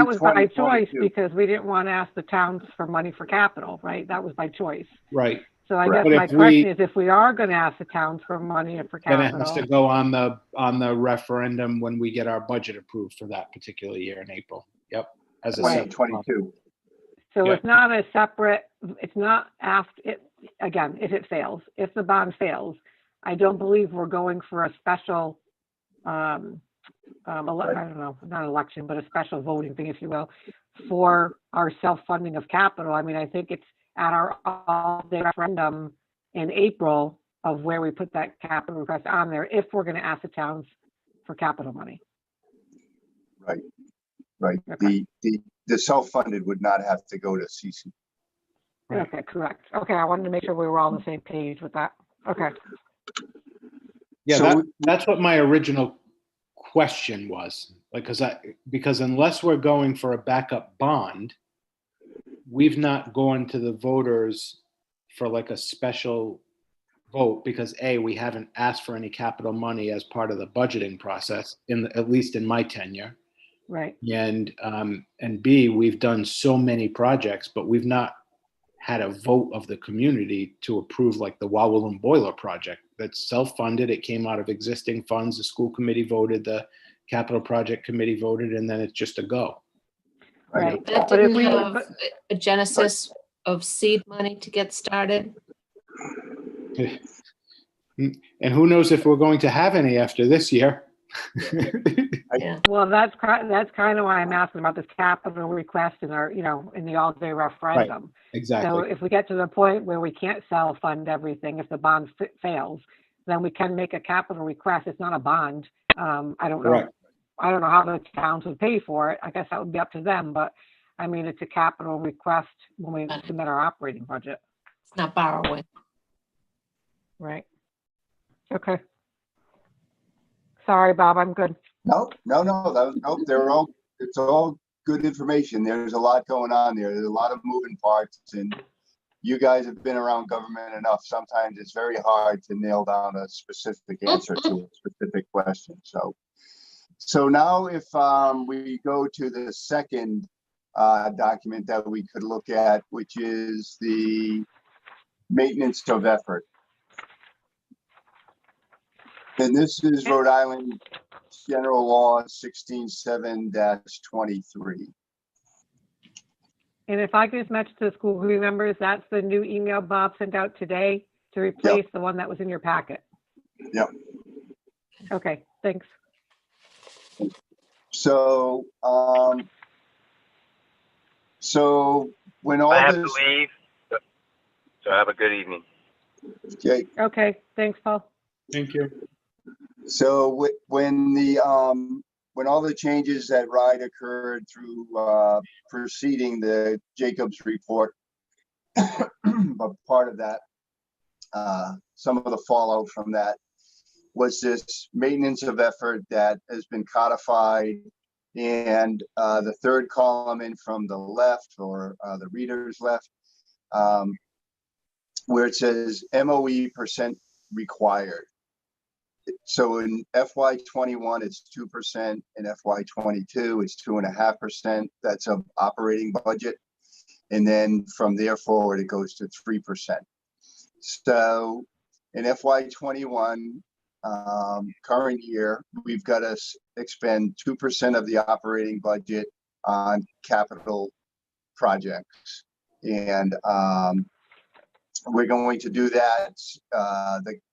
was by choice because we didn't want to ask the towns for money for capital, right? That was by choice. Right. So I guess my question is, if we are going to ask the towns for money for capital, then it has to go on the referendum when we get our budget approved for that particular year in April. Yep. As a 2022. So yep. It's not a separate. It's not after it again. If it fails, if the bond fails, I don't believe we're going for a special. I don't know, not election, but a special voting thing, if you will, for our self-funding of capital. I mean, I think it's at our all-day referendum in April of where we put that capital request on there if we're going to ask the towns for capital money. Right. Right. Okay. The self-funded would not have to go to CC. Right. Okay, correct. Okay, I wanted to make sure we were all on the same page with that. Okay. Yeah, so that's what my original question was. Because unless we're going for a backup bond, we've not gone to the voters for like a special vote because we haven't asked for any capital money as part of the budgeting process at least in my tenure. Right. And B, we've done so many projects, but we've not had a vote of the community to approve like the Wawalum Boiler project. That's self-funded. It came out of existing funds. The school committee voted, the capital project committee voted, and then it's just a go. Right. That didn't have a genesis of seed money to get started. And who knows if we're going to have any after this year. Yeah. Well, that's kind of why I'm asking about this capital request in our, in the all-day referendum. So Exactly. if we get to the point where we can't self-fund everything, if the bond fails, then we can make a capital request. It's not a bond. I don't know. Correct. I don't know how the towns would pay for it. I guess that would be up to them, but I mean, it's a capital request when we submit our operating budget, It's not borrowing. right? Okay. Sorry, Bob, I'm good. No, it's all good information. There's a lot going on there. There's a lot of moving parts, and you guys have been around government enough. Sometimes it's very hard to nail down a specific answer to a specific question. So now if we go to the second document that we could look at, which is the maintenance of effort. And this is Rhode Island General Law 16.7-23. And if I could just mention to the school committee members, that's the new email Bob sent out today to replace the one that was in your packet. Yep. Okay, thanks. So, when all I have this, to leave, so have a good evening. okay, Okay, thanks, Paul. Thank you. so when all the changes that RIDE occurred through preceding the Jacobs report, but part of that, some of the fallout from that was this maintenance of effort that has been codified, and the third column in from the left, or the reader's left, where it says MOE percent required. So in FY21, it's 2%. In FY22, it's 2.5%. That's an operating budget. And then from there forward, it goes to 3%. So in FY21, current year, we've got to expend 2% of the operating budget on capital projects. And we're going to do that.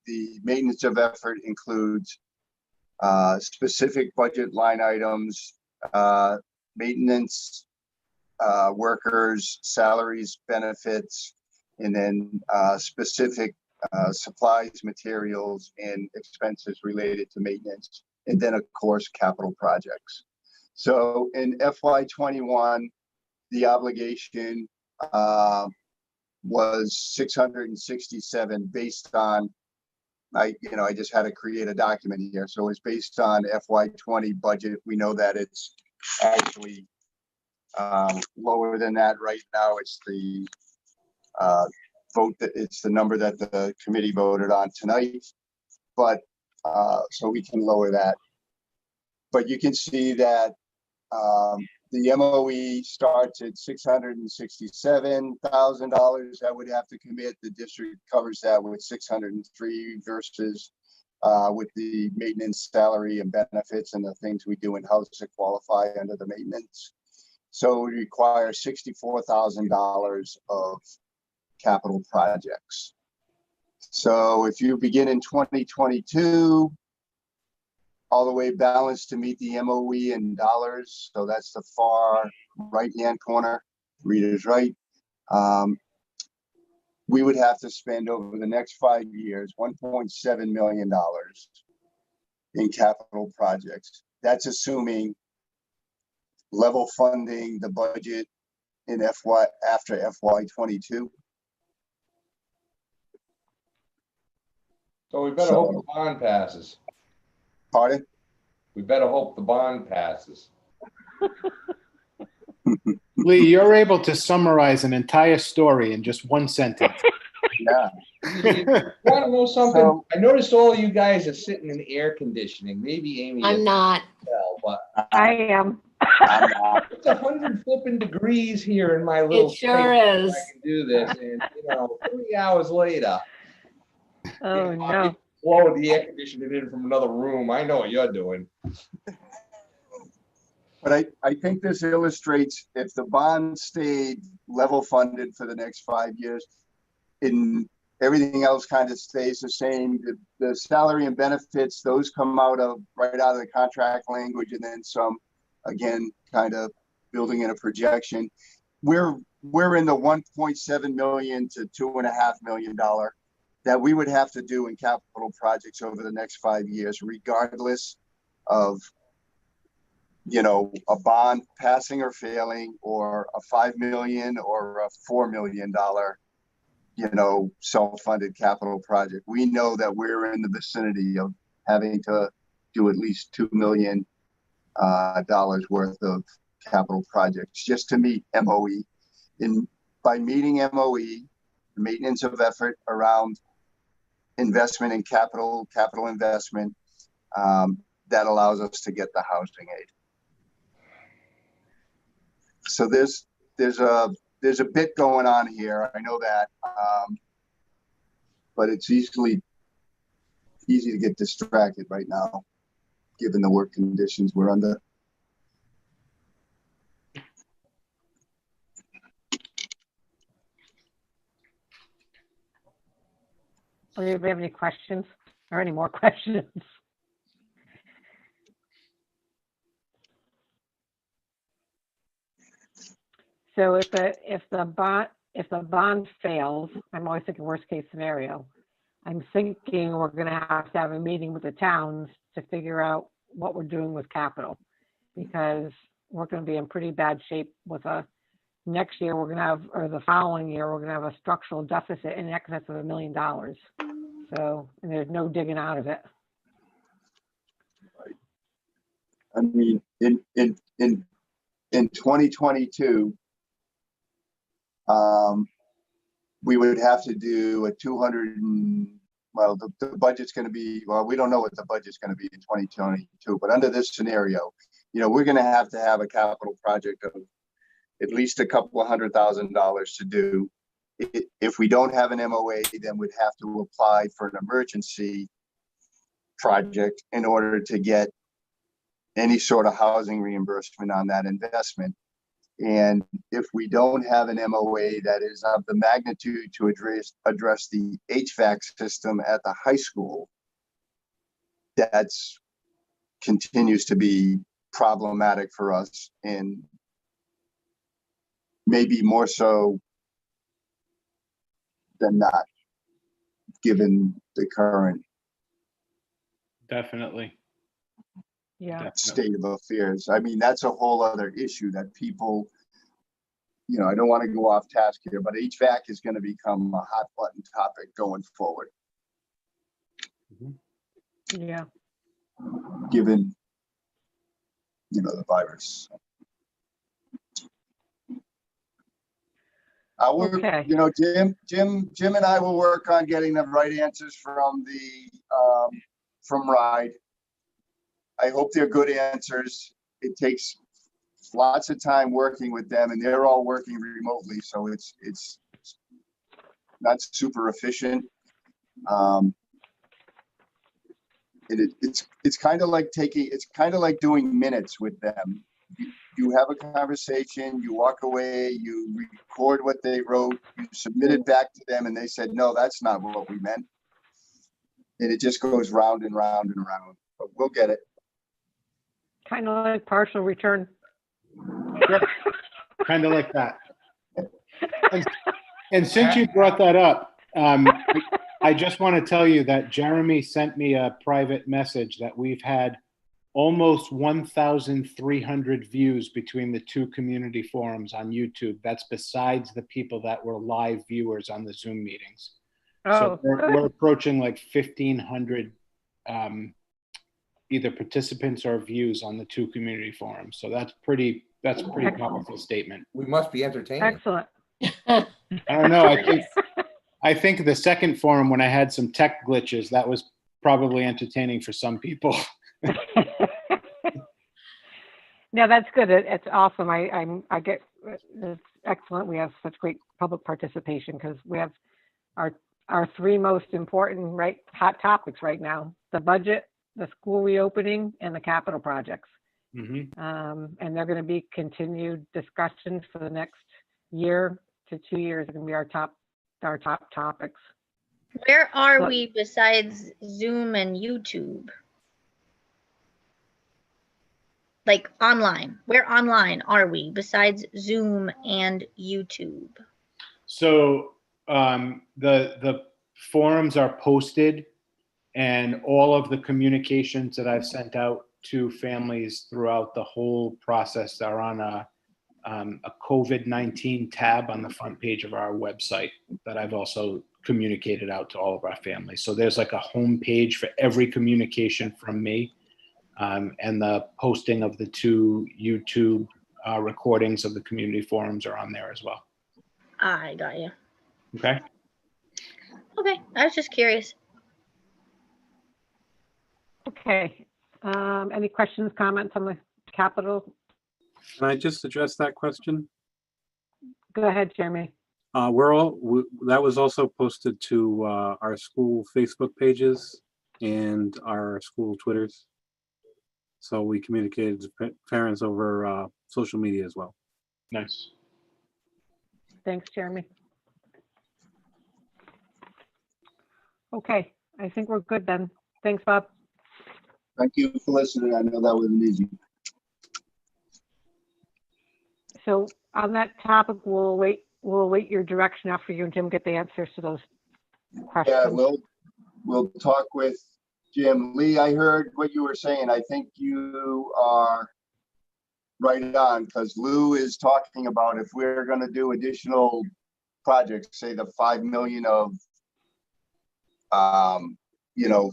The maintenance of effort includes specific budget line items, maintenance, workers, salaries, benefits, and then specific supplies, materials, and expenses related to maintenance. And then, of course, capital projects. So in FY21, the obligation was 667 based on, I just had to create a document here. So it's based on FY20 budget. We know that it's actually lower than that right now. It's the it's the number that the committee voted on tonight, but so we can lower that. But you can see that the MOE starts at $667,000 that would have to commit. The district covers that with 603 versus with the maintenance, salary, and benefits and the things we do in-house to qualify under the maintenance. So we require $64,000 of capital projects. So if you begin in 2022, all the way balanced to meet the MOE in dollars. So that's the far right-hand corner, reader's right. We would have to spend over the next 5 years, $1.7 million in capital projects. That's assuming level funding the budget in after FY22. So we better hope the bond passes. Pardon? We better hope the bond passes. Lee, you're able to summarize an entire story in just one sentence. Yeah. You want to know something? So, I noticed all you guys are sitting in air conditioning. Maybe Amy. I'm not. Tell, but I am. I'm not. it's 100 flipping degrees here in my little. It sure is. I can do this, and 3 hours later. Oh, no. Blow the air conditioning in from another room. I know what you're doing. But I think this illustrates, if the bond stayed level funded for the next 5 years, in everything else kind of stays the same. The salary and benefits, those come right out of the contract language, and then some, again, kind of building in a projection. We're in the 1.7 million to $2.5 million that we would have to do in capital projects over the next 5 years, regardless of, you know, a bond passing or failing, or a $5 million or a $4 million, you know, self-funded capital project. We know that we're in the vicinity of having to do at least $2 million worth of capital projects just to meet MOE. By meeting MOE, the maintenance of effort around investment in capital investment, that allows us to get the housing aid. So there's a bit going on here. I know that, but it's easy to get distracted right now, given the work conditions we're under. Do you have any questions or any more questions? So if the bond fails, I'm always thinking worst case scenario. I'm thinking we're going to have a meeting with the towns to figure out what we're doing with capital, because we're going to be in pretty bad shape with next year we're going to have, or the following year, we're going to have a structural deficit in excess of $1 million. So, and there's no digging out of it. I mean, in 2022, we would have to do a 200 and, well, the budget's going to be, well, we don't know what the budget's going to be in 2022, but under this scenario, you know, we're going to have a capital project of at least a couple of $100,000 to do. If we don't have an MOA, then we'd have to apply for an emergency project in order to get any sort of housing reimbursement on that investment. And if we don't have an MOA that is of the magnitude to address the HVAC system at the high school, that's continues to be problematic for us, and maybe more so than not, given the current Definitely. Yeah. state of affairs. I mean, that's a whole other issue that people, you know, I don't want to go off task here, but HVAC is going to become a hot button topic going forward. Yeah. Given, you know, the virus. I'll work, Okay. you know, Jim and I will work on getting the right answers from from RIDE. I hope they're good answers. It takes lots of time working with them, and they're all working remotely, so it's not super efficient. It's kind of like doing minutes with them. You have a conversation, you walk away, you record what they wrote, you submit it back to them, and they said, no, that's not what we meant. And it just goes round and round and round, but we'll get it. Kind of like partial return. Yep. Kind of like that. And since you brought that up, I just want to tell you that Jeremy sent me a private message that we've had almost 1,300 views between the two community forums on YouTube. That's besides the people that were live viewers on the Zoom meetings. So we're approaching like 1,500 either participants or views on the two community forums. So that's pretty powerful statement. We must be entertaining. Excellent. I don't know. I think the second forum, when I had some tech glitches, that was probably entertaining for some people. No, that's good. It's awesome. I get it's excellent. We have such great public participation because we have our three most important hot topics right now: the budget, the school reopening, and the capital projects. Mm-hmm. And they're going to be continued discussions for the next year to 2 years. They're going to be our top topics. Where are What? we besides Zoom and YouTube? Like online. Where online are we besides Zoom and YouTube? So the forums are posted, and all of the communications that I've sent out to families throughout the whole process are on a COVID-19 tab on the front page of our website that I've also communicated out to all of our families. So there's like a home page for every communication from me, and the posting of the 2 YouTube recordings of the community forums are on there as well. I got you. Okay. Okay, I was just curious. Okay. Any questions, comments on the capital? Can I just address that question? Go ahead, Jeremy. That was also posted to our school Facebook pages and our school Twitters. So we communicated to parents over social media as well. Nice. Thanks, Jeremy. Okay, I think we're good then. Thanks, Bob. Thank you for listening. I know that wasn't easy. So on that topic, we'll wait your direction after you and Jim get the answers to those questions. Yeah, we'll talk with Jim. Lee, I heard what you were saying. I think you are right on, because Lou is talking about if we're going to do additional projects, say the 5 million of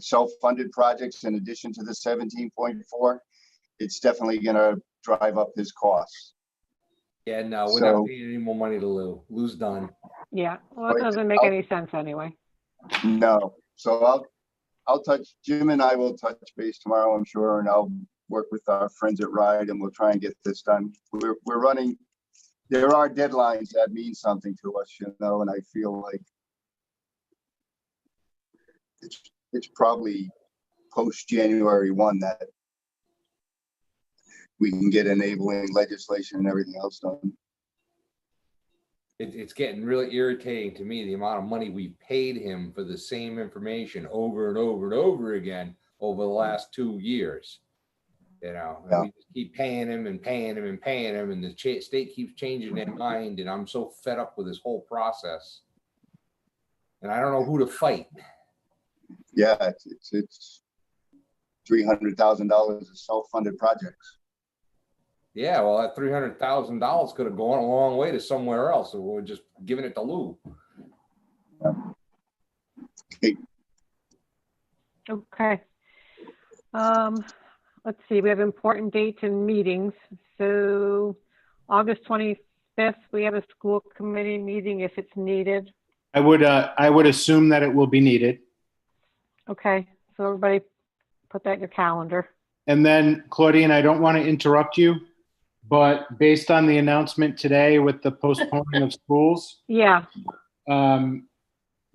self-funded projects in addition to the 17.4, it's definitely going to drive up his costs. Yeah, no, we're not paying any more money to Lou. Lou's done. Yeah, well, it doesn't make any sense anyway. No, so I'll touch, Jim and I will touch base tomorrow, I'm sure, and I'll work with our friends at RIDE and we'll try and get this done. We're running, there are deadlines that mean something to us, and I feel like it's probably post January 1 that we can get enabling legislation and everything else done. It's getting really irritating to me, the amount of money we paid him for the same information over and over and over again over the last 2 years. Yeah. We just keep paying him and paying him and paying him, and the state keeps changing their mind, and I'm so fed up with this whole process. And I don't know who to fight. Yeah, it's $300,000 of self-funded projects. Yeah, well, that $300,000 could have gone a long way to somewhere else. So we're just giving it to Lou. Okay. Let's see, we have important dates and meetings. So August 25th, we have a school committee meeting if it's needed. I would assume that it will be needed. Okay, so everybody put that in your calendar. And then, Claudine, I don't want to interrupt you, but based on the announcement today with the postponing of schools, Yeah,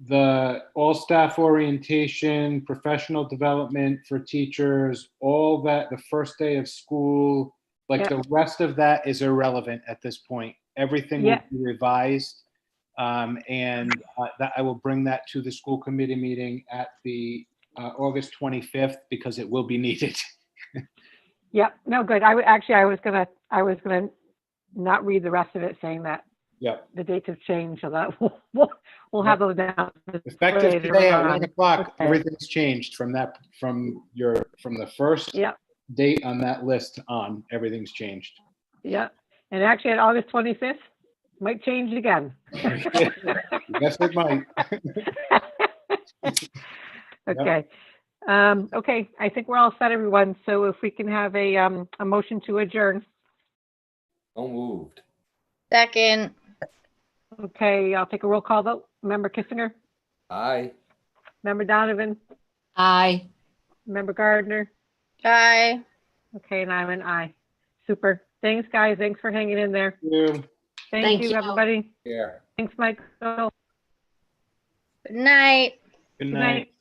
the all staff orientation, professional development for teachers, all that, the first day of school, like Yep. the rest of that is irrelevant at this point. Everything will Yep. be revised. That I will bring that to the school committee meeting at the August 25th because it will be needed. yeah, no, good. I was gonna not read the rest of it saying that Yep. the dates have changed, so that we'll have those down. Effective later today at on. 1 o'clock, Okay. everything's changed from the first Yeah, date on that list on, everything's changed. yeah. And actually at August 25th, might change again. Yes, it might. Okay. Okay, I think we're all set, everyone. So if we can have a motion to adjourn. So moved. Second. Okay, I'll take a roll call vote. Member Kissinger, Aye. Member Donovan, Aye. Member Gardner. Aye. Okay, and I'm an aye. Super. Thanks, guys. Thanks for hanging in there. Yeah. Thank Thank you, you. everybody. Yeah. Thanks, Michael. Good night. Good Good night. night.